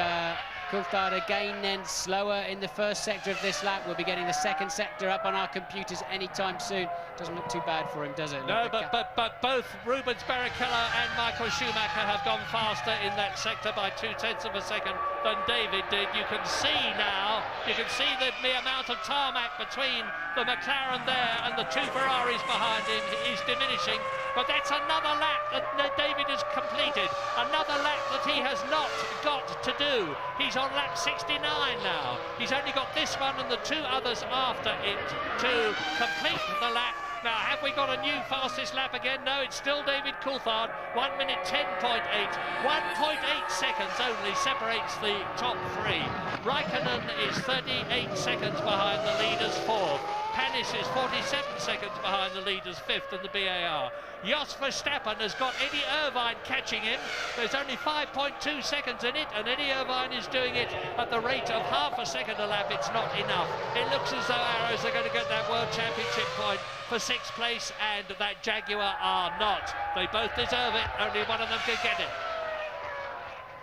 Coulthard again then slower in the first sector of this lap. We'll be getting the second sector up on our computers anytime soon. Doesn't look too bad for him, does it? No, but both Rubens Barrichello and Michael Schumacher have gone faster in that sector by 2/10 of a second than David did. You can see now, you can see the amount of tarmac between the McLaren there and the 2 Ferraris behind him is diminishing. But that's another lap that David has completed, another lap that he has not got to do. He's on lap 69 now. He's only got this one and the 2 others after it to complete the lap. Now, have we got a new fastest lap again? No, it's still David Coulthard, 1 minute 10.8. 1.8 seconds only separates the top 3. Raikkonen is 38 seconds behind the leaders 4th. Panis is 47 seconds behind the leaders 5th in the BAR. Jos Verstappen has got Eddie Irvine catching him. There's only 5.2 seconds in it, and Eddie Irvine is doing it at the rate of half a second a lap. It's not enough. It looks as though Arrows are going to get that World Championship point for 6th place, and that Jaguar are not. They both deserve it. Only one of them can get it.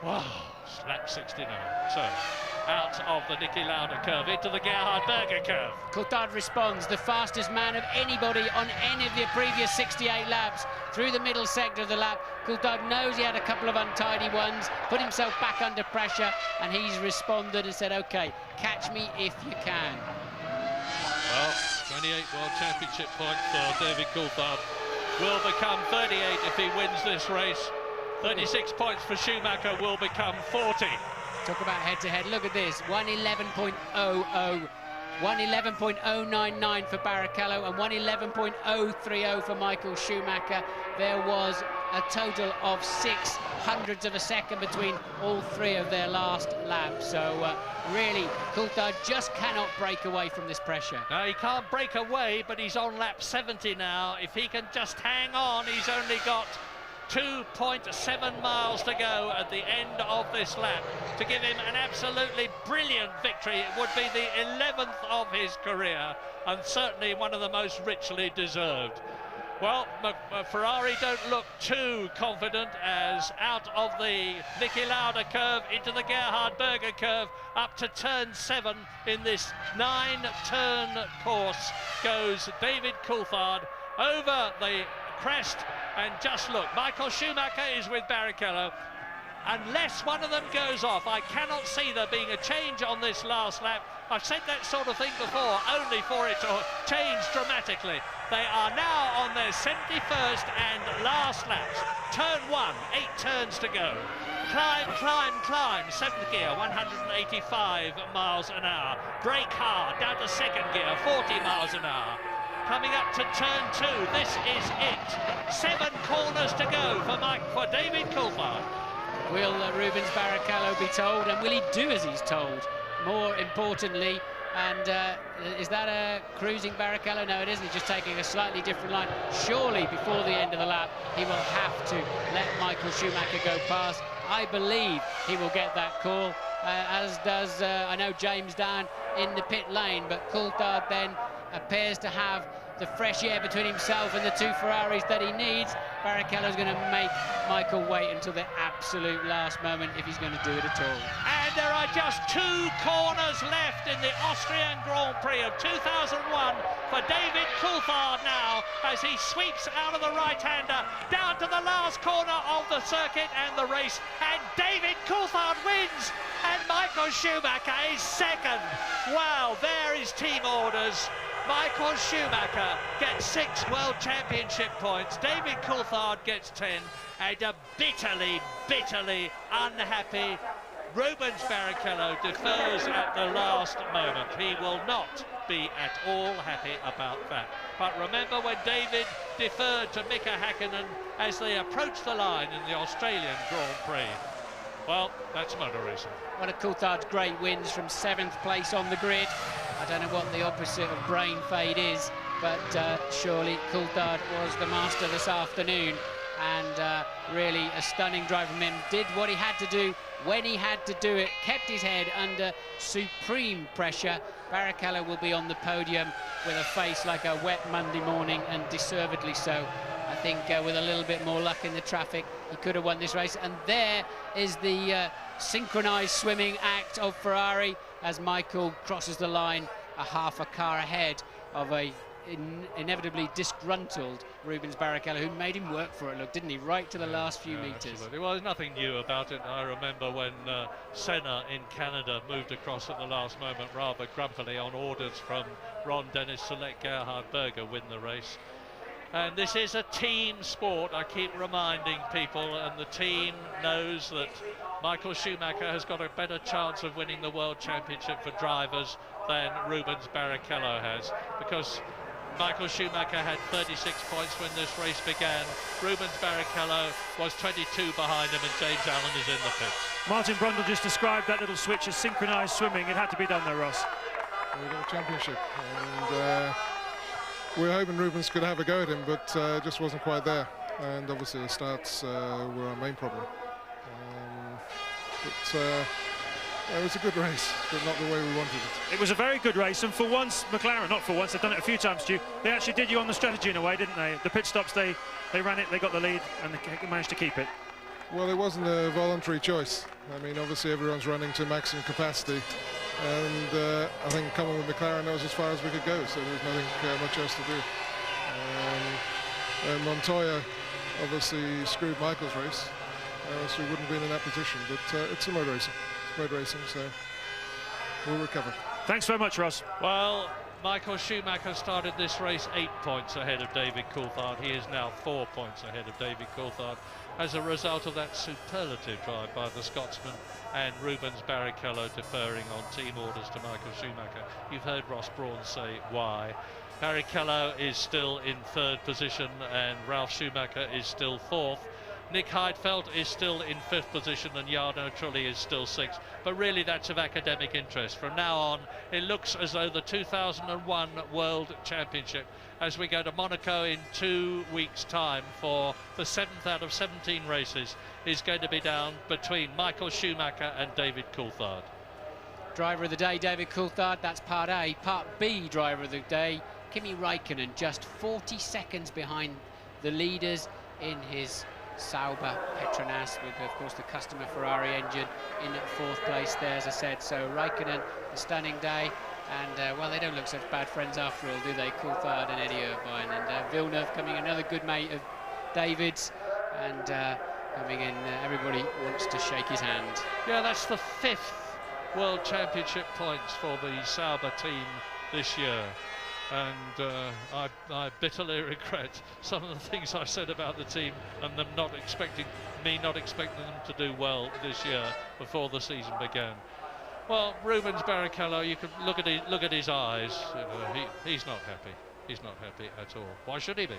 Wow, lap 69. So, out of the Niki Lauda curve into the Gerhard Berger curve. Coulthard responds, the fastest man of anybody on any of the previous 68 laps through the middle sector of the lap. Coulthard knows he had a couple of untidy ones, put himself back under pressure, and he's responded and said, OK, catch me if you can. Well, 28 World Championship points for David Coulthard. Will become 38 if he wins this race. 36 points for Schumacher will become 40. Talk about head-to-head. Look at this, 111.00, 111.099 for Barrichello and 111.030 for Michael Schumacher. There was a total of 0.06 of a second between all 3 of their last laps. So really, Coulthard just cannot break away from this pressure. No, he can't break away, but he's on lap 70 now. If he can just hang on, he's only got 2.7 miles to go at the end of this lap to give him an absolutely brilliant victory. It would be the 11th of his career and certainly one of the most richly deserved. Well, Ferrari don't look too confident as out of the Niki Lauda curve into the Gerhard Berger curve up to turn 7 in this 9-turn course goes David Coulthard over the crest. And just look, Michael Schumacher is with Barrichello. Unless one of them goes off, I cannot see there being a change on this last lap. I've said that sort of thing before, only for it to change dramatically. They are now on their 71st and last laps. Turn 1, 8 turns to go. Climb, climb, climb. 7th gear, 185 miles an hour. Brake hard, down to 2nd gear, 40 miles an hour. coming up to turn 2. This is it. 7 corners to go for David Coulthard. Will Rubens Barrichello be told, and will he do as he's told? More importantly, and is that a cruising Barrichello? No, it isn't. He's just taking a slightly different line. Surely before the end of the lap, he will have to let Michael Schumacher go past. I believe he will get that call, as does, I know, James down in the pit lane, but Coulthard then appears to have the fresh air between himself and the 2 Ferraris that he needs. Barrichello's going to make Michael wait until the absolute last moment if he's going to do it at all. And there are just 2 corners left in the Austrian Grand Prix of 2001 for David Coulthard now, as he sweeps out of the right-hander down to the last corner of the circuit and the race, and David Coulthard wins, and Michael Schumacher is second. Wow, there is team orders. Michael Schumacher gets 6 World Championship points. David Coulthard gets 10. And a bitterly, bitterly unhappy Rubens Barrichello defers at the last moment. He will not be at all happy about that. But remember when David deferred to Mika Häkkinen as they approached the line in the Australian Grand Prix? Well, that's motor racing. One of Coulthard's great wins from 7th place on the grid. I don't know what the opposite of brain fade is, but surely Coulthard was the master this afternoon, and really a stunning drive from him. Did what he had to do when he had to do it, kept his head under supreme pressure. Barrichello will be on the podium with a face like a wet Monday morning, and deservedly so. I think with a little bit more luck in the traffic, he could have won this race. And there is the synchronised swimming act of Ferrari as Michael crosses the line a half a car ahead of a inevitably disgruntled Rubens Barrichello, who made him work for it, look, didn't he, right to the last few metres. Absolutely. Well, there's nothing new about it. I remember when Senna in Canada moved across at the last moment rather grumpily on orders from Ron Dennis to let Gerhard Berger win the race. And this is a team sport, I keep reminding people, and the team knows that Michael Schumacher has got a better chance of winning the World Championship for drivers than Rubens Barrichello has, because Michael Schumacher had 36 points when this race began. Rubens Barrichello was 22 behind him, and James Allen is in the pits. Martin Brundle just described that little switch as synchronised swimming. It had to be done though, Ross. Well, we got a championship, and we were hoping Rubens could have a go at him, but it just wasn't quite there. And obviously the starts were our main problem. It was a good race, but not the way we wanted it. It was a very good race, and for once, McLaren, not for once, they've done it a few times, Stu, they actually did you on the strategy in a way, didn't they? The pit stops, they ran it, they got the lead, and they managed to keep it. Well, it wasn't a voluntary choice. I mean, obviously everyone's running to maximum capacity, and I think coming with McLaren, that was as far as we could go, so there was nothing much else to do. And Montoya obviously screwed Michael's race, so we wouldn't have been in that position, but it's a motor racing. Road racing, so we'll recover. Thanks very much, Ross. Well, Michael Schumacher started this race 8 points ahead of David Coulthard. He is now 4 points ahead of David Coulthard as a result of that superlative drive by the Scotsman and Rubens Barrichello deferring on team orders to Michael Schumacher. You've heard Ross Brawn say why. Barrichello is still in 3rd position and Ralf Schumacher is still 4th. Nick Heidfeld is still in 5th position and Jarno Trulli is still 6th, but really that's of academic interest. From now on, it looks as though the 2001 World Championship, as we go to Monaco in 2 weeks' time for the 7th out of 17 races, is going to be down between Michael Schumacher and David Coulthard. Driver of the day, David Coulthard, that's part A. Part B, driver of the day, Kimi Räikkönen, just 40 seconds behind the leaders in his Sauber Petronas, with of course the customer Ferrari engine in 4th place there, as I said. So Räikkönen, a stunning day, and well, they don't look such bad friends after all, do they? Coulthard and Eddie Irvine, and Villeneuve coming, another good mate of David's, and coming in, everybody wants to shake his hand. Yeah, that's the 5th World Championship points for the Sauber team this year. And I bitterly regret some of the things I said about the team and them not expecting them to do well this year before the season began. Well, Rubens Barrichello, you can look at his eyes. You know, he's not happy. He's not happy at all. Why should he be?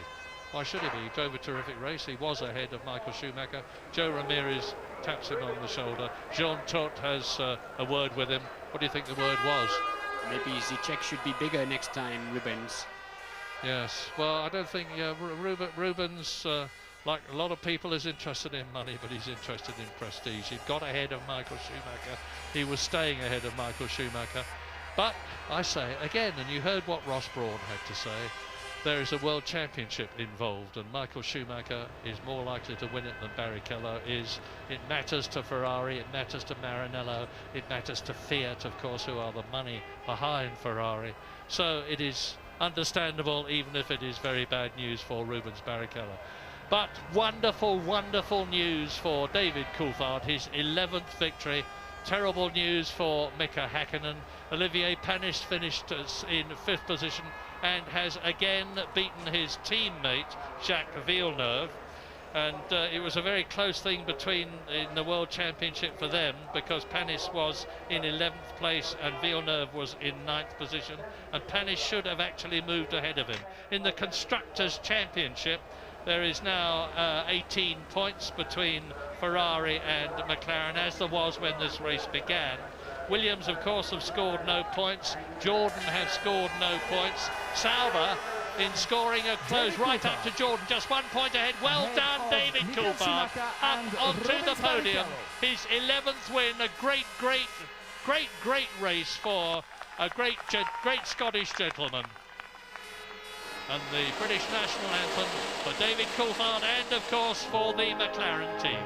Why should he be? He drove a terrific race. He was ahead of Michael Schumacher. Joe Ramirez taps him on the shoulder. Jean Todt has a word with him. What do you think the word was? Maybe the check should be bigger next time, Rubens. Yes, well, I don't think Rubens, like a lot of people, is interested in money, but he's interested in prestige. He got ahead of Michael Schumacher. He was staying ahead of Michael Schumacher. But I say again, and you heard what Ross Brawn had to say, there is a world championship involved, and Michael Schumacher is more likely to win it than Barrichello is. It matters to Ferrari, it matters to Maranello, it matters to Fiat, of course, who are the money behind Ferrari. So it is understandable, even if it is very bad news for Rubens Barrichello. But wonderful, wonderful news for David Coulthard, his 11th victory. Terrible news for Mika Häkkinen. Olivier Panis finished in 5th position and has again beaten his teammate Jacques Villeneuve, and it was a very close thing in the World Championship for them, because Panis was in 11th place and Villeneuve was in 9th position, and Panis should have actually moved ahead of him. In the Constructors' Championship, there is now 18 points between Ferrari and McLaren, as there was when this race began. Williams, of course, have scored no points. Jordan has scored no points. Sauber, in scoring, are close right up to Jordan, just 1 point ahead. Well done, David Coulthard, up onto the podium. His 11th win, a great race for a great Scottish gentleman. And the British national anthem for David Coulthard, and of course for the McLaren team.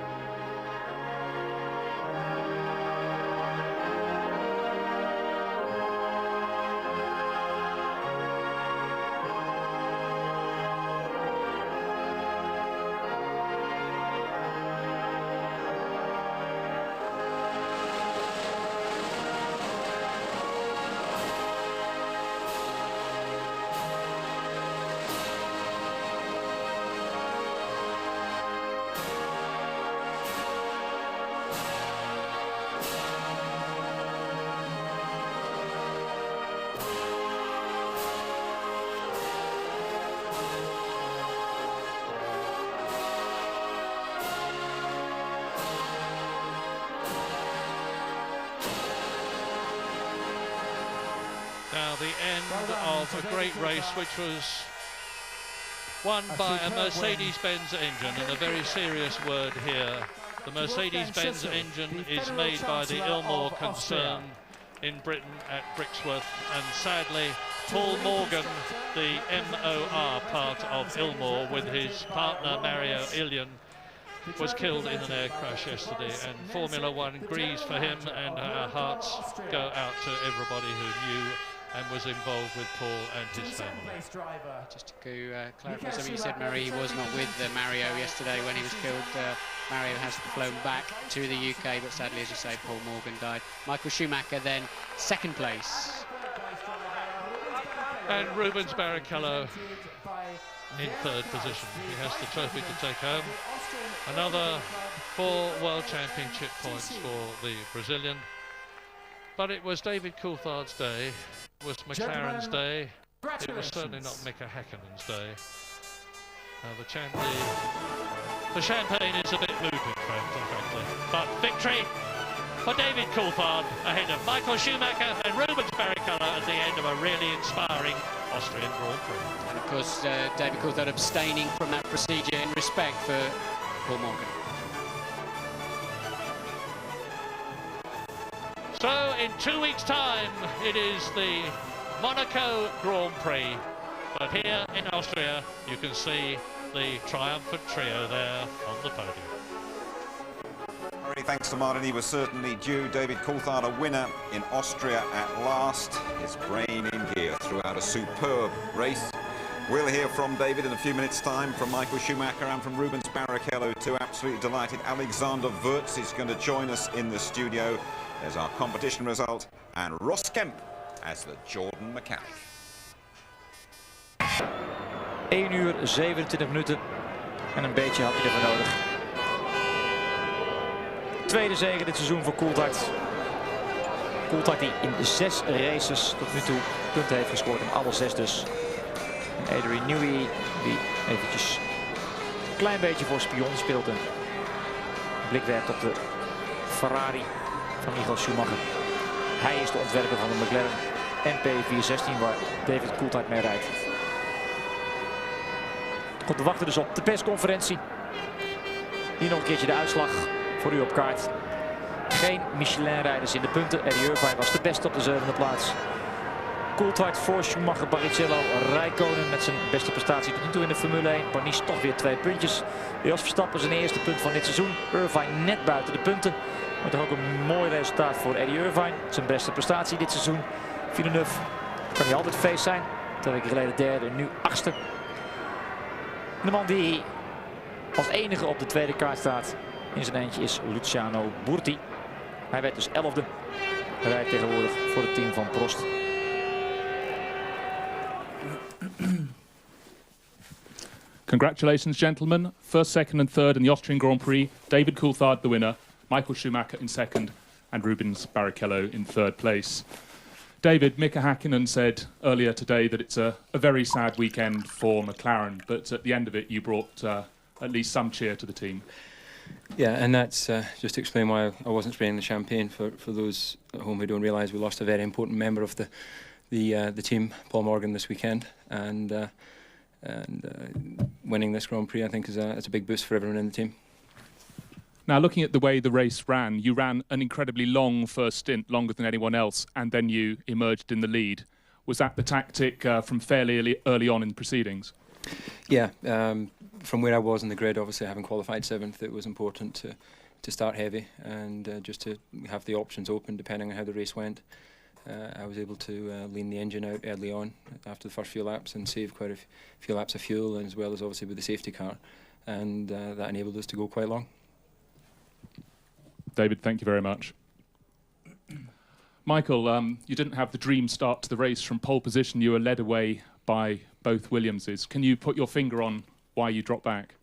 Now the end of a great race, which was won by a Mercedes-Benz engine, and a very serious word here. The Mercedes-Benz engine is made by the Ilmor concern in Britain at Brixworth, and sadly Paul Morgan, the MOR part of Ilmor, with his partner Mario Ilian, was killed in an air crash yesterday, and Formula One grieves for him, and our hearts go out to everybody who knew and was involved with Paul and his family. Just to clarify something you said, Murray, he was not with Mario yesterday when he was killed. Mario has flown back to the UK, but sadly, as you say, Paul Morgan died. Michael Schumacher then 2nd place. And Rubens Barrichello in 3rd position. He has the trophy to take home. Another 4 World Championship points for the Brazilian. But it was David Coulthard's day, it was McLaren's day, it was certainly not Mika Häkkinen's day. The champagne is a bit looping, frankly. But victory for David Coulthard ahead of Michael Schumacher and Rubens Barrichello at the end of a really inspiring Austrian Grand Prix. And of course, David Coulthard abstaining from that procedure in respect for Paul Morgan. So in 2 weeks' time, it is the Monaco Grand Prix. But here in Austria, you can see the triumphant trio there on the podium. Very thanks to Martin. He was certainly due. David Coulthard, a winner in Austria at last. His brain in gear throughout a superb race. We'll hear from David in a few minutes' time, from Michael Schumacher and from Rubens Barrichello too. Absolutely delighted. Alexander Wurz is going to join us in the studio. There's our competition result, and Ross Kemp as the Jordan mechanic. 1 uur 27 minuten en een beetje had hij ervoor nodig. Tweede zege dit seizoen voor Coulthard. Coulthard die in 6 races tot nu toe punten heeft gescoord, in alle 6 dus. Adrian Newey, die eventjes een klein beetje voor spion speelt. En een blik werpt op de Ferrari van Michael Schumacher. Hij is de ontwerper van de McLaren MP416 waar David Coulthard mee rijdt. Goed, we wachten dus op de persconferentie. Hier nog een keertje de uitslag voor u op kaart. Geen Michelin-rijders in de punten. Eddie Irvine was de beste op de 7e plaats. Coulthard voor Schumacher, Barrichello, Räikkönen met zijn beste prestatie tot nu toe in de Formule 1. Panis toch weer 2 puntjes. Jos Verstappen zijn eerste punt van dit seizoen. Irvine net buiten de punten. Maar toch ook een mooi resultaat voor Eddie Irvine. Zijn beste prestatie dit seizoen. Villeneuve kan niet altijd feest zijn. 2 weken geleden derde, nu 8e. De man die als enige op de tweede kaart staat in zijn eentje is Luciano Burti. Hij werd dus 11e. Hij rijdt tegenwoordig voor het team van Prost. Congratulations, gentlemen. First, second and third in the Austrian Grand Prix. David Coulthard, the winner. Michael Schumacher in second. And Rubens Barrichello in third place. David, Mika Häkkinen said earlier today that it's a very sad weekend for McLaren. But at the end of it, you brought at least some cheer to the team. Yeah, and that's just to explain why I wasn't spraying the champagne. For those at home who don't realise, we lost a very important member of the team, Paul Morgan, this weekend. And winning this Grand Prix, I think, is a big boost for everyone in the team. Now, looking at the way the race ran, you ran an incredibly long first stint, longer than anyone else, and then you emerged in the lead. Was that the tactic from fairly early on in the proceedings? Yeah, from where I was in the grid, obviously having qualified 7th, it was important to start heavy and just to have the options open depending on how the race went. I was able to lean the engine out early on after the first few laps and save quite a few laps of fuel, as well as obviously with the safety car, and that enabled us to go quite long. David, thank you very much. Michael, you didn't have the dream start to the race from pole position. You were led away by both Williamses. Can you put your finger on why you dropped back?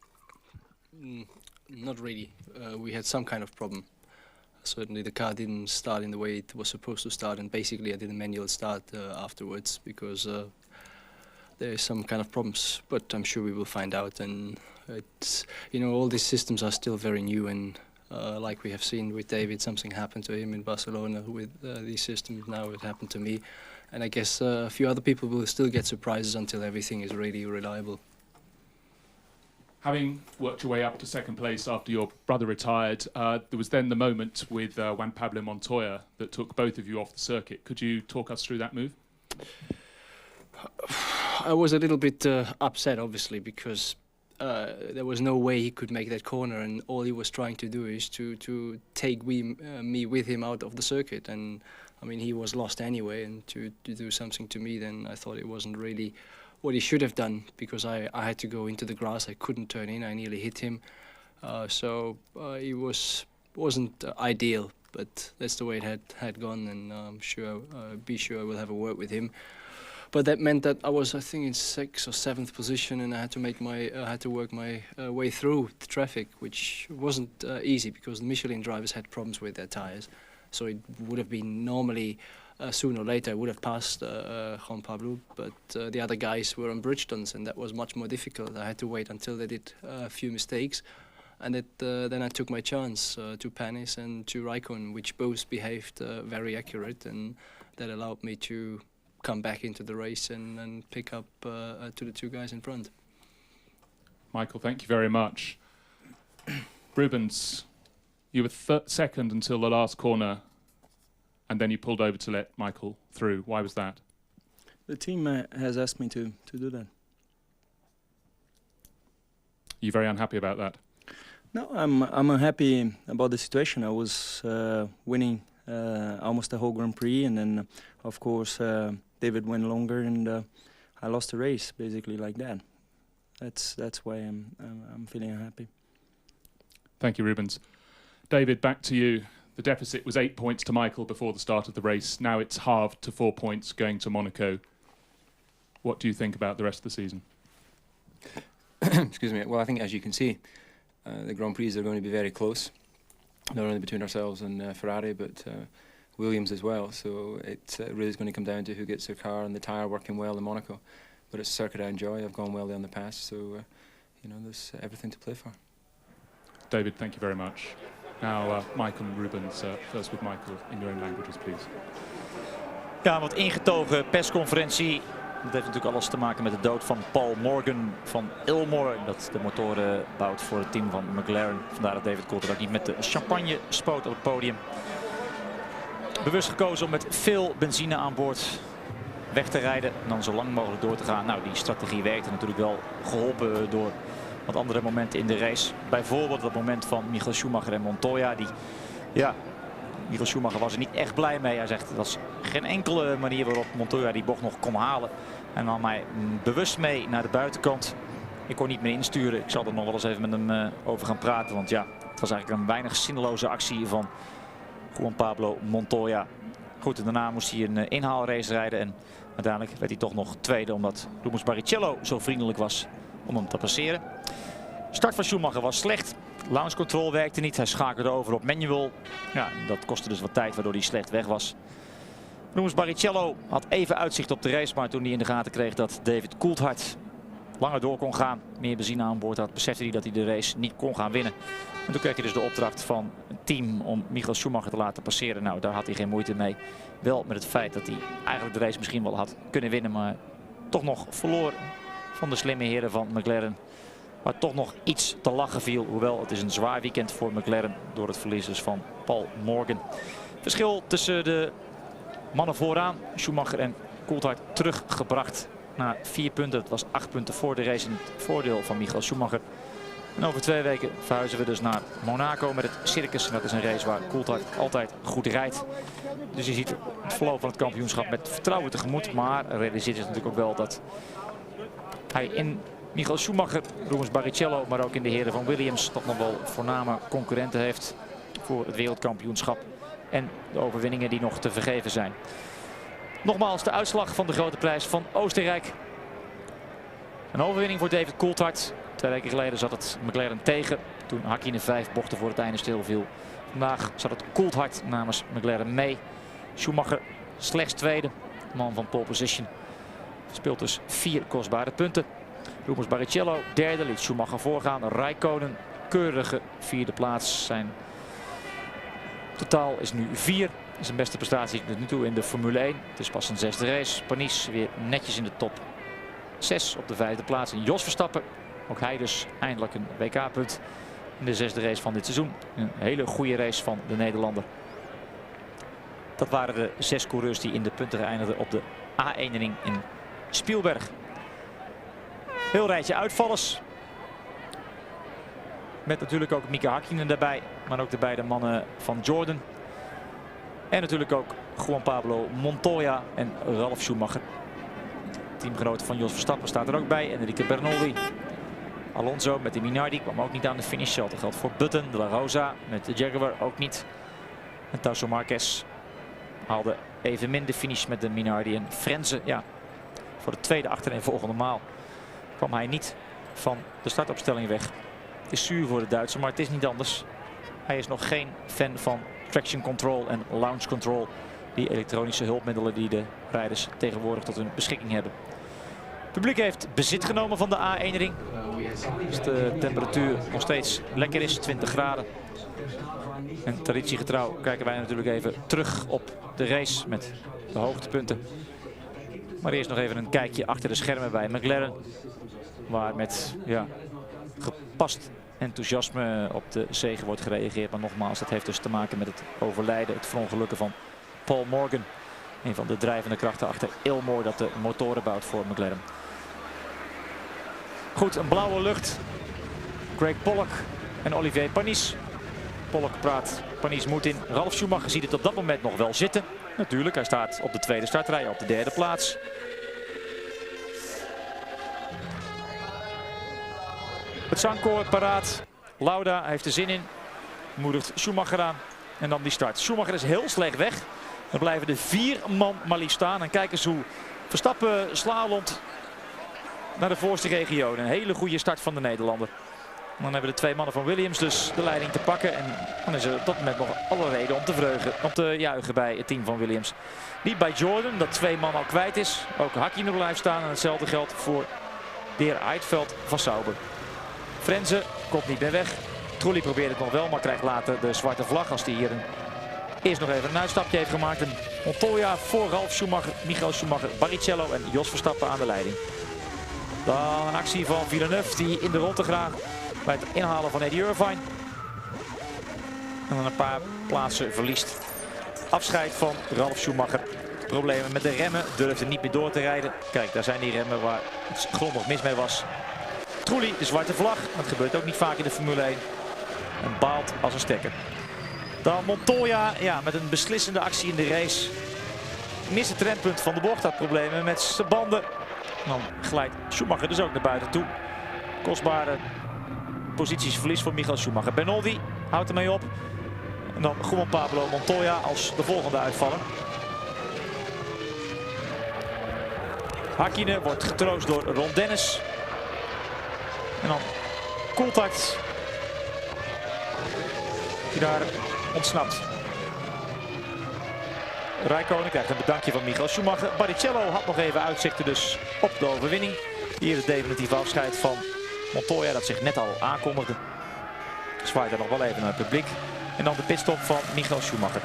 Not really. We had some kind of problem. Certainly the car didn't start in the way it was supposed to start, and basically I did a manual start afterwards because there is some kind of problems, but I'm sure we will find out. And it's, you know, all these systems are still very new, and like we have seen with David, something happened to him in Barcelona with these systems. Now it happened to me, and I guess a few other people will still get surprises until everything is really reliable. Having worked your way up to second place after your brother retired, there was then the moment with Juan Pablo Montoya that took both of you off the circuit. Could you talk us through that move? I was a little bit upset, obviously, because there was no way he could make that corner, and all he was trying to do is to take me with him out of the circuit. And I mean, he was lost anyway, and to do something to me, then I thought it wasn't really what he should have done, because I had to go into the grass. I couldn't turn in. I nearly hit him. So it wasn't ideal, but that's the way it had gone, and I'm sure I will have a word with him. But that meant that I was, I think, in 6th or 7th position, and I had to work my way through the traffic, which wasn't easy because the Michelin drivers had problems with their tires. So it would have been normally sooner or later I would have passed Juan Pablo, but the other guys were on Bridgestones, and that was much more difficult. I had to wait until they did a few mistakes, and then I took my chance to Panis and to Räikkönen, which both behaved very accurate, and that allowed me to come back into the race and pick up to the 2 guys in front. Michael, thank you very much. Rubens, you were second until the last corner, and then you pulled over to let Michael through. Why was that? The team has asked me to do that. You're very unhappy about that? No, I'm unhappy about the situation. I was winning almost the whole Grand Prix, and then of course David went longer, and I lost the race basically like that. That's why I'm feeling unhappy. Thank you, Rubens. David, back to you. The deficit was 8 points to Michael before the start of the race. Now it's halved to 4 points going to Monaco. What do you think about the rest of the season? Excuse me. Well, I think, as you can see, the Grand Prix are going to be very close, not only between ourselves and Ferrari, but Williams as well. So it really is going to come down to who gets their car and the tyre working well in Monaco. but it's a circuit I enjoy. I've gone well there in the past, so you know, there's everything to play for. David, thank you very much. Now, Michael and Rubens, first with Michael in your own languages, please. Ja, wat ingetogen persconferentie. Dat heeft natuurlijk alles te maken met de dood van Paul Morgan van Ilmor. Dat de motoren bouwt voor het team van McLaren. Vandaar dat David Coulthard ook niet met de champagne spoot op het podium. Bewust gekozen om met veel benzine aan boord weg te rijden en dan zo lang mogelijk door te gaan. Nou, die strategie werkte natuurlijk wel, geholpen door wat andere momenten in de race. Bijvoorbeeld dat moment van Michael Schumacher en Montoya. Michael Schumacher was er niet echt blij mee. Hij zegt, dat was geen enkele manier waarop Montoya die bocht nog kon halen. En nam mij bewust mee naar de buitenkant. Ik kon niet meer insturen. Ik zal er nog wel eens even met hem over gaan praten. Want ja, het was eigenlijk een weinig zinloze actie van Juan Pablo Montoya. Goed, en daarna moest hij een inhaalrace rijden. En uiteindelijk werd hij toch nog tweede. Omdat Rubens Barrichello zo vriendelijk was om hem te passeren. Start van Schumacher was slecht. Launch control werkte niet. Hij schakelde over op manual. Ja, dat kostte dus wat tijd waardoor hij slecht weg was. Rubens Barrichello had even uitzicht op de race. Maar toen hij in de gaten kreeg dat David Coulthard langer door kon gaan, meer benzine aan boord had, besefte hij dat hij de race niet kon gaan winnen. En toen kreeg hij dus de opdracht van het team om Michael Schumacher te laten passeren. Nou, daar had hij geen moeite mee. Wel met het feit dat hij eigenlijk de race misschien wel had kunnen winnen. Maar toch nog verloor van de slimme heren van McLaren. Maar toch nog iets te lachen viel. Hoewel het is een zwaar weekend voor McLaren door het verlies dus van Paul Morgan. Verschil tussen de mannen vooraan. Schumacher en Coulthard teruggebracht naar 4 punten. Het was 8 punten voor de race in het voordeel van Michael Schumacher. En over 2 weken verhuizen we dus naar Monaco met het circus. En dat is een race waar Coulthard altijd goed rijdt. Dus je ziet het verloop van het kampioenschap met vertrouwen tegemoet. Maar realiseert zich natuurlijk ook wel dat hij in Michael Schumacher, Rubens Barrichello, maar ook in de heren van Williams toch nog wel voorname concurrenten heeft voor het wereldkampioenschap. En de overwinningen die nog te vergeven zijn. Nogmaals de uitslag van de grote prijs van Oostenrijk. Een overwinning voor David Coulthard. 2 weken geleden zat het McLaren tegen. Toen Hakkinen 5 bochten voor het einde stilviel. Vandaag zat het Coulthard namens McLaren mee. Schumacher slechts tweede. Man van pole position. Speelt dus 4 kostbare punten. Rubens Barrichello derde, liet Schumacher voorgaan. Räikkönen keurige 4e plaats. Zijn totaal is nu 4. Zijn beste prestatie tot nu toe in de Formule 1. Het is pas een 6e race. Panis weer netjes in de top 6 op de 5e plaats. En Jos Verstappen, ook hij dus eindelijk een WK-punt in de 6e race van dit seizoen. Een hele goede race van de Nederlander. Dat waren de 6 coureurs die in de punten eindigden op de A1-ring in Spielberg. Heel rijtje uitvallers. Met natuurlijk ook Mika Hakkinen daarbij. Maar ook de beide mannen van Jordan. En natuurlijk ook Juan Pablo Montoya en Ralf Schumacher. Teamgenoot van Jos Verstappen staat er ook bij. Enrique Bernoldi. Alonso met de Minardi kwam ook niet aan de finish. Hetzelfde geldt voor Button, De La Rosa met de Jaguar ook niet. En Tasso Marquez haalde evenmin de finish met de Minardi. En Frenze, ja, voor de tweede achtereenvolgende maal kwam hij niet van de startopstelling weg. Het is zuur voor de Duitser, maar het is niet anders. Hij is nog geen fan van traction control en launch control. Die elektronische hulpmiddelen die de rijders tegenwoordig tot hun beschikking hebben. Het publiek heeft bezit genomen van de A1-ring. Dus de temperatuur nog steeds lekker is, 20 graden. En traditiegetrouw kijken wij natuurlijk even terug op de race met de hoogtepunten. Maar eerst nog even een kijkje achter de schermen bij McLaren. Waar met gepast enthousiasme op de zege wordt gereageerd. Maar nogmaals, dat heeft dus te maken met het overlijden, het verongelukken van Paul Morgan. Een van de drijvende krachten achter Ilmor dat de motoren bouwt voor McLaren. Goed, een blauwe lucht. Greg Pollock en Olivier Panis. Pollock praat Panis moed in. Ralf Schumacher ziet het op dat moment nog wel zitten. Natuurlijk, hij staat op de tweede startrij, op de 3e plaats. Het zangkoor paraat. Lauda heeft er zin in. Moedigt Schumacher aan. En dan die start. Schumacher is heel slecht weg. Dan blijven de 4 man maar liefst staan. En kijk eens hoe Verstappen slalomt naar de voorste regio. Een hele goede start van de Nederlander. Dan hebben de twee mannen van Williams dus de leiding te pakken. En dan is er op dat moment nog alle reden om te juichen bij het team van Williams. Niet bij Jordan, dat 2 man al kwijt is. Ook Hakkinen blijft staan en hetzelfde geldt voor de heer Eitveld van Sauber. Frenze komt niet meer weg. Trulli probeert het nog wel, maar krijgt later de zwarte vlag als hij hier eerst nog even een uitstapje heeft gemaakt. En Montoya voor Ralf Schumacher, Michael Schumacher, Barrichello en Jos Verstappen aan de leiding. Dan een actie van Villeneuve die in de ronde graag bij het inhalen van Eddie Irvine. En dan een paar plaatsen verliest. Afscheid van Ralf Schumacher. Problemen met de remmen, durfde niet meer door te rijden. Kijk, daar zijn die remmen waar het grondig mis mee was. Trulli, de zwarte vlag. Dat gebeurt ook niet vaak in de Formule 1. En baalt als een stekker. Dan Montoya, ja, met een beslissende actie in de race. Mist het trendpunt van de bocht, had problemen met zijn banden. Dan glijdt Schumacher dus ook naar buiten toe. Kostbare positiesverlies voor Michael Schumacher. Benoldi houdt ermee op. En dan Juan Pablo Montoya als de volgende uitvaller. Hakkinen wordt getroost door Ron Dennis. En dan Coulthard die daar ontsnapt. Räikkönen krijgt een bedankje van Michael Schumacher. Barrichello had nog even uitzichten dus op de overwinning. Hier het definitieve afscheid van Montoya dat zich net al aankondigde. Zwaait er nog wel even naar het publiek. En dan de pitstop van Michael Schumacher.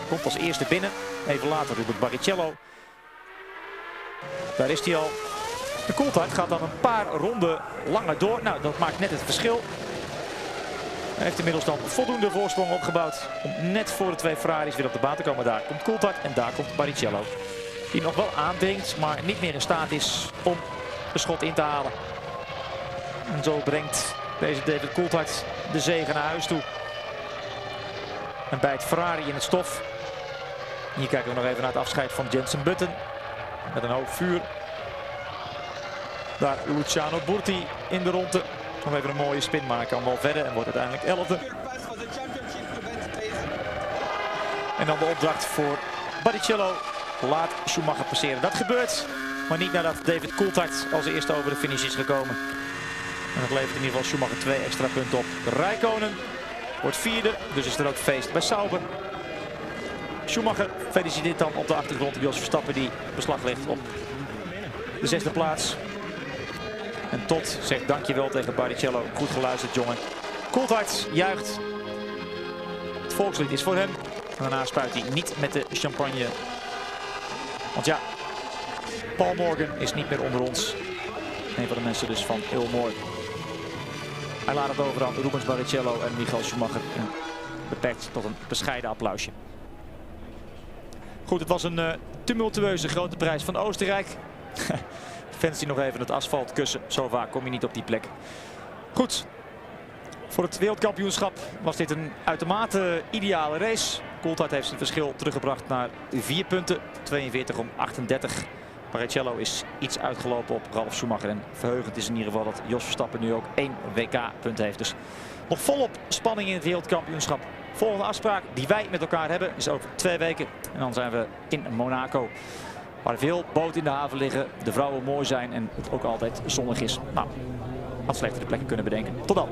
Komt als eerste binnen. Even later Robert Barrichello. Daar is hij al. De Coulthard gaat dan een paar ronden langer door. Nou, dat maakt net het verschil. Hij heeft inmiddels dan voldoende voorsprong opgebouwd om net voor de 2 Ferraris weer op de baan te komen. Daar komt Coulthard en daar komt Barrichello. Die nog wel aandringt, maar niet meer in staat is om de schot in te halen. En zo brengt deze David Coulthard de zege naar huis toe. En bijt Ferrari in het stof. Hier kijken we nog even naar het afscheid van Jensen Button. Met een hoop vuur. Daar Luciano Burti in de ronde. Nog even een mooie spin maken. Kan wel verder en wordt uiteindelijk 11e. En dan de opdracht voor Barrichello. Laat Schumacher passeren. Dat gebeurt. Maar niet nadat David Coulthard als eerste over de finish is gekomen. En dat levert in ieder geval Schumacher 2 extra punten op. Räikkönen wordt 4e. Dus is er ook feest bij Sauber. Schumacher feliciteert dan op de achtergrond Jos Verstappen die beslag legt op de 6e plaats. En Tot zegt dankjewel tegen Barrichello. Goed geluisterd, jongen. Coulthard juicht. Het volkslied is voor hem. En daarna spuit hij niet met de champagne. Want ja, Paul Morgan is niet meer onder ons. Een van de mensen dus van Ilmore. Hij laat het over aan Rubens Barrichello en Michael Schumacher. En beperkt tot een bescheiden applausje. Goed, het was een tumultueuze grote prijs van Oostenrijk. Fans die nog even het asfalt kussen. Zo vaak kom je niet op die plek. Goed. Voor het wereldkampioenschap was dit een uitermate ideale race. Coulthard heeft zijn verschil teruggebracht naar 4 punten. 42 om 38. Barrichello is iets uitgelopen op Ralf Schumacher. En verheugend is in ieder geval dat Jos Verstappen nu ook 1 WK-punt heeft. Dus nog volop spanning in het wereldkampioenschap. Volgende afspraak die wij met elkaar hebben is over 2 weken. En dan zijn we in Monaco. Waar veel boten in de haven liggen, de vrouwen mooi zijn en het ook altijd zonnig is. Nou, had slechtere plekken kunnen bedenken. Tot dan.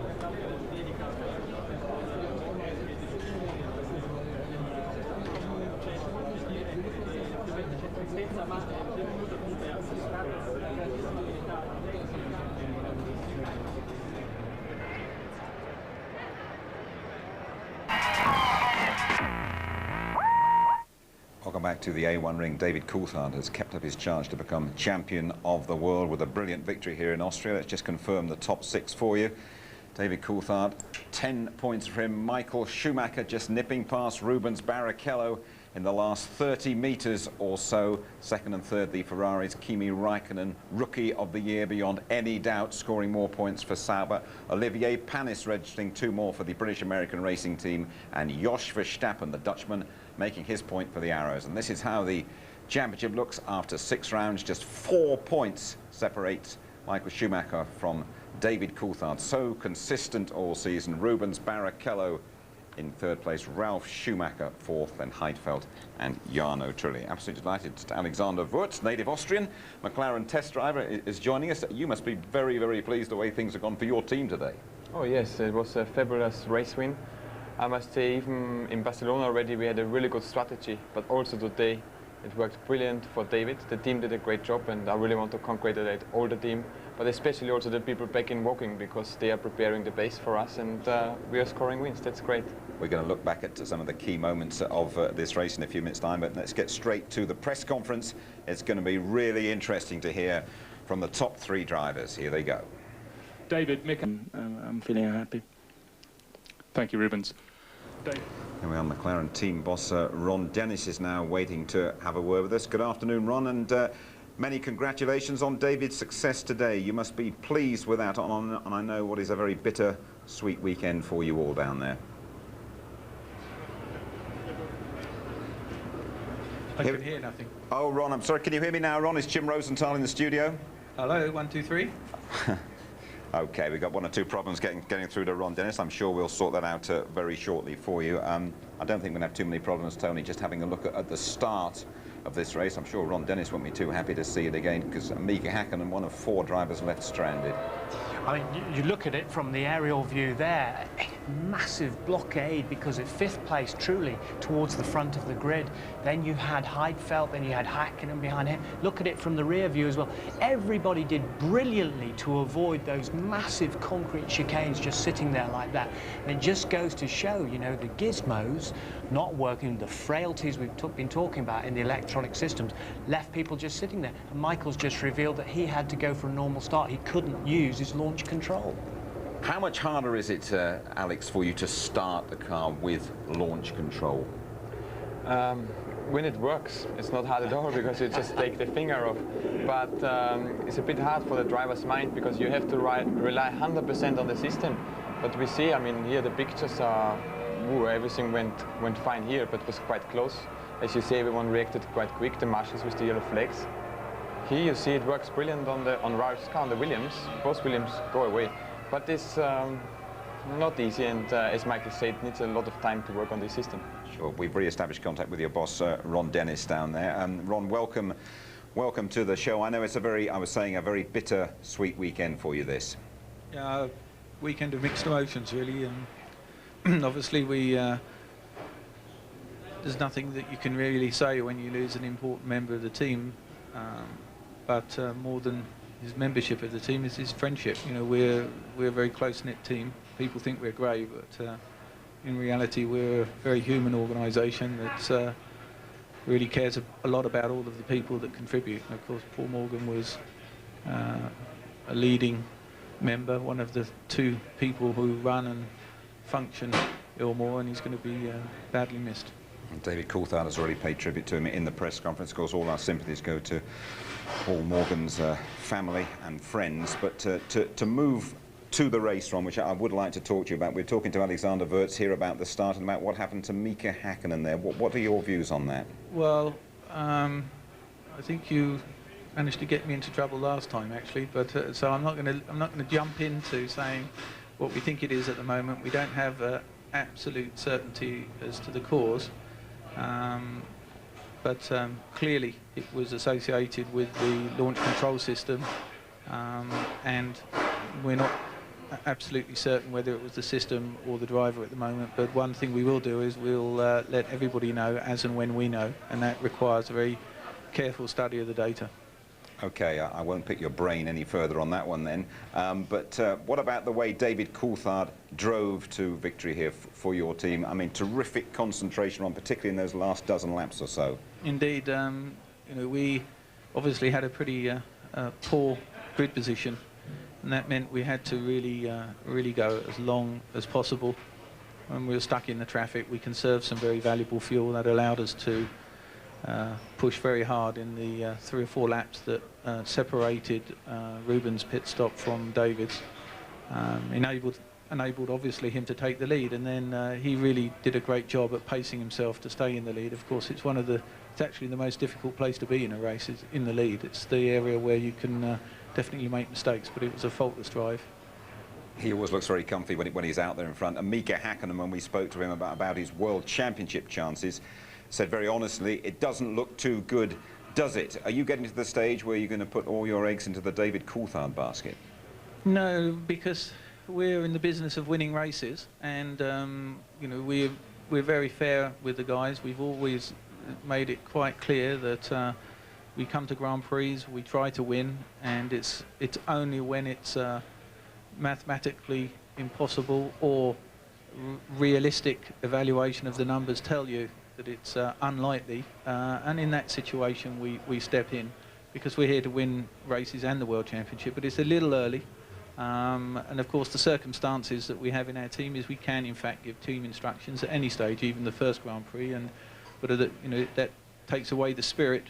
Welcome back to the A1 ring. David Coulthard has kept up his charge to become champion of the world with a brilliant victory here in Austria. Let's just confirm the top 6 for you. David Coulthard, 10 points for him. Michael Schumacher just nipping past Rubens Barrichello in the last 30 metres or so. Second and third, the Ferraris. Kimi Räikkönen, rookie of the year beyond any doubt, scoring more points for Sauber. Olivier Panis registering 2 more for the British-American racing team. And Jos Verstappen, the Dutchman, making his point for the Arrows. And this is how the championship looks after 6 rounds. Just 4 points separate Michael Schumacher from David Coulthard. So consistent all season. Rubens Barrichello in 3rd place, Ralf Schumacher 4th, then Heidfeld and Jarno Trulli. Absolutely delighted to Alexander Wurz, native Austrian, McLaren test driver, is joining us. You must be very, very pleased the way things have gone for your team today. Oh yes, it was a fabulous race win. I must say, even in Barcelona already we had a really good strategy, but also today it worked brilliant for David. The team did a great job, and I really want to congratulate all the team, but especially also the people back in Woking, because they are preparing the base for us, and we are scoring wins. That's great. We're going to look back at some of the key moments of this race in a few minutes' time, but let's get straight to the press conference. It's going to be really interesting to hear from the top 3 drivers. Here they go. David, Mick. I'm feeling happy. Thank you, Rubens. Here we are, McLaren team boss Ron Dennis is now waiting to have a word with us. Good afternoon, Ron, and many congratulations on David's success today. You must be pleased with that on I know what is a very bitter, sweet weekend for you all down there. I can hear nothing. Oh, Ron, I'm sorry. Can you hear me now, Ron? Is Jim Rosenthal in the studio? Hello, 1, 2, 3. Okay, we've got 1 or 2 problems getting through to Ron Dennis. I'm sure we'll sort that out very shortly for you. I don't think we'll have too many problems, Tony, just having a look at the start of this race. I'm sure Ron Dennis won't be too happy to see it again, because Mika Häkkinen, one of 4 drivers left stranded. I mean, you look at it from the aerial view there, massive blockade, because at 5th place, truly, towards the front of the grid. Then you had Heidfeld, then you had Häkkinen behind him. Look at it from the rear view as well. Everybody did brilliantly to avoid those massive concrete chicanes just sitting there like that. And it just goes to show, you know, the gizmos not working, the frailties we've been talking about in the electronic systems, left people just sitting there. And Michael's just revealed that he had to go for a normal start. He couldn't use his launch control. How much harder is it, Alex, for you to start the car with launch control? When it works, it's not hard at all, because you just take the finger off. But it's a bit hard for the driver's mind, because you have to rely 100% on the system. But we see, I mean, here the pictures are, everything went fine here, but it was quite close. As you say, everyone reacted quite quick, the marshals with the yellow flags. Here you see it works brilliant on Ralph's car, on the Williams. Both Williams go away. But it's not easy, and as Michael said, it needs a lot of time to work on this system. Sure, we've re-established contact with your boss, Ron Dennis, down there. Ron, welcome to the show. I know it's I was saying, a very bitter, sweet weekend for you, this. Yeah, weekend of mixed emotions, really. Obviously, there's nothing that you can really say when you lose an important member of the team. But more than his membership of the team is his friendship. You know, we're a very close-knit team. People think we're grey, but in reality we're a very human organisation that really cares a lot about all of the people that contribute. And of course, Paul Morgan was a leading member, one of the 2 people who run and function Ilmore, and he's going to be badly missed. David Coulthard has already paid tribute to him in the press conference. Of course, all our sympathies go to Paul Morgan's family and friends. But to move to the race, Ron, which I would like to talk to you about. We're talking to Alexander Wurz here about the start and about what happened to Mika Häkkinen there. What are your views on that? Well, I think you managed to get me into trouble last time, actually. But so I'm not going to jump into saying what we think it is at the moment. We don't have absolute certainty as to the cause. But clearly it was associated with the launch control system, and we're not absolutely certain whether it was the system or the driver at the moment. But one thing we will do is we'll let everybody know as and when we know, and that requires a very careful study of the data. Okay, I won't pick your brain any further on that one then. But what about the way David Coulthard drove to victory here for your team? I mean, terrific concentration on, particularly in those last dozen laps or so. Indeed, you know, we obviously had a pretty poor grid position, and that meant we had to really go as long as possible. When we were stuck in the traffic, we conserved some very valuable fuel that allowed us to push very hard in the 3 or 4 laps that separated Ruben's pit stop from David's. Enabled obviously him to take the lead, and then he really did a great job at pacing himself to stay in the lead. Of course, it's actually the most difficult place to be in a race, is in the lead. It's the area where you can definitely make mistakes, but it was a faultless drive. He always looks very comfy when he's out there in front. And Mika Häkkinen, when we spoke to him about his World Championship chances, said very honestly, it doesn't look too good, does it? Are you getting to the stage where you're going to put all your eggs into the David Coulthard basket? No, because we're in the business of winning races, and you know, we're very fair with the guys. We've always made it quite clear that we come to Grand Prix, we try to win, and it's only when it's mathematically impossible or realistic evaluation of the numbers tell you that it's unlikely, and in that situation we step in, because we're here to win races and the World Championship. But it's a little early, and of course the circumstances that we have in our team is we can in fact give team instructions at any stage, even the first Grand Prix, but you know, that takes away the spirit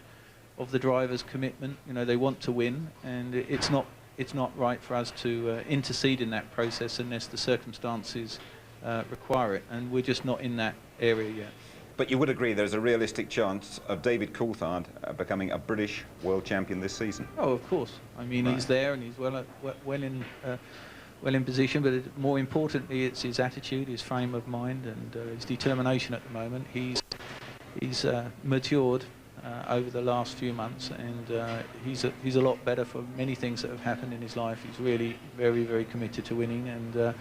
of the drivers' commitment. You know, they want to win, and it's not right for us to intercede in that process unless the circumstances require it, and we're just not in that area yet. But you would agree there's a realistic chance of David Coulthard becoming a British world champion this season? Oh, of course. I mean, he's there and he's well in position, but more importantly, it's his attitude, his frame of mind, and his determination at the moment. He's matured over the last few months, and he's a lot better for many things that have happened in his life. He's really very, very committed to winning, and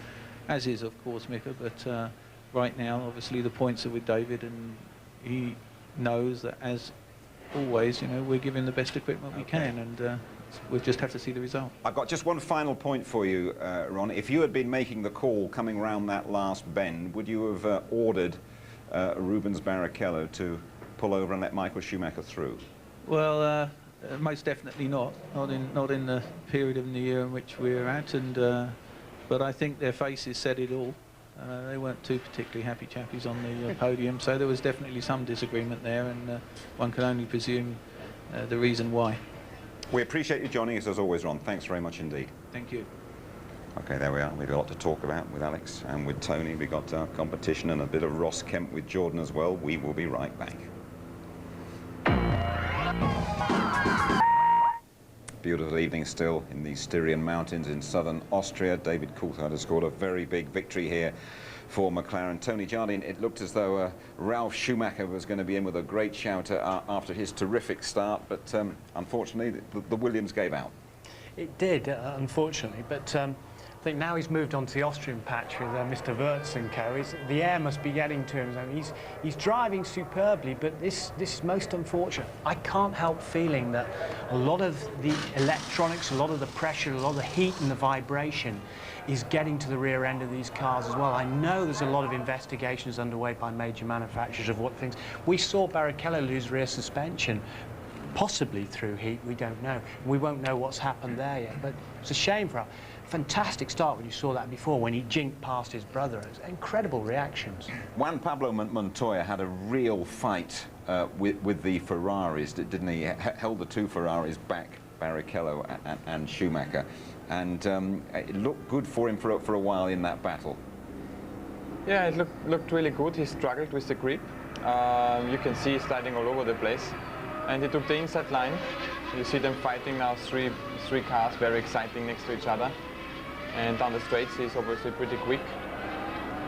as is, of course, Mika, but right now, obviously, the points are with David, and he knows that, as always, you know, we're giving the best equipment we can, and we'll just have to see the result. I've got just one final point for you, Ron. If you had been making the call coming round that last bend, would you have ordered Rubens Barrichello to pull over and let Michael Schumacher through? Well, most definitely not. Not in the period of the year in which we're at, and but I think their faces said it all. They weren't too particularly happy chappies on the podium, so there was definitely some disagreement there, and one can only presume the reason why. We appreciate you joining us as always, Ron. Thanks very much indeed. Thank you. Okay, there we are. We've got a lot to talk about with Alex and with Tony. We've got our competition and a bit of Ross Kemp with Jordan as well. We will be right back. Beautiful evening still in the Styrian Mountains in southern Austria. David Coulthard has scored a very big victory here for McLaren. Tony Jardine, it looked as though Ralf Schumacher was going to be in with a great shout after his terrific start, but unfortunately the Williams gave out. It did, unfortunately, but I think now he's moved on to the Austrian patch with Mr. Wirtz and co. The air must be getting to him. I mean, he's driving superbly, but this is most unfortunate. I can't help feeling that a lot of the electronics, a lot of the pressure, a lot of the heat and the vibration is getting to the rear end of these cars as well. I know there's a lot of investigations underway by major manufacturers of what things. We saw Barrichello lose rear suspension, possibly through heat, we don't know. We won't know what's happened there yet, but it's a shame for us. Fantastic start when you saw that before, when he jinked past his brother. It was incredible reactions. Juan Pablo Montoya had a real fight with the Ferraris, didn't he? Held the two Ferraris back, Barrichello and Schumacher, and it looked good for him for a while in that battle. Yeah, it looked really good. He struggled with the grip. You can see he's sliding all over the place. And he took the inside line. You see them fighting now, three cars, very exciting next to each other. And down the straights, he's obviously pretty quick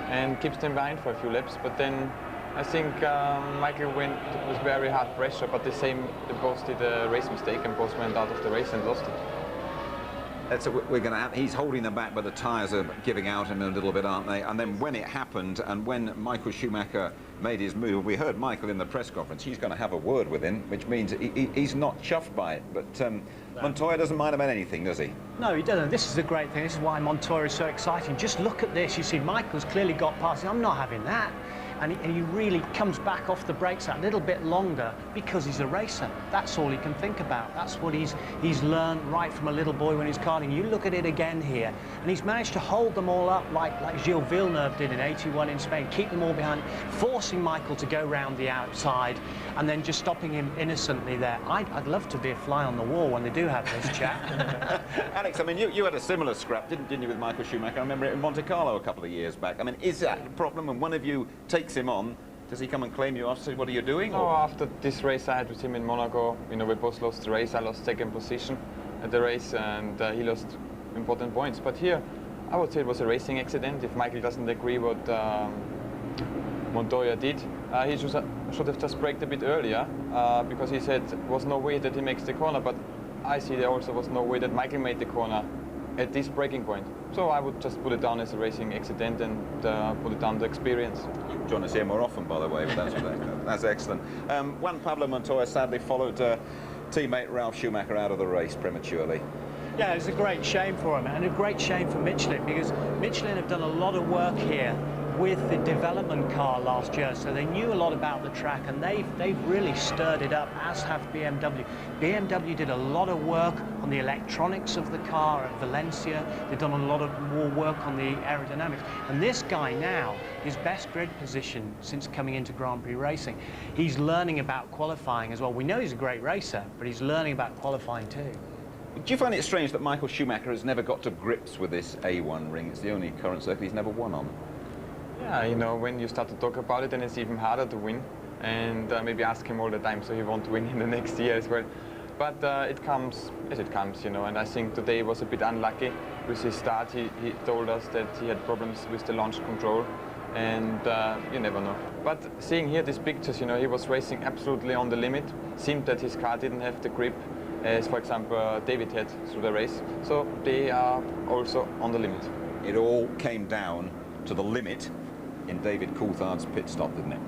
and keeps them behind for a few laps. But then I think Michael went with very hard pressure, but they both did a race mistake and both went out of the race and lost it. That's what we're going to have. He's holding them back, but the tyres are giving out him a little bit, aren't they? And then when it happened, and when Michael Schumacher made his move, we heard Michael in the press conference. He's going to have a word with him, which means he's not chuffed by it. But Montoya doesn't mind about anything, does he? No, he doesn't. This is a great thing. This is why Montoya is so exciting. Just look at this. You see, Michael's clearly got past him. I'm not having that. And he really comes back off the brakes that little bit longer because he's a racer. That's all he can think about. That's what he's learned right from a little boy when he's karting. You look at it again here, and he's managed to hold them all up like Gilles Villeneuve did in '81 in Spain, keep them all behind, forcing Michael to go round the outside, and then just stopping him innocently there. I'd love to be a fly on the wall when they do have this chat. Alex, I mean, you had a similar scrap, didn't you, with Michael Schumacher? I remember it in Monte Carlo a couple of years back. I mean, is that a problem when one of you takes him on? Does he come and claim you after? What are you doing? Oh, after this race I had with him in Monaco, you know, we both lost the race. I lost second position at the race, and he lost important points. But here, I would say it was a racing accident. If Michael doesn't agree what Montoya did, he should have just braked a bit earlier, because he said there was no way that he makes the corner. But I see there also was no way that Michael made the corner at this breaking point. So I would just put it down as a racing accident and put it down to experience. You join us here more often, by the way, but that's excellent. Juan Pablo Montoya sadly followed teammate Ralf Schumacher out of the race prematurely. Yeah, it's a great shame for him, and a great shame for Michelin, because Michelin have done a lot of work here with the development car last year, so they knew a lot about the track, and they've really stirred it up, as have BMW. BMW did a lot of work on the electronics of the car at Valencia. They've done a lot of more work on the aerodynamics, and this guy now, his best grid position since coming into Grand Prix racing, he's learning about qualifying as well. We know he's a great racer, but he's learning about qualifying too. Do you find it strange that Michael Schumacher has never got to grips with this A1 ring? It's the only current circuit he's never won on. Yeah, you know, when you start to talk about it, then it's even harder to win. And maybe ask him all the time, so he won't win in the next year as well. But it comes as it comes, you know, and I think today he was a bit unlucky with his start. He told us that he had problems with the launch control, and you never know. But seeing here these pictures, you know, he was racing absolutely on the limit. Seemed that his car didn't have the grip as, for example, David had through the race. So they are also on the limit. It all came down to the limit in David Coulthard's pit stop, didn't it?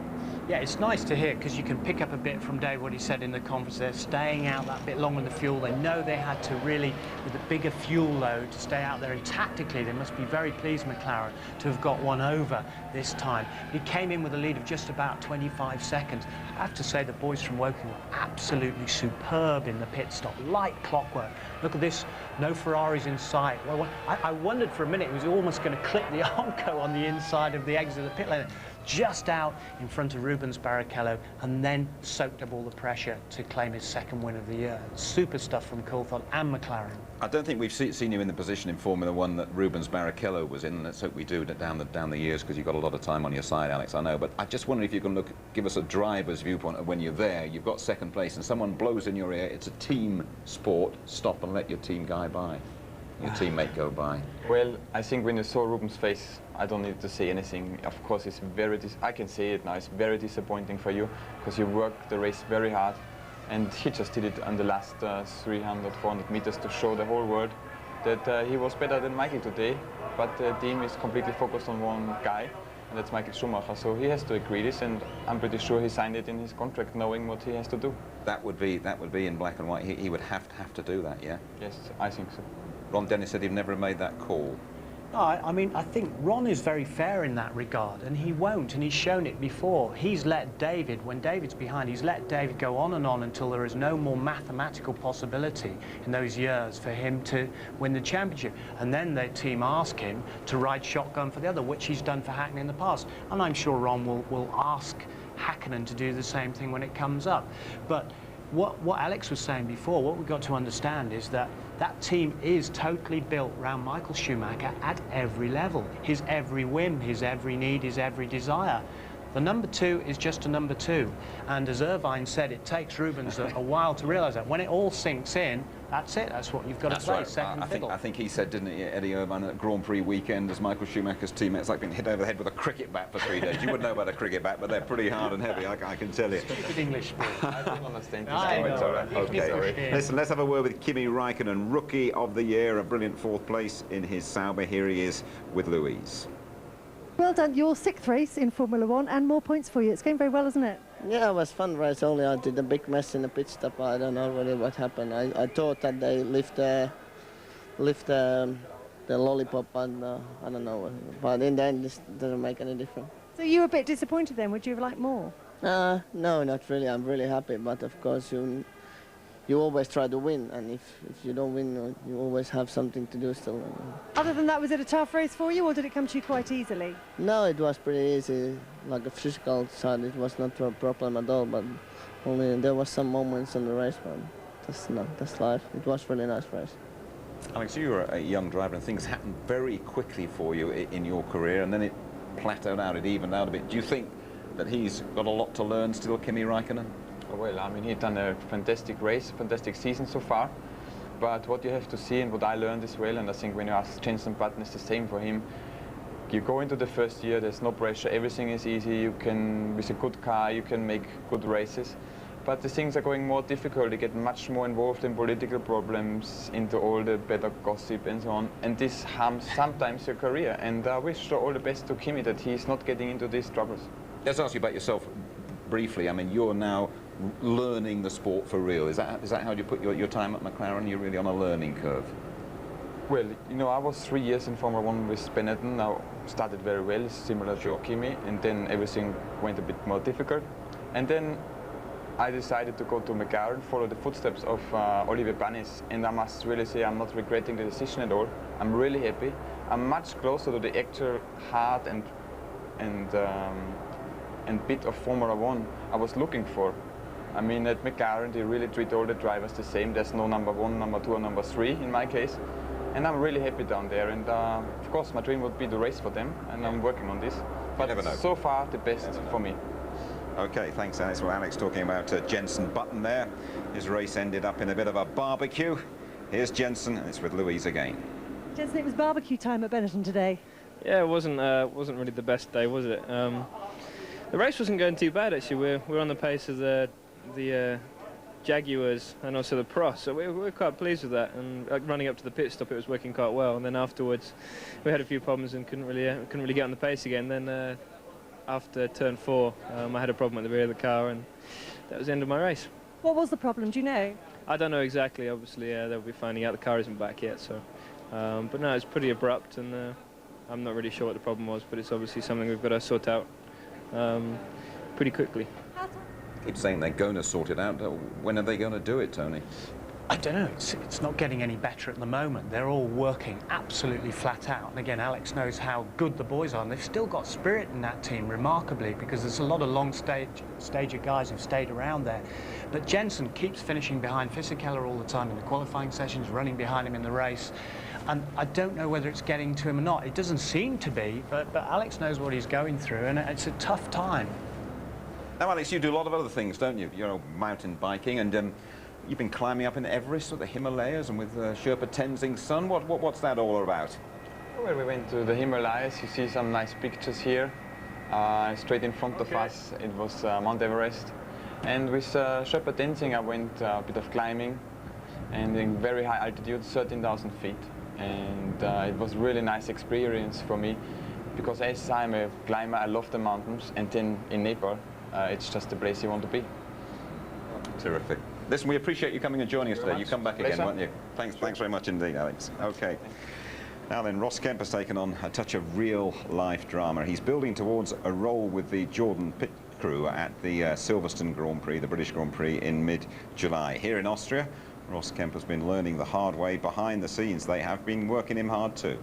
Yeah, it's nice to hear, because you can pick up a bit from Dave what he said in the conference. They're staying out that bit longer in the fuel. They know they had to really, with a bigger fuel load, to stay out there. And tactically, they must be very pleased, McLaren, to have got one over this time. He came in with a lead of just about 25 seconds. I have to say the boys from Woking were absolutely superb in the pit stop, like clockwork. Look at this, no Ferraris in sight. Well, I wondered for a minute, he was almost going to clip the Armco on the inside of the exit of the pit lane. Just out in front of Rubens Barrichello, and then soaked up all the pressure to claim his second win of the year. Super stuff from Coulthard and McLaren. I don't think we've seen you in the position in Formula One that Rubens Barrichello was in. Let's hope we do down the years, because you've got a lot of time on your side, Alex, I know. But I just wonder if you can give us a driver's viewpoint of when you're there, you've got second place, and someone blows in your ear. It's a team sport. Stop and let your team guy by. Your teammate go by. Well, I think when you saw Ruben's face, I don't need to say anything. Of course, it's I can say it now, it's very disappointing for you, because you worked the race very hard, and he just did it on the last 300, 400 meters to show the whole world that he was better than Michael today, but the team is completely focused on one guy, and that's Michael Schumacher, so he has to agree this, and I'm pretty sure he signed it in his contract knowing what he has to do. That would be in black and white. He would have to do that, yeah? Yes, I think so. Ron Dennis said he'd never made that call. No, I mean, I think Ron is very fair in that regard, and he won't, and he's shown it before. He's let David, when David's behind, he's let David go on and on until there is no more mathematical possibility in those years for him to win the championship. And then the team ask him to ride shotgun for the other, which he's done for Hakkinen in the past. And I'm sure Ron will ask Hakkinen to do the same thing when it comes up. But what Alex was saying before, what we've got to understand is that that team is totally built around Michael Schumacher at every level. His every whim, his every need, his every desire. The number two is just a number two. And as Irvine said, it takes Rubens a while to realise that. When it all sinks in, that's it. That's what you've got to play, right. second fiddle. I think he said, didn't he, Eddie Irvine, at Grand Prix weekend as Michael Schumacher's teammate, it's like being hit over the head with a cricket bat for 3 days. You wouldn't know about a cricket bat, but they're pretty hard and heavy, I can tell you. Stupid English sport. I don't understand. It's all right. Okay. Listen, let's have a word with Kimi Räikkönen, Rookie of the Year, a brilliant 4th place in his Sauber. Here he is with Louise. Well done, your 6th race in Formula One, and more points for you. It's going very well, isn't it? Yeah, it was fun race, only I did a big mess in the pit stop. I don't know really what happened. I thought that they lift the lollipop, and I don't know. But in the end, this doesn't make any difference. So you were a bit disappointed then? Would you have liked more? No, not really. I'm really happy, but of course you always try to win, and if you don't win, you always have something to do still. Other than that, was it a tough race for you, or did it come to you quite easily? No, it was pretty easy. Like the physical side, it was not a problem at all, but only there was some moments in the race, but that's life. It was really nice race. Alex, you were a young driver, and things happened very quickly for you in your career, and then it plateaued out, it evened out a bit. Do you think that he's got a lot to learn still, Kimi Räikkönen? Well, I mean, he's done a fantastic race, fantastic season so far. But what you have to see, and what I learned as well, and I think when you ask Jenson Button, it's the same for him. You go into the first year, there's no pressure, everything is easy. You can, with a good car, you can make good races. but the things are going more difficult. They get much more involved in political problems, into all the better gossip and so on, and this harms sometimes your career. And I wish all the best to Kimi, that he's not getting into these troubles. Let's ask you about yourself briefly. I mean, you're now learning the sport for real. Is that how you put your time at McLaren? You're really on a learning curve. Well, you know, I was 3 years in Formula 1 with Benetton. I started very well, similar to Kimi, and then everything went a bit more difficult. And then I decided to go to McLaren, follow the footsteps of Olivier Panis, and I must really say I'm not regretting the decision at all. I'm really happy. I'm much closer to the actual heart and bit of Formula 1 I was looking for. I mean, at McLaren they really treat all the drivers the same. There's no number 1, number 2, or number 3 in my case. And I'm really happy down there, and of course my dream would be to race for them, and I'm working on this. But so far the best for me. Okay, thanks Alex. Well, Alex talking about Jenson Button there. His race ended up in a bit of a barbecue. Here's Jenson, and it's with Louise again. Jenson, it was barbecue time at Benetton today. Yeah, it wasn't really the best day, was it? The race wasn't going too bad actually. We're on the pace of the Jaguars and also the Prix, so we're quite pleased with that. And running up to the pit stop, it was working quite well. And then afterwards, we had a few problems and couldn't really get on the pace again. Then after turn 4, I had a problem at the rear of the car, and that was the end of my race. What was the problem? Do you know? I don't know exactly. Obviously, they'll be finding out. The car isn't back yet, so. But no, it's pretty abrupt, and I'm not really sure what the problem was. But it's obviously something we've got to sort out pretty quickly. Keep saying they're going to sort it out. When are they going to do it, Tony? I don't know. It's not getting any better at the moment. They're all working absolutely flat out. And again, Alex knows how good the boys are. And they've still got spirit in that team, remarkably, because there's a lot of long-stager guys who've stayed around there. But Jenson keeps finishing behind Fisichella all the time in the qualifying sessions, running behind him in the race. And I don't know whether it's getting to him or not. It doesn't seem to be, but Alex knows what he's going through, and it's a tough time. Now, Alex, you do a lot of other things, don't you? You know, mountain biking, and you've been climbing up in Everest or the Himalayas and with Sherpa Tenzing's son. What's that all about? Well, we went to the Himalayas. You see some nice pictures here. Straight in front of us, it was Mount Everest. And with Sherpa Tenzing, I went a bit of climbing, and in very high altitude, 13,000 feet. And it was a really nice experience for me, because as I'm a climber, I love the mountains, and then in Nepal, it's just the place you want to be. Terrific. Listen, we appreciate you coming and joining us today. You come back again, Pleasure. won't you? Thanks very much indeed, Alex. Okay. Now then, Ross Kemp has taken on a touch of real-life drama. He's building towards a role with the Jordan pit crew at the Silverstone Grand Prix, the British Grand Prix, in mid-July. Here in Austria, Ross Kemp has been learning the hard way behind the scenes. They have been working him hard too.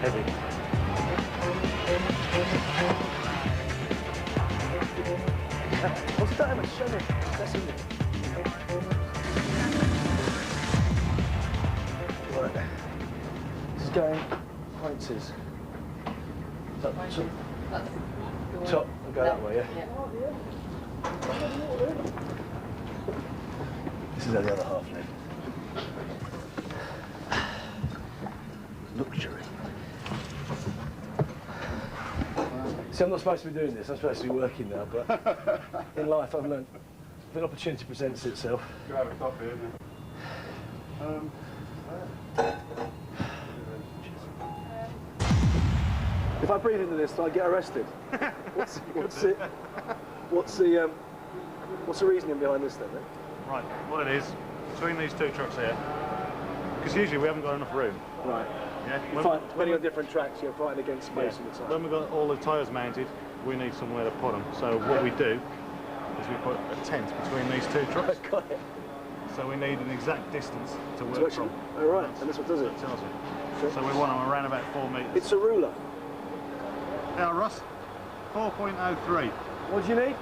Heavy. Right. This is going pointers. Top. Top. We'll go that way, yeah? This is how the other half live. Luxury. See, I'm not supposed to be doing this. I'm supposed to be working now, but in life I've learned if an opportunity presents itself. You have a coffee, isn't it? If I breathe into this, do I get arrested? What's the reasoning behind this then? Right, what it is, between these two trucks here, because usually we haven't got enough room. Right. Yeah. Depending on different tracks, you're fighting against space all the time. When we've got all the tyres mounted, we need somewhere to put them. So what we do is we put a tent between these two trucks. Got it. So we need an exact distance to work from. Oh, right, and this what does it? Tells you. So we want them around about 4 metres. It's a ruler. Now, Russ, 4.03. What do you need?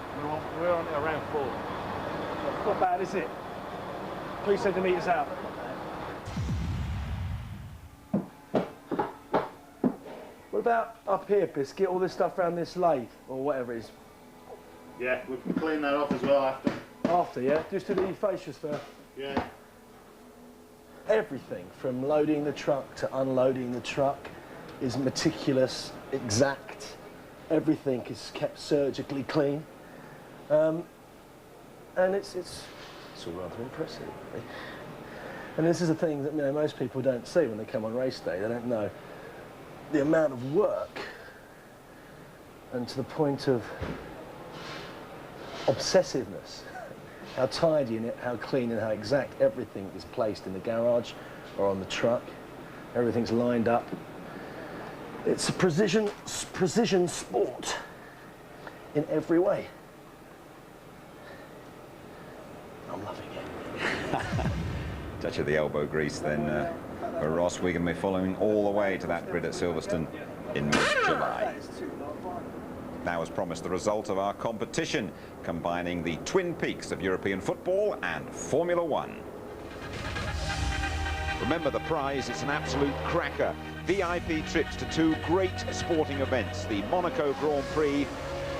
We're on around 4. Not bad, is it? 3 centimetres out. What about up here, Biscuit? All this stuff around this lathe, or whatever it is? Yeah, we can clean that off as well after. After, yeah? Just do the fascias first. Yeah. everything from loading the truck to unloading the truck is meticulous, exact. Everything is kept surgically clean, and it's all rather impressive, really. And this is a thing that, you know, most people don't see when they come on race day. They don't know the amount of work, and to the point of obsessiveness, how tidy and how clean and how exact everything is placed in the garage or on the truck. Everything's lined up. It's a precision sport in every way. I'm loving it. Touch of the elbow grease then for Ross. We're going to be following all the way to that grid at Silverstone in mid-July. Now, as promised, the result of our competition, combining the twin peaks of European football and Formula One. Remember the prize, it's an absolute cracker. VIP trips to two great sporting events, the Monaco Grand Prix,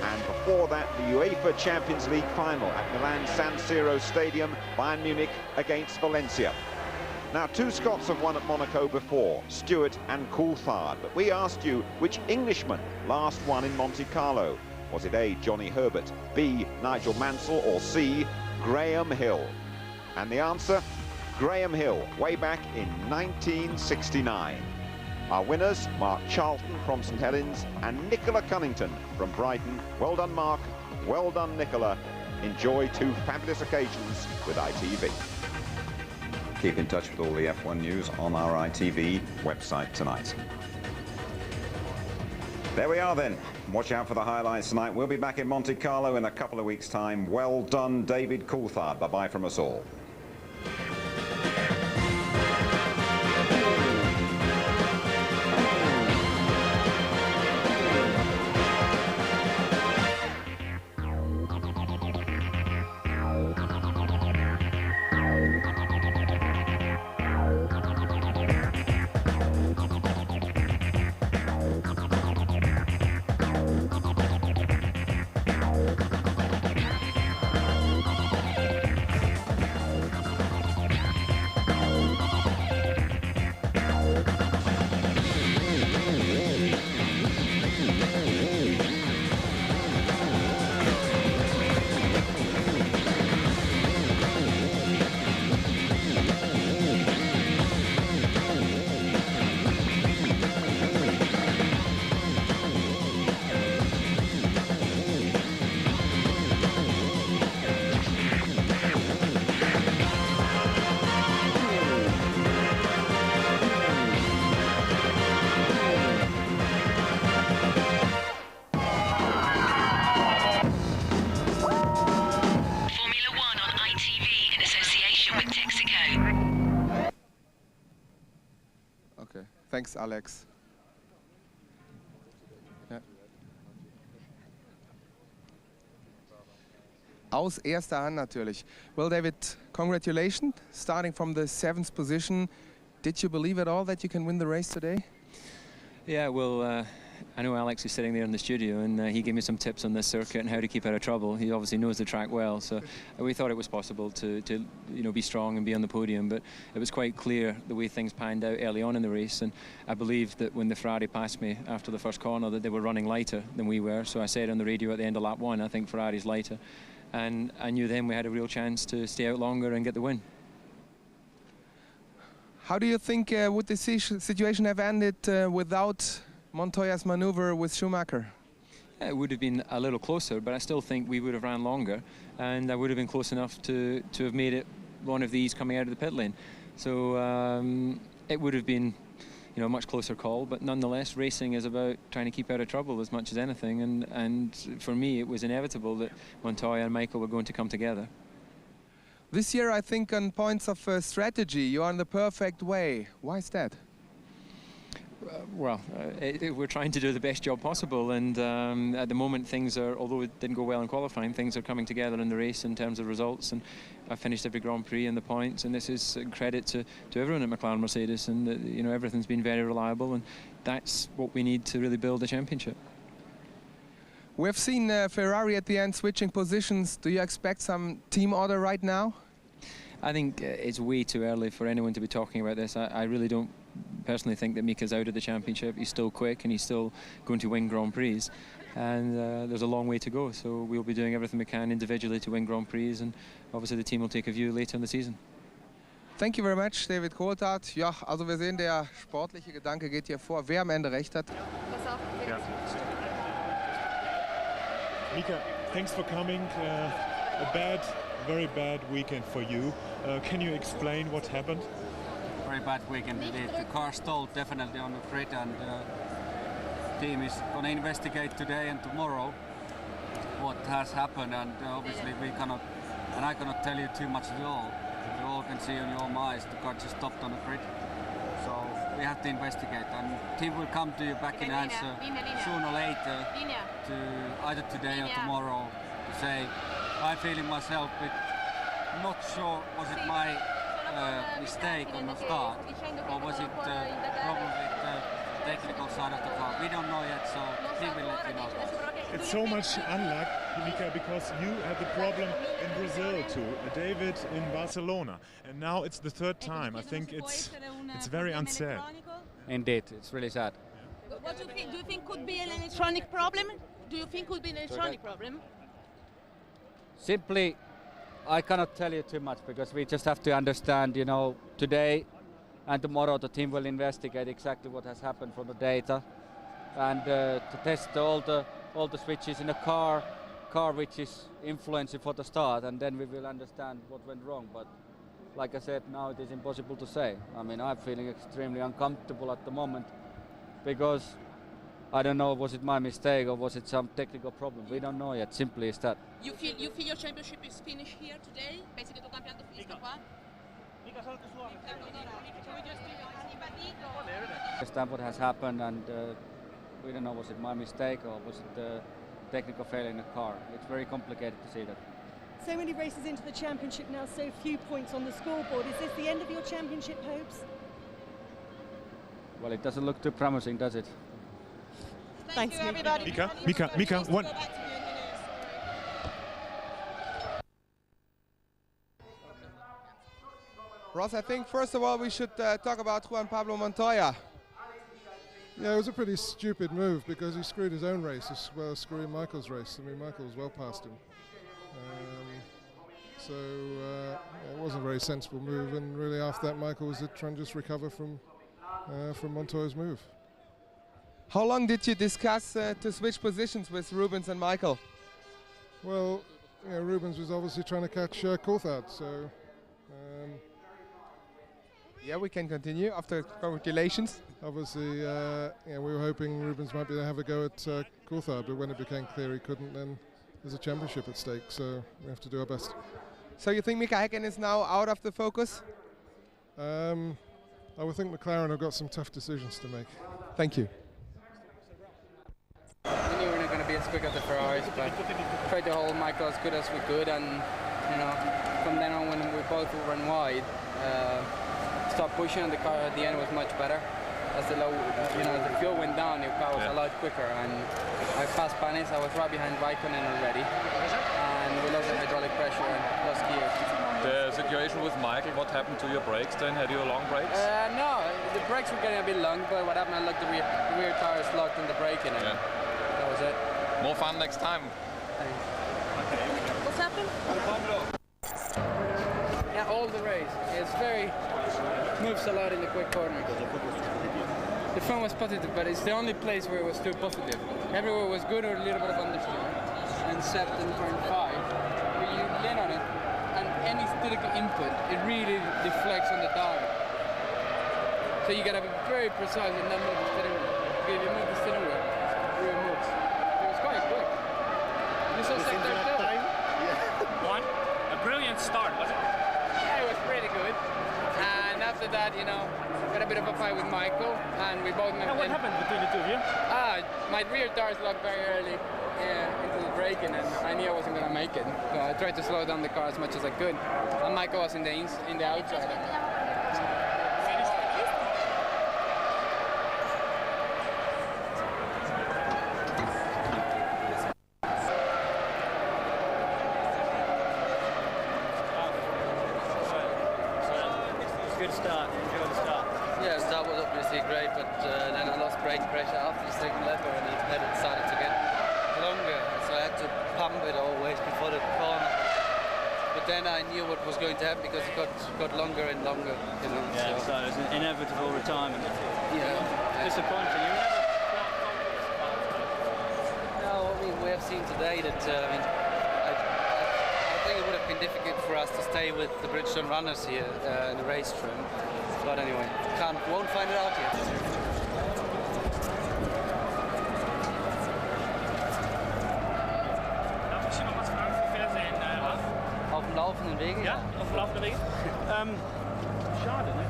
and before that, the UEFA Champions League final at Milan San Siro Stadium, Bayern Munich against Valencia. Now, two Scots have won at Monaco before, Stewart and Coulthard, but we asked you which Englishman last won in Monte Carlo. Was it A, Johnny Herbert, B, Nigel Mansell, or C, Graham Hill? And the answer, Graham Hill, way back in 1969. Our winners, Mark Charlton from St Helens and Nicola Cunnington from Brighton. Well done, Mark. Well done, Nicola. Enjoy two fabulous occasions with ITV. Keep in touch with all the F1 news on our ITV website tonight. There we are then. Watch out for the highlights tonight. We'll be back in Monte Carlo in a couple of weeks' time. Well done, David Coulthard. Bye-bye from us all. Thanks, Alex. Ja. Aus erster Hand natürlich. Well, David, congratulations, starting from the 7th position. Did you believe at all that you can win the race today? Yeah, well, I know Alex is sitting there in the studio, and he gave me some tips on this circuit and how to keep out of trouble. He obviously knows the track well, so we thought it was possible to you know, be strong and be on the podium. But it was quite clear the way things panned out early on in the race, and I believed that when the Ferrari passed me after the first corner that they were running lighter than we were. So I said on the radio at the end of lap 1, I think Ferrari's lighter, and I knew then we had a real chance to stay out longer and get the win. How do you think would the situation have ended without Montoya's maneuver with Schumacher? Yeah, it would have been a little closer, but I still think we would have ran longer, and I would have been close enough to have made it one of these coming out of the pit lane. So it would have been, you know, a much closer call, but nonetheless, racing is about trying to keep out of trouble as much as anything, and for me, it was inevitable that Montoya and Michael were going to come together. This year, I think on points of strategy, you are in the perfect way. Why is that? We're trying to do the best job possible, and at the moment things are, although it didn't go well in qualifying, things are coming together in the race in terms of results, and I finished every Grand Prix in the points, and this is a credit to everyone at McLaren Mercedes, and you know, everything's been very reliable, and that's what we need to really build a championship. We've seen Ferrari at the end switching positions. Do you expect some team order right now? I think it's way too early for anyone to be talking about this. I really don't personally think that Mika's out of the championship. He's still quick and he's still going to win Grand Prix. And there's a long way to go, so we'll be doing everything we can individually to win Grand Prix, and obviously the team will take a view later in the season. Thank you very much, David Coulthard. Ja, also wir sehen, der sportliche Gedanke geht hier vor, wer am Ende recht hat. Yeah. Mika, thanks for coming. Very bad weekend for you. Can you explain what happened? Very bad weekend indeed. The car stalled definitely on the grid, and the team is going to investigate today and tomorrow what has happened, and obviously we cannot, and I cannot tell you too much at all. You all can see on your own eyes the car just stopped on the grid. So we have to investigate, and team will come to you back in answer sooner or later, to either today or tomorrow, to say I'm feeling myself, but not sure was it my mistake on the start, or was it problem with the technical side of the car. We don't know yet, so team will let you know. It's so much unluck, Mika, because you had the problem in Brazil too, David in Barcelona, and now it's the third time. I think it's very unfair. Indeed, it's really sad. What do you think? Do you think could be an electronic problem? Do you think could be an electronic problem? Simply, I cannot tell you too much because we just have to understand, you know, today and tomorrow the team will investigate exactly what has happened from the data, and to test all the switches in the car which is influencing for the start, and then we will understand what went wrong. But like I said, now it is impossible to say. I mean, I'm feeling extremely uncomfortable at the moment because I don't know, was it my mistake or was it some technical problem? We don't know yet. Simply is that. You feel your championship is finished here today? Basically, il tuo campionato finisce qua? Understand what has happened, and we don't know, was it my mistake or was it the technical failure in the car? It's very complicated to see that. So many races into the championship now, so few points on the scoreboard. Is this the end of your championship hopes? Well, it doesn't look too promising, does it? Thanks, everybody. Mika, one. Ross, I think first of all we should talk about Juan Pablo Montoya. Yeah, it was a pretty stupid move because he screwed his own race as well as screwing Michael's race. I mean, Michael was well past him. It wasn't a very sensible move, and really after that Michael was trying to just recover from Montoya's move. How long did you discuss to switch positions with Rubens and Michael? Well, you know, Rubens was obviously trying to catch Coulthard, so... yeah, we can continue after congratulations. Obviously, we were hoping Rubens might be able to have a go at Coulthard, but when it became clear he couldn't, then there's a championship at stake, so we have to do our best. So you think Mika Häkkinen is now out of the focus? I would think McLaren have got some tough decisions to make. Thank you. We knew we weren't going to be as quick as the Ferraris, but tried to hold Michael as good as we could, and you know, from then on when we both ran wide, start pushing, and the car at the end was much better. As the the fuel went down, your car was a lot quicker, and I passed Panis. I was right behind Raikkonen already, and we lost the hydraulic pressure and lost gears. The situation with Michael, what happened to your brakes then? Had you long brakes? No, the brakes were getting a bit long, but what happened, I looked the rear tires locked in the braking, and that was it. More fun next time. Thanks. Okay. What's happened? Yeah, all the race. It's very, moves a lot in the quick corner. The front was positive, but it's the only place where it was too positive. Everywhere was good or a little bit of understeer. And 7.5, where you lean on it, and any statical input, it really deflects on the dial. So you gotta be very precise and not move the steering wheel. Because if you move the steering wheel, it real moves. It was quite quick. You saw sector too? One, a brilliant start, was it? Yeah, it was pretty good. And after that, you know, got a bit of a fight with Michael, and we both... What happened between the two of you? My rear tires locked very early into the braking, and I knew I wasn't going to make it. So I tried to slow down the car as much as I could, and Michael was in the outside. good start. Enjoy the start. Yeah, the start was obviously great, but then I lost brake pressure after the second lap and the pedal started to get longer, so I had to pump it always before the corner. But then I knew what was going to happen because it got longer and longer, you know. Yeah, so it was an inevitable retirement. Yeah. Disappointing. You never No, I mean, we have seen today that, I think it would have been difficult for us to stay with the Bridgestone runners here in the race trim. But anyway, won't find it out yet. Auf dem laufenden Wege? Ja, auf dem laufenden Wege. Schade, ne?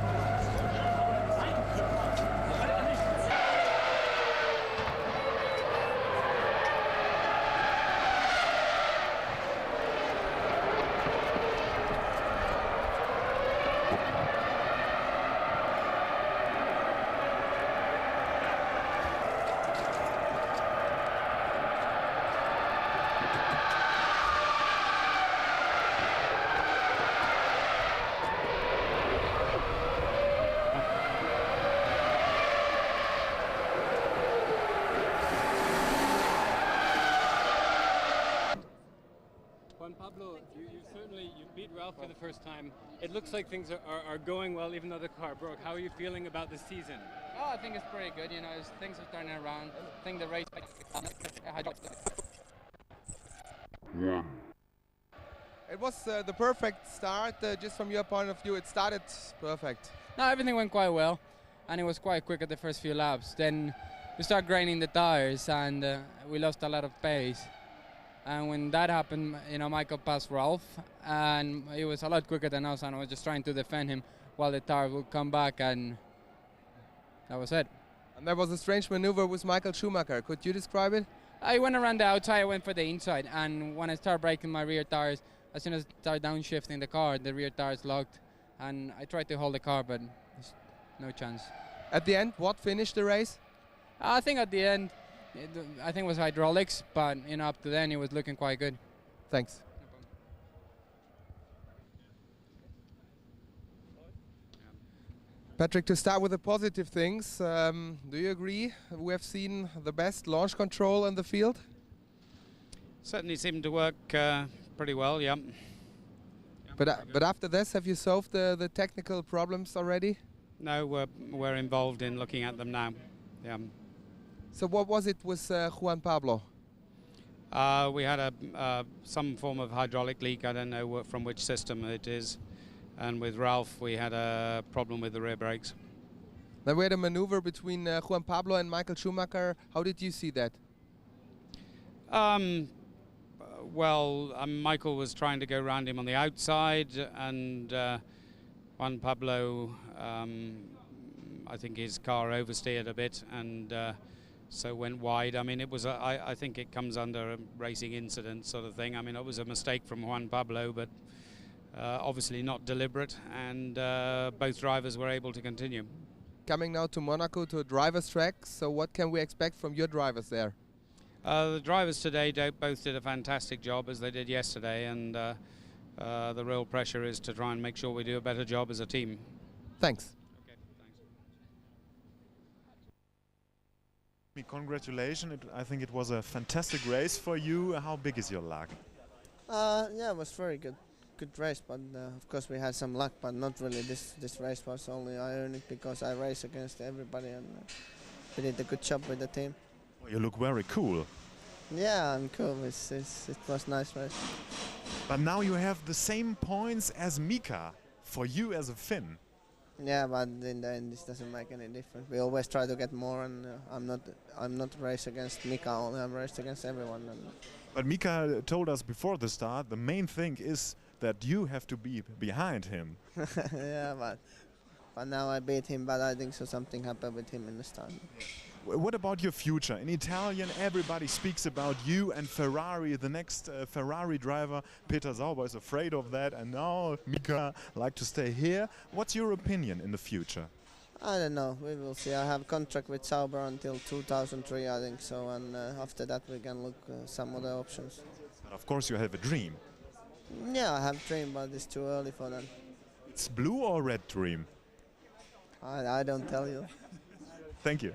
Pablo, you beat Ralph for the first time. It looks like things are going well, even though the car broke. How are you feeling about the season? Oh, I think it's pretty good. You know, things are turning around. I think the race. It was the perfect start, just from your point of view. It started perfect. No, everything went quite well, and it was quite quick at the first few laps. Then we started grinding the tires, and we lost a lot of pace. And when that happened, you know, Michael passed Ralph, and he was a lot quicker than us, and I was just trying to defend him while the tire would come back, and that was it. And there was a strange maneuver with Michael Schumacher. Could you describe it? I went around the outside, I went for the inside, and when I started braking my rear tires, as soon as I started downshifting the car, the rear tires locked, and I tried to hold the car, but there's no chance. At the end, what finished the race? I think at the end, I think it was hydraulics, but you know, up to then it was looking quite good. Thanks. Patrick, to start with the positive things, do you agree we have seen the best launch control in the field? Certainly seemed to work pretty well, yeah. But after this, have you solved the technical problems already? No, we're involved in looking at them now. Yeah. So what was it with Juan Pablo? We had some form of hydraulic leak. I don't know from which system it is. And with Ralph, we had a problem with the rear brakes. Then we had a maneuver between Juan Pablo and Michael Schumacher. How did you see that? Michael was trying to go around him on the outside, and Juan Pablo, I think his car oversteered a bit, and so went wide. I mean, it was I think it comes under a racing incident sort of thing. I mean, it was a mistake from Juan Pablo, but obviously not deliberate, and both drivers were able to continue. Coming now to Monaco, to a driver's track, so what can we expect from your drivers there? The drivers today both did a fantastic job, as they did yesterday, and the real pressure is to try and make sure we do a better job as a team. Thanks. Congratulations, I think it was a fantastic race for you. How big is your luck? Yeah, it was very good race, but of course we had some luck, but not really. This race was only I earned it because I raced against everybody, and we did a good job with the team. Well, you look very cool. Yeah, I'm cool. It was a nice race. But now you have the same points as Mika, for you as a Finn. Yeah, but in the end, this doesn't make any difference. We always try to get more, and I'm not race against Mika only. I'm raced against everyone. But Mika told us before the start, the main thing is that you have to be behind him. Yeah, but now I beat him. But I think something happened with him in the start. What about your future? In Italian, everybody speaks about you and Ferrari. The next Ferrari driver, Peter Sauber, is afraid of that, and now Mika like to stay here. What's your opinion in the future? I don't know. We will see. I have a contract with Sauber until 2003, I think so, and after that we can look some other options. But of course, you have a dream. Yeah, I have a dream, but it's too early for that. It's blue or red dream? I don't tell you. Thank you.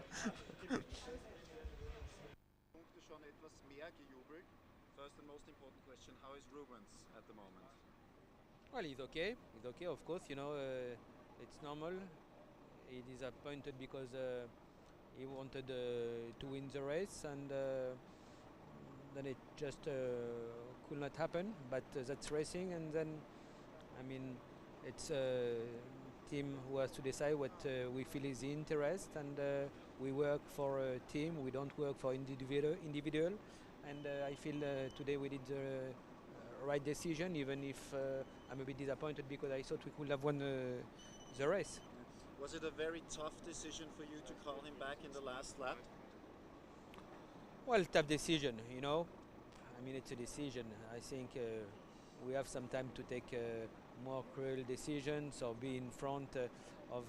First and most important question, how is Rubens at the moment? Well, he's okay. He's okay, of course. You know, it's normal. He disappointed because he wanted to win the race, and then it just could not happen. But that's racing, and then, I mean, it's a team who has to decide what we feel is the interest, and we work for a team. We don't work for individual. And I feel today we did the right decision, even if I'm a bit disappointed because I thought we could have won the race. Was it a very tough decision for you to call him back in the last lap? Well, tough decision, you know. I mean, it's a decision. I think we have some time to take more cruel decisions or be in front of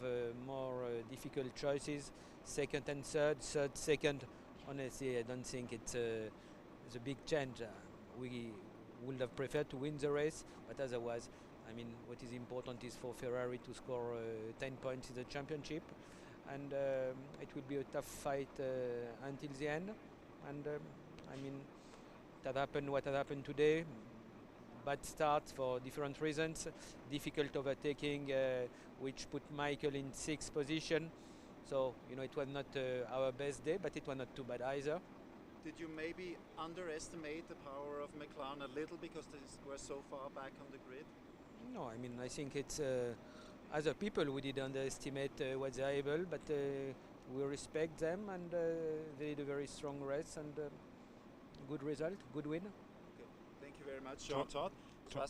more difficult choices. Second and third, second. Honestly, I don't think it's a big change. We would have preferred to win the race, but otherwise, I mean, what is important is for Ferrari to score 10 points in the championship, and it will be a tough fight until the end. And I mean, that happened what had happened today. Bad start for different reasons, difficult overtaking, which put Michael in 6th position. So, you know, it was not our best day, but it was not too bad either. Did you maybe underestimate the power of McLaren a little because they were so far back on the grid? No, I mean, I think it's other people who did underestimate what they're able, but we respect them, and they did a very strong race, and good result, good win. Okay. Thank you very much, Jean-Todt.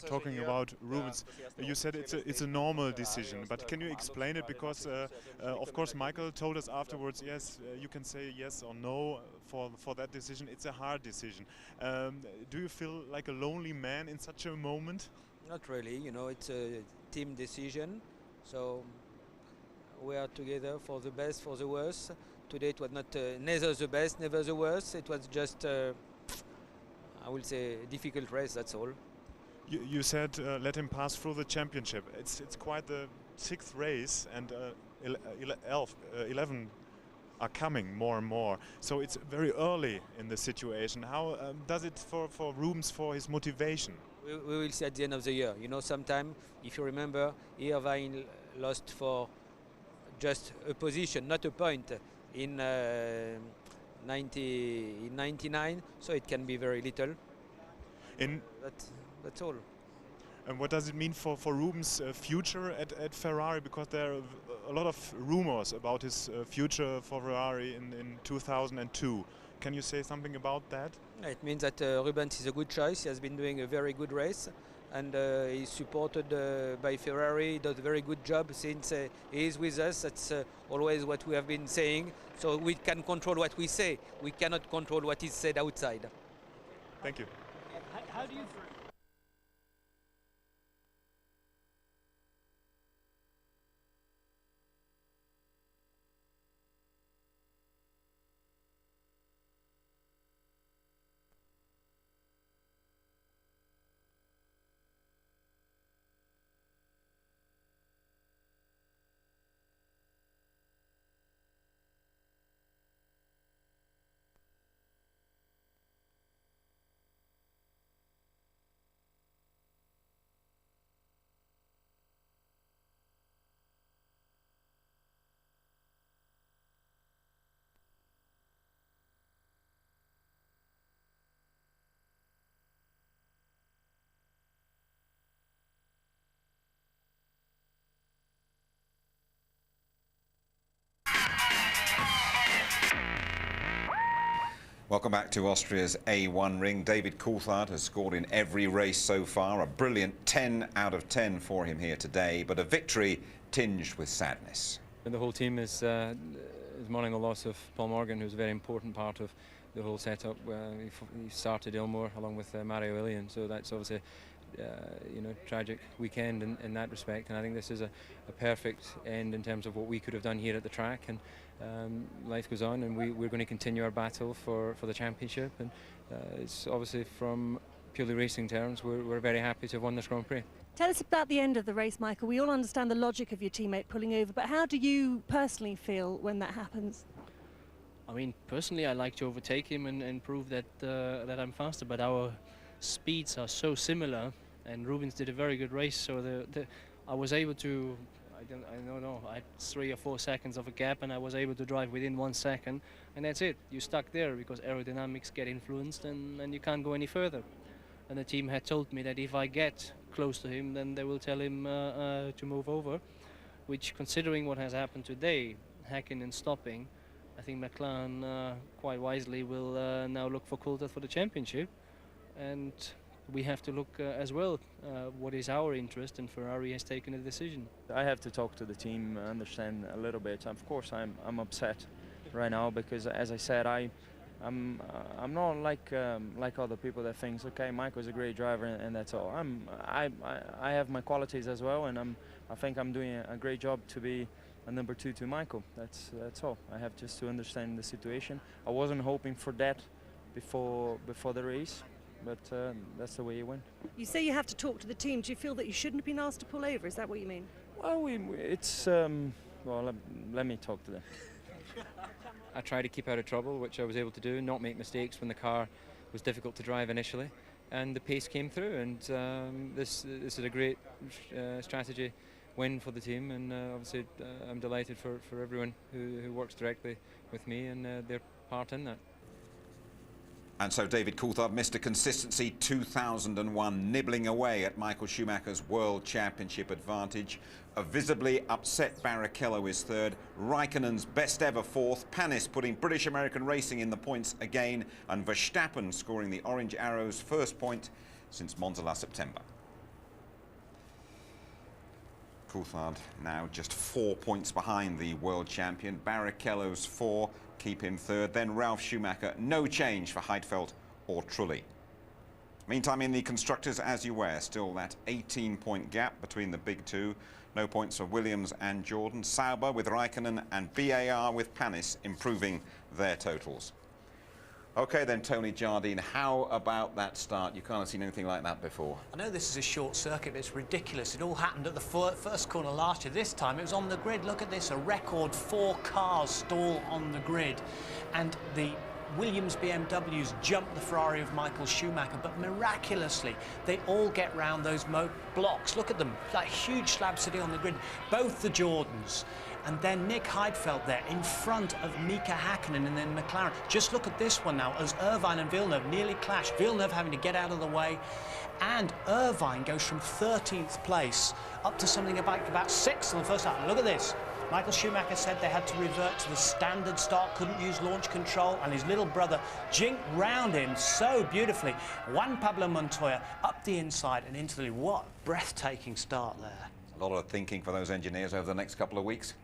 Talking about Rubens, you said it's a normal decision, but can you explain it? Because of course Michael told us afterwards, yes, you can say yes or no for that decision. It's a hard decision. Do you feel like a lonely man in such a moment? Not really, you know, it's a team decision, so we are together for the best, for the worst. Today it was not neither the best, neither the worst. It was just, I will say, a difficult race, that's all. You said let him pass through the championship. It's quite the 6th race, and 11 are coming more and more. So it's very early in the situation. How does it for Rubens, for his motivation? We will see at the end of the year. You know, sometime, if you remember, Irvine lost for just a position, not a point, in 99. So it can be very little. That's all. And what does it mean for Rubens' future at Ferrari? Because there are a lot of rumors about his future for Ferrari in 2002. Can you say something about that? It means that Rubens is a good choice. He has been doing a very good race, and he's supported by Ferrari. He does a very good job since he is with us. That's always what we have been saying. So we can control what we say. We cannot control what is said outside. Thank you. How do you... Welcome back to Austria's A1 ring. David Coulthard has scored in every race so far. A brilliant 10 out of 10 for him here today, but a victory tinged with sadness. And the whole team is mourning the loss of Paul Morgan, who's a very important part of the whole setup. He started Ilmore along with Mario Ilian, so that's obviously you know, tragic weekend in that respect. And I think this is a perfect end in terms of what we could have done here at the track. And life goes on, and we're going to continue our battle for the championship. And it's obviously from purely racing terms, we're very happy to have won this Grand Prix. Tell us about the end of the race, Michael. We all understand the logic of your teammate pulling over, but how do you personally feel when that happens? I mean, personally, I like to overtake him and prove that that I'm faster, but our speeds are so similar, and Rubens did a very good race, so I was able to, I don't know, I had 3 or 4 seconds of a gap, and I was able to drive within 1 second, and that's it. You're stuck there because aerodynamics get influenced, and you can't go any further. And the team had told me that if I get close to him, then they will tell him to move over, which, considering what has happened today, Häkkinen stopping, I think McLaren quite wisely will now look for Coulthard for the championship, and we have to look as well what is our interest, and Ferrari has taken a decision. I have to talk to the team, understand a little bit. Of course, I'm upset right now because, as I said, I'm not like other people that thinks, okay, Michael's a great driver and that's all. I have my qualities as well, and I think I'm doing a great job to be a number 2 to Michael. That's all. I have just to understand the situation. I wasn't hoping for that before the race, but that's the way it went. You say you have to talk to the team. Do you feel that you shouldn't have been asked to pull over? Is that what you mean? Well, it's well, let me talk to them. I tried to keep out of trouble, which I was able to do, not make mistakes when the car was difficult to drive initially, and the pace came through, and this is a great strategy win for the team, and obviously I'm delighted for everyone who works directly with me and their part in that. And so David Coulthard, Mr. Consistency 2001, nibbling away at Michael Schumacher's World Championship advantage. A visibly upset Barrichello is third, Raikkonen's best ever fourth, Panis putting British-American racing in the points again, and Verstappen scoring the Orange Arrow's first point since Monza last September. Coulthard now just 4 points behind the world champion. Barrichello's 4 keep him third. Then Ralf Schumacher, no change for Heidfeld or Trulli. Meantime, in the constructors, as you were, still that 18-point gap between the big two. No points for Williams and Jordan. Sauber with Raikkonen and BAR with Panis improving their totals. OK, then, Tony Jardine, how about that start? You can't have seen anything like that before. I know this is a short circuit, but it's ridiculous. It all happened at the first corner last year. This time it was on the grid. Look at this, a record 4 cars stall on the grid. And the Williams BMWs jumped the Ferrari of Michael Schumacher, but miraculously they all get round those blocks. Look at them, like huge slabs sitting on the grid. Both the Jordans. And then Nick Heidfeld there in front of Mika Häkkinen and then McLaren. Just look at this one now as Irvine and Villeneuve nearly clash. Villeneuve having to get out of the way. And Irvine goes from 13th place up to something about 6th on the first lap. Look at this. Michael Schumacher said they had to revert to the standard start, couldn't use launch control, and his little brother jinked round him so beautifully. Juan Pablo Montoya up the inside and into the lead. What a breathtaking start there. A lot of thinking for those engineers over the next couple of weeks.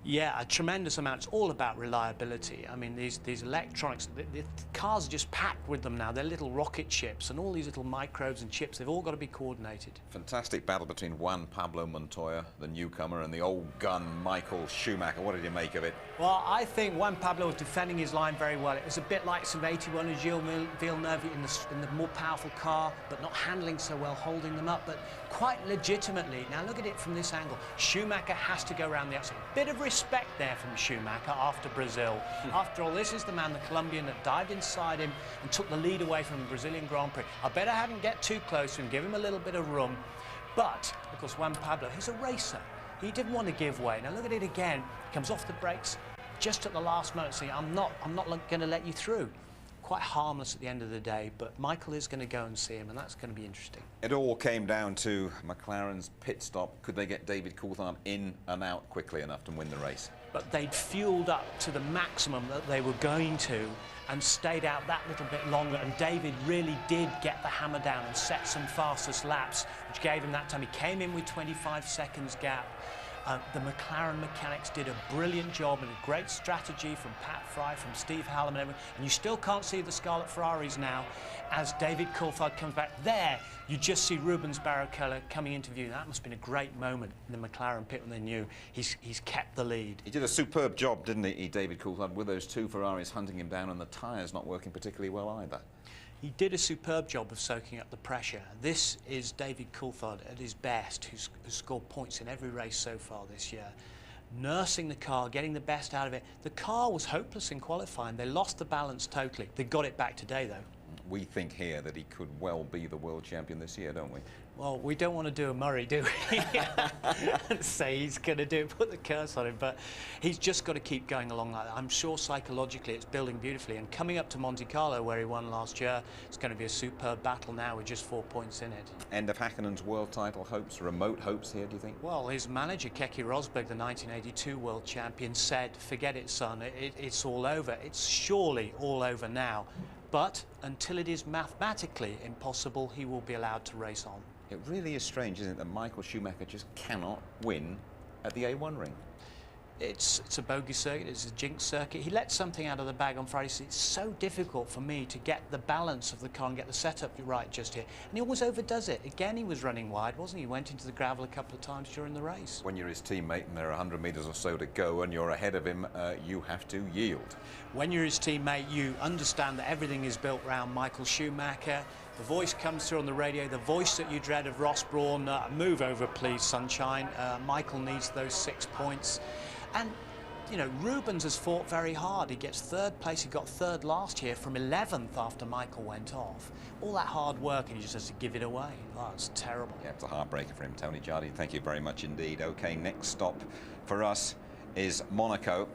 Yeah, a tremendous amount. It's all about reliability. I mean, these electronics, the cars are just packed with them now. They're little rocket ships, and all these little microbes and chips, they've all got to be coordinated. Fantastic battle between Juan Pablo Montoya, the newcomer, and the old gun Michael Schumacher. What did you make of it? Well, I think Juan Pablo was defending his line very well. It was a bit like some 81 and Gilles Villeneuve in the more powerful car, but not handling so well, holding them up, but quite legitimately. Now look at it from this angle. Schumacher has to go around the outside. Bit of respect there from Schumacher after Brazil. After all, this is the man, the Colombian, that dived inside him and took the lead away from the Brazilian Grand Prix. I bet I hadn't get too close to him, give him a little bit of room. But, of course, Juan Pablo, he's a racer. He didn't want to give way. Now look at it again. He comes off the brakes just at the last moment, saying, I'm not going to let you through. Quite harmless at the end of the day, but Michael is going to go and see him, and that's going to be interesting. It all came down to McLaren's pit stop. Could they get David Coulthard in and out quickly enough to win the race? But they'd fueled up to the maximum that they were going to and stayed out that little bit longer, and David really did get the hammer down and set some fastest laps, which gave him that time. He came in with 25 seconds gap. The McLaren mechanics did a brilliant job and a great strategy from Pat Fry, from Steve Hallam and everyone. And you still can't see the Scarlet Ferraris now as David Coulthard comes back. There, you just see Rubens Barrichello coming into view. That must have been a great moment in the McLaren pit when they knew he's kept the lead. He did a superb job, didn't he, David Coulthard, with those two Ferraris hunting him down and the tyres not working particularly well either. He did a superb job of soaking up the pressure. This is David Coulthard at his best, who's scored points in every race so far this year. Nursing the car, getting the best out of it. The car was hopeless in qualifying. They lost the balance totally. They got it back today, though. We think here that he could well be the world champion this year, don't we? Well, we don't want to do a Murray, do we? And say he's going to do it, put the curse on him, but he's just got to keep going along like that. I'm sure psychologically it's building beautifully, and coming up to Monte Carlo, where he won last year, it's going to be a superb battle now with just 4 points in it. End of Häkkönen's world title hopes, remote hopes here, do you think? Well, his manager, Keke Rosberg, the 1982 world champion, said, forget it, son, it's all over. It's surely all over now. But until it is mathematically impossible, he will be allowed to race on. It really is strange, isn't it, that Michael Schumacher just cannot win at the A1 ring? It's a bogey circuit, it's a jinx circuit. He let something out of the bag on Friday, so it's so difficult for me to get the balance of the car and get the setup right just here. And he always overdoes it. Again, he was running wide, wasn't he? He went into the gravel a couple of times during the race. When you're his teammate and there are 100 metres or so to go and you're ahead of him, you have to yield. When you're his teammate, you understand that everything is built around Michael Schumacher. The voice comes through on the radio, the voice that you dread of Ross Brawn, move over please, sunshine. Michael needs those 6 points. And, you know, Rubens has fought very hard. He gets third place. He got third last year from 11th after Michael went off. All that hard work, and he just has to give it away. Oh, it's terrible. Yeah, it's a heartbreaker for him. Tony Jardi, thank you very much indeed. OK, next stop for us is Monaco.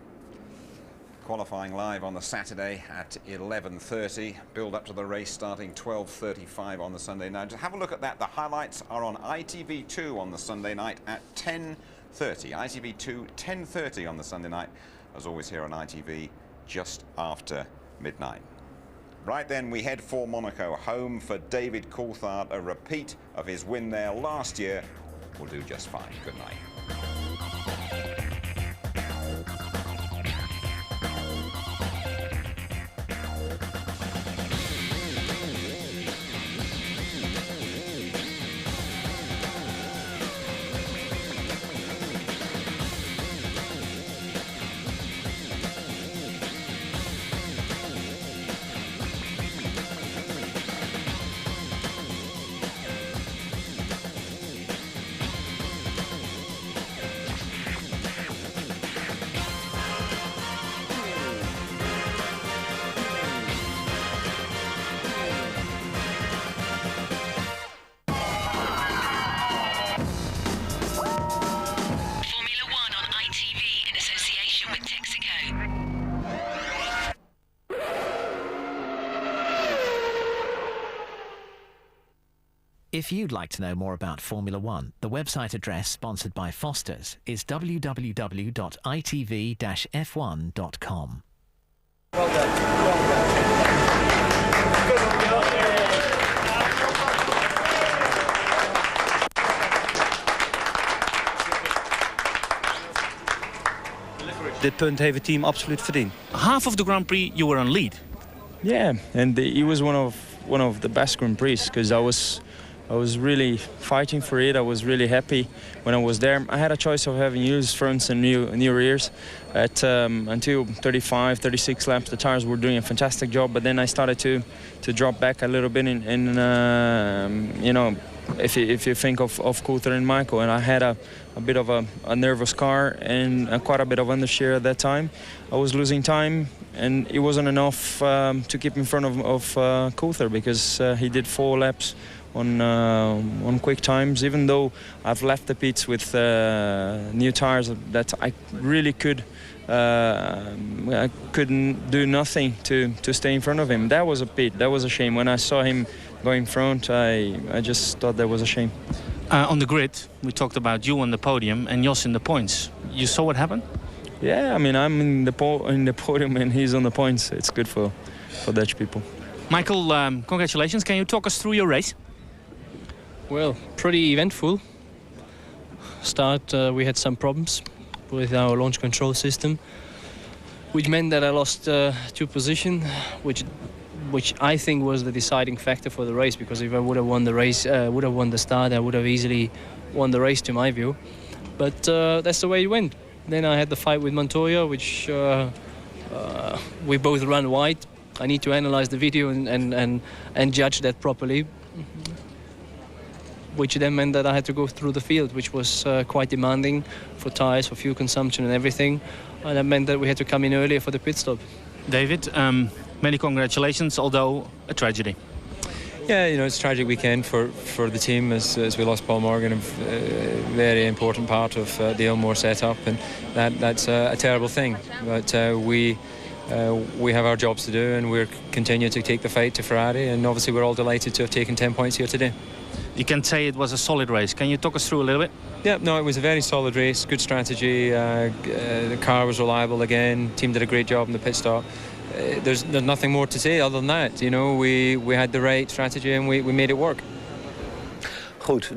Qualifying live on the Saturday at 11:30. Build up to the race starting 12:35 on the Sunday night. Just have a look at that. The highlights are on ITV2 on the Sunday night at 10:30. ITV2 10:30 on the Sunday night. As always here on ITV just after midnight. Right then, we head for Monaco, home for David Coulthard. A repeat of his win there last year will do just fine. Good night. If you'd like to know more about Formula One, the website address sponsored by Foster's is www.itv-f1.com. Well done. Dit punt heeft het team absoluut verdiend. Half of the Grand Prix you were on lead. Yeah, and it was one of the best Grand Prix because I was really fighting for it. I was really happy when I was there. I had a choice of having used fronts and new rears. Until 35, 36 laps, the tires were doing a fantastic job. But then I started to drop back a little bit you know, if you think of Coulthard and Michael. And I had a bit of a nervous car and quite a bit of understeer at that time. I was losing time, and it wasn't enough to keep in front of Coulthard because he did 4 laps on quick times. Even though I've left the pits with new tires, that I really I couldn't do nothing to stay in front of him. That was a pit. That was a shame. When I saw him going front, I just thought that was a shame. On the grid, we talked about you on the podium and Jos in the points. You saw what happened? Yeah, I mean, I'm in the podium and he's on the points. It's good for Dutch people. Michael, congratulations. Can you talk us through your race? Well, pretty eventful. Start, we had some problems with our launch control system, which meant that I lost 2 positions, which I think was the deciding factor for the race, because if I would have won the race, would have won the start, I would have easily won the race to my view. But that's the way it went. Then I had the fight with Montoya, which we both ran wide. I need to analyze the video and judge that properly. Which then meant that I had to go through the field, which was quite demanding for tyres, for fuel consumption and everything. And that meant that we had to come in earlier for the pit stop. David, many congratulations, although a tragedy. Yeah, you know, it's a tragic weekend for the team as we lost Paul Morgan, a very important part of the Ilmore setup, and that's a terrible thing. But we have our jobs to do, and we're continuing to take the fight to Ferrari, and obviously we're all delighted to have taken 10 points here today. You can say it was a solid race. Can you talk us through a little bit? Yeah, no, it was a very solid race, good strategy. The car was reliable again. Team did a great job in the pit stop. There's nothing more to say other than that. You know, we had the right strategy and we made it work. Goed.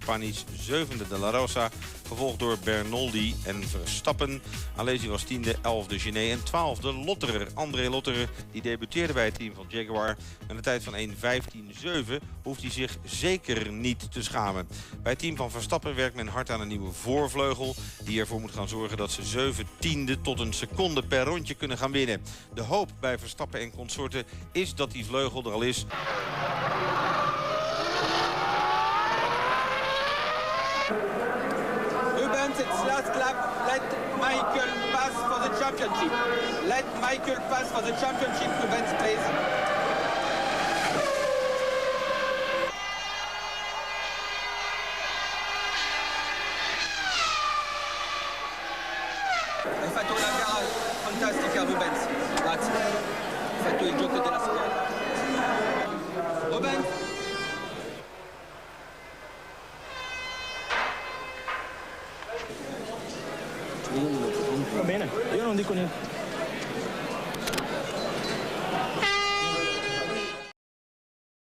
Panis 7e de La Rosa, gevolgd door Bernoldi en Verstappen. Alesi was 10e, 11e Genet en 12e Lotterer. André Lotterer die debuteerde bij het team van Jaguar. Met een tijd van 1:15.7 hoeft hij zich zeker niet te schamen. Bij het team van Verstappen werkt men hard aan een nieuwe voorvleugel, die ervoor moet gaan zorgen dat ze 7/10 tot een seconde per rondje kunnen gaan winnen. De hoop bij Verstappen en consorten is dat die vleugel er al is. Rubens, it's last lap. Let Michael pass for the championship. Let Michael pass for the championship, Rubens, please. Hai fatto una gara fantastica, Rubens. Grazie. Hai fatto il gioco della squadra. Rubens. Va bene, io non dico niente.